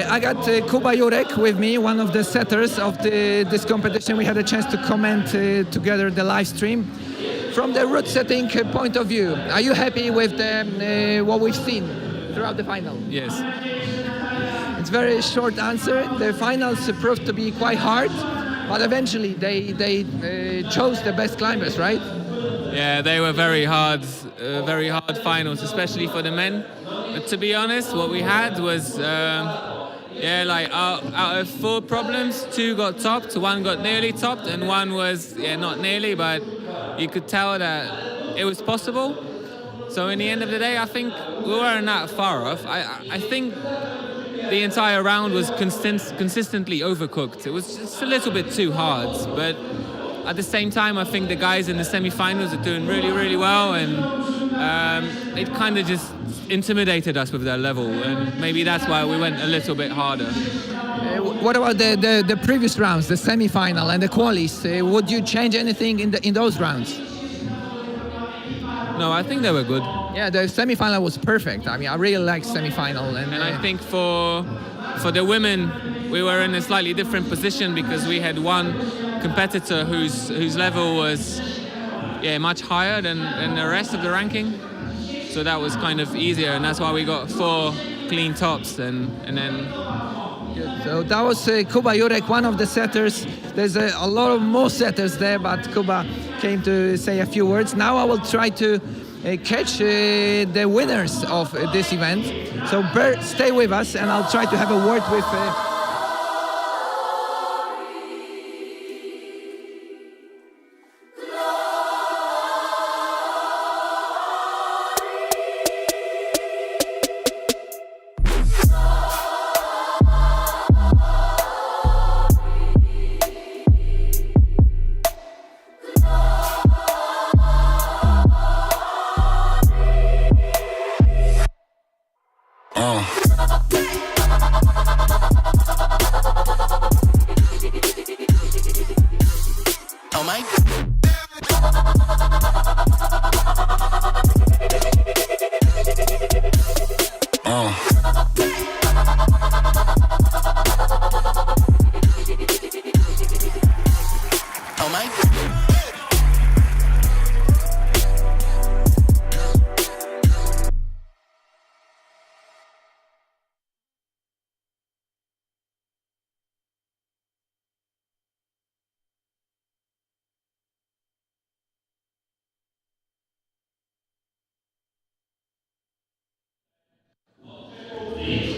I got Kuba Jurek with me, one of the setters of this competition. We had a chance to comment together the live stream. From the route setting point of view, are you happy with what we've seen throughout the final? Yes. It's a very short answer. The finals proved to be quite hard, but eventually they chose the best climbers, right? Yeah, they were very hard finals, especially for the men. But to be honest, what we had was, like out of 4 problems, 2 got topped, 1 got nearly topped, and 1 was, not nearly, but you could tell that it was possible. So in the end of the day, I think we weren't that far off. I think the entire round was consistently overcooked. It was just a little bit too hard, but at the same time, I think the guys in the semi-finals are doing really, really well, and it kind of just intimidated us with their level, and maybe that's why we went a little bit harder. What about the previous rounds, the semi-final and the qualies? Would you change anything in those rounds? No, I think they were good. Yeah, the semi-final was perfect. I mean, I really like semi-final, and I think for the women, we were in a slightly different position because we had one competitor whose level was much higher than the rest of the ranking. So that was kind of easier, and that's why we got 4 clean tops, and then. So that was Kuba Jurek, one of the setters. There's a lot of more setters there, but Kuba came to say a few words. Now I will try to catch the winners of this event. So Bert, stay with us, and I'll try to have a word with.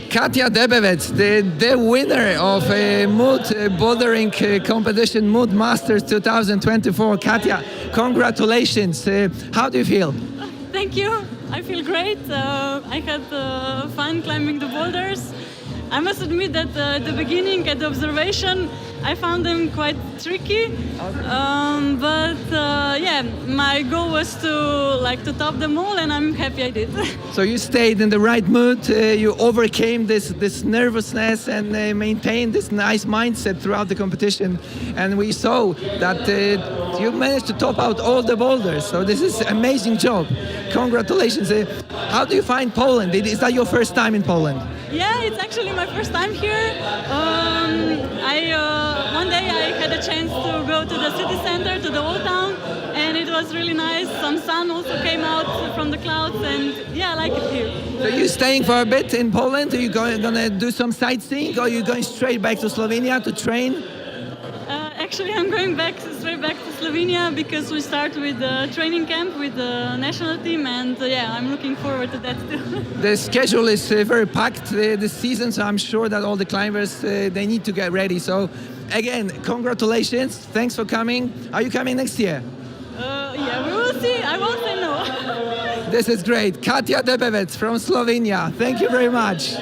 Katja Debevec, the winner of Mood bouldering competition, Mood Masters 2024. Katja, congratulations. How do you feel? Thank you. I feel great. I had fun climbing the boulders. I must admit that at the beginning, at the observation, I found them quite tricky. Yeah, my goal was to top them all, and I'm happy I did. So you stayed in the right mood, you overcame this nervousness and maintained this nice mindset throughout the competition. And we saw that you managed to top out all the boulders. So this is an amazing job. Congratulations. How do you find Poland? Is that your first time in Poland? Yeah, it's actually my first time here. One day I had a chance to go to the city center, to the old town, and it was really nice. Some sun also came out from the clouds, and yeah, I like it here. So you staying for a bit in Poland? Are you gonna do some sightseeing, or are you going straight back to Slovenia to train? Actually, I'm going straight back to Slovenia because we start with the training camp with the national team, and yeah, I'm looking forward to that too. The schedule is very packed this season, so I'm sure that all the climbers they need to get ready. So again, congratulations! Thanks for coming. Are you coming next year? Yeah, we will see. I won't say no. This is great. Katia Debevec from Slovenia. Thank you very much.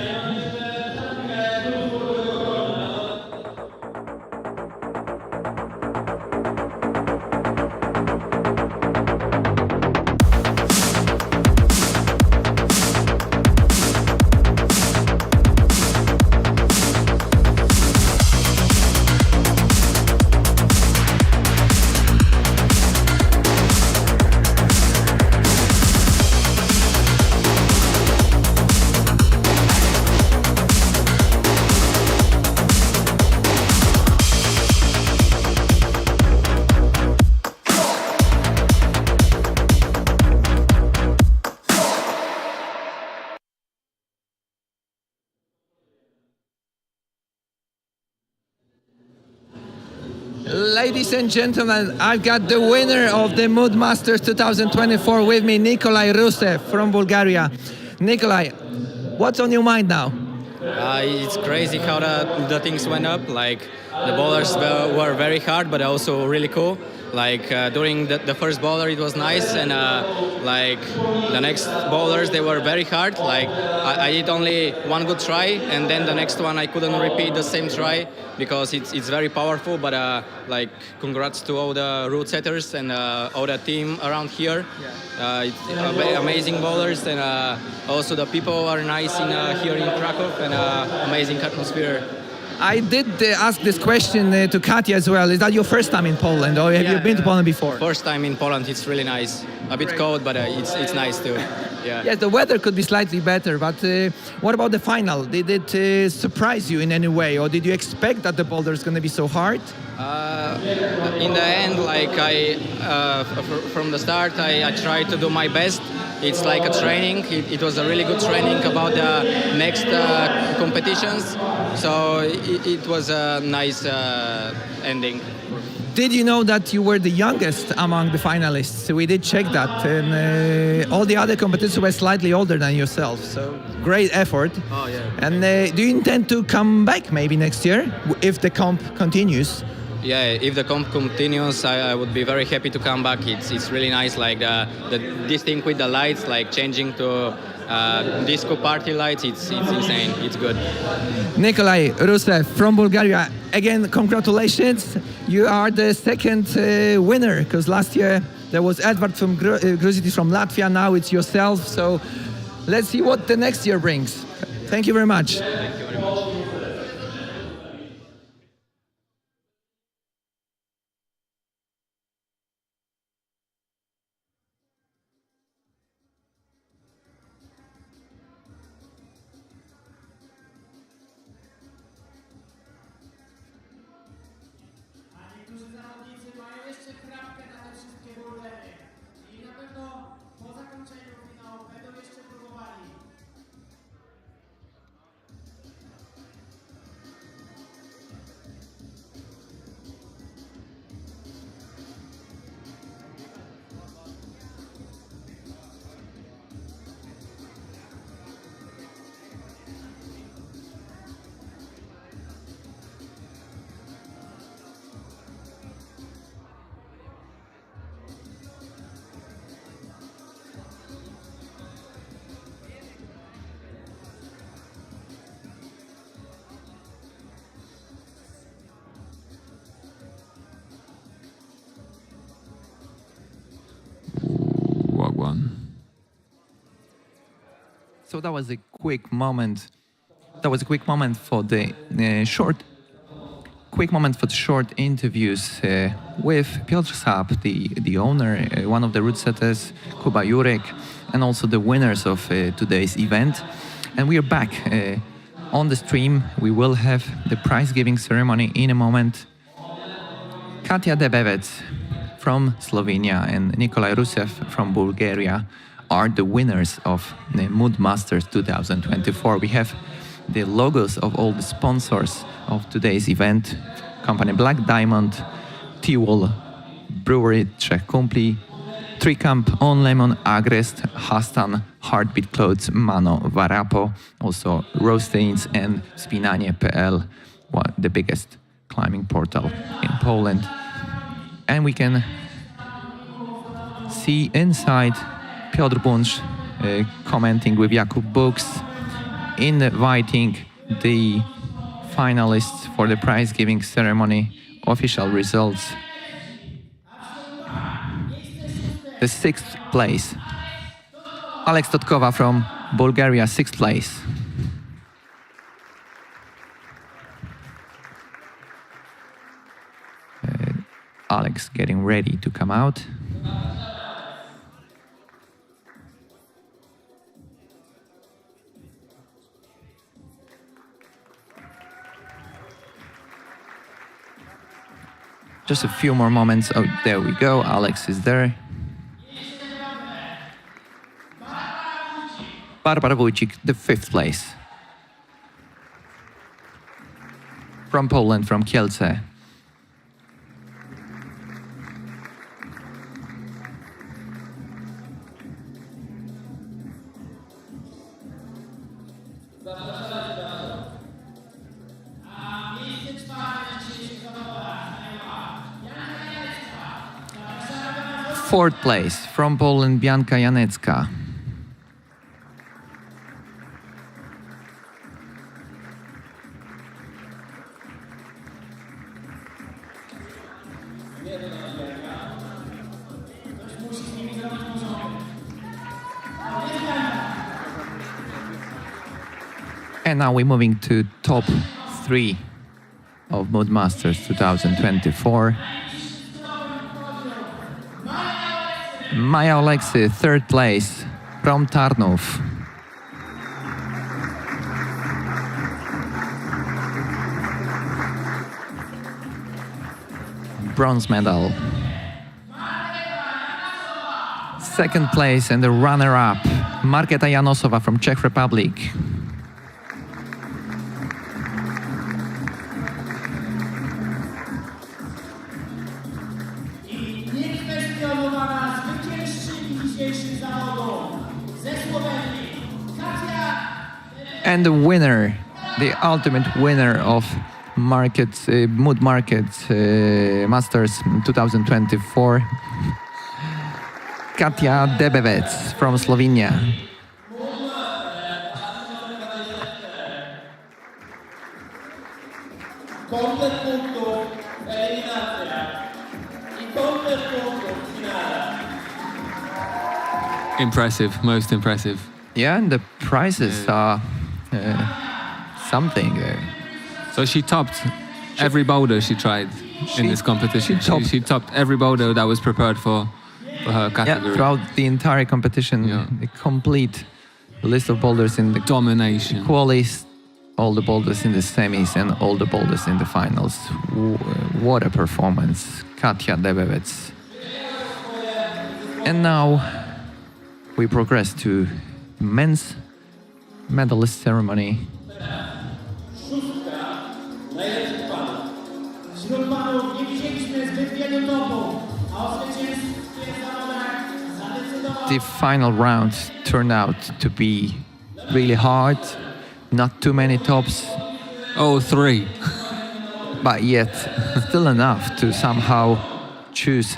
Ladies and gentlemen, I've got the winner of the Mood Masters 2024 with me, Nikolai Rusev from Bulgaria. Nikolai, what's on your mind now? It's crazy how the things went up. Like the boulders were very hard, but also really cool. Like during the first boulder, it was nice, and like the next boulders, they were very hard. Like I did only one good try, and then the next one I couldn't repeat the same try because it's very powerful. But like congrats to all the route setters and all the team around here. It's amazing boulders, and also the people are nice here in Cracow, and amazing atmosphere. I did ask this question to Katia as well. Is that your first time in Poland, or have you been to Poland before? First time in Poland. It's really nice. A bit cold, but it's nice too. Yeah. Yes, the weather could be slightly better, but what about the final? Did it surprise you in any way, or did you expect that the boulder is going to be so hard? In the end, like from the start, I tried to do my best. It's like a training. It was a really good training about the next competitions. So it was a nice ending. Did you know that you were the youngest among the finalists? We did check that, and all the other competitors were slightly older than yourself. So great effort. Oh yeah. And do you intend to come back maybe next year if the comp continues? Yeah, if the comp continues, I would be very happy to come back. It's really nice, like this thing with the lights, like changing to disco party lights. It's insane. It's good. Nikolai Rusev from Bulgaria. Again, congratulations. You are the second winner, because last year there was Edward from Gruzity from Latvia. Now it's yourself. So let's see what the next year brings. Thank you very much. Thank you very much. Niektórzy zawodnicy mają jeszcze krawkę na te wszystkie bouldery. I na pewno po zakończeniu finału będą jeszcze próbowali. So that was a quick moment. That was a quick moment for the short interviews with Piotr Sap, the owner, one of the route setters, Kuba, Jurek, and also the winners of today's event. And we are back on the stream. We will have the prize giving ceremony in a moment. Katia Debevec from Slovenia and Nikolai Rusev from Bulgaria are the winners of the Mood Masters 2024. We have the logos of all the sponsors of today's event. Company Black Diamond, T-Wall, Brewery Trzech Kumpli, Tricamp, On Lemon, Agrest, Hastan, Heartbeat Clothes, Mano, Varapo, also Roastains and wspinanie.pl, the biggest climbing portal in Poland. And we can see inside Piotr Bunch commenting with Jakub Books, inviting the finalists for the prize giving ceremony, official results. The 6th place, Alex Totkova from Bulgaria, 6th place. Alex getting ready to come out. Just a few more moments. Oh, there we go. Alex is there. Barbara Wójcik, the 5th place. From Poland, from Kielce. Fourth place, from Poland, Bianka Janecka. And now we're moving to top 3 of Mood Masters 2024. Maja Oleksy, 3rd place, from Tarnów. Bronze medal. 2nd place and the runner-up, Marketa Janosova from Czech Republic. And the winner, the ultimate winner of Mood Masters 2024, Katia Debevec from Slovenia. Impressive, most impressive. Yeah, and the prizes are something. So she topped every boulder she tried in this competition. She topped every boulder that was prepared for her category. Yeah, throughout the entire competition, the complete list of boulders in the domination, qualies, all the boulders in the semis and all the boulders in the finals. What a performance, Katia Debevec. And now we progress to men's medalist ceremony. The final round turned out to be really hard, not too many tops. Oh, 3. But yet, still enough to somehow choose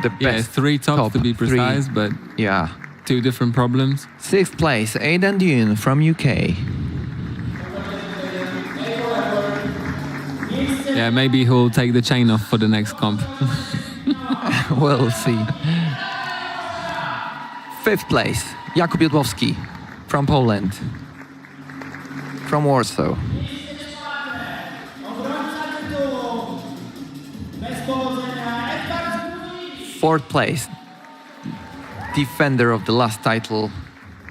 the best. 3 tops to be precise, but yeah, 2 different problems. 6th place, Aidan Dune from UK. Yeah, maybe he'll take the chain off for the next comp. We'll see. 5th place, Jakub Jodłowski from Poland, from Warsaw. Fourth place, defender of the last title,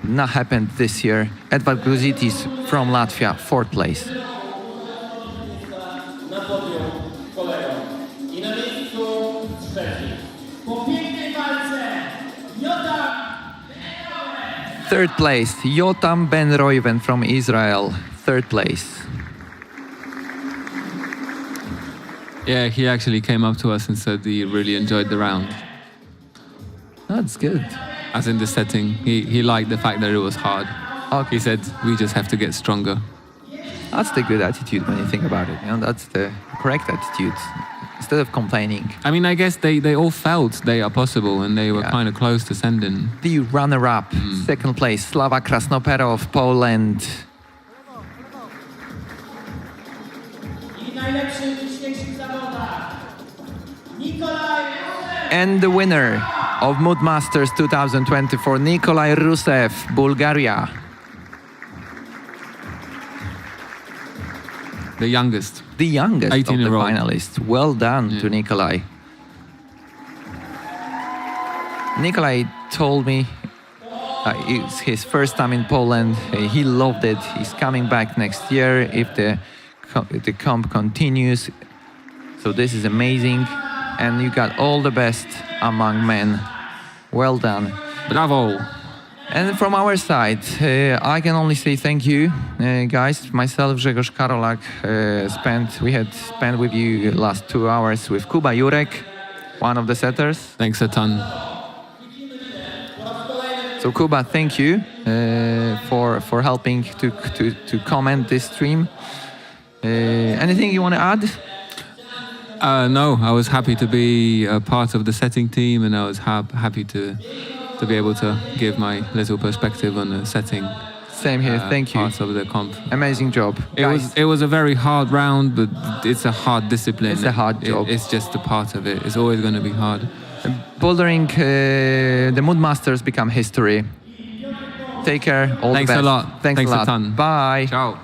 not happened this year. Edvard Gruzitis from Latvia, fourth place. Na podium kolegą. I na miejscu trzecim. Po pięknej walce Third place, Yotam Ben Roiven from Israel, third place. Yeah, he actually came up to us and said he really enjoyed the round. That's good. As in the setting, he liked the fact that it was hard. Okay. He said, we just have to get stronger. That's the good attitude when you think about it. You know, that's the correct attitude. Instead of complaining. I mean, I guess they all felt they are possible and they were kind of close to sending. The runner-up, second place, Slava Krasnopera of Poland. And the winner of Mood Masters 2024, Nikolai Rusev, Bulgaria. The youngest. The youngest of the 18-year-old. finalists. Well done to Nikolai. Nikolai told me it's his first time in Poland. He loved it. He's coming back next year if the comp continues. So this is amazing. And you got all the best among men. Well done. Bravo. And from our side, I can only say thank you, guys. Myself, Grzegorz, Karolak, we had spent with you last 2 hours with Kuba, Jurek, one of the setters. Thanks a ton. So Kuba, thank you for helping to comment this stream. Anything you want to add? No, I was happy to be a part of the setting team, and I was happy to be able to give my little perspective on the setting. Same here, thank you. Part of the comp. Amazing job. It was a very hard round, but it's a hard discipline. It's a hard job. It's just a part of it. It's always going to be hard. Bouldering, the Mood Masters become history. Take care. All Thanks the best. a lot. Thanks a lot. ton. Bye. Ciao.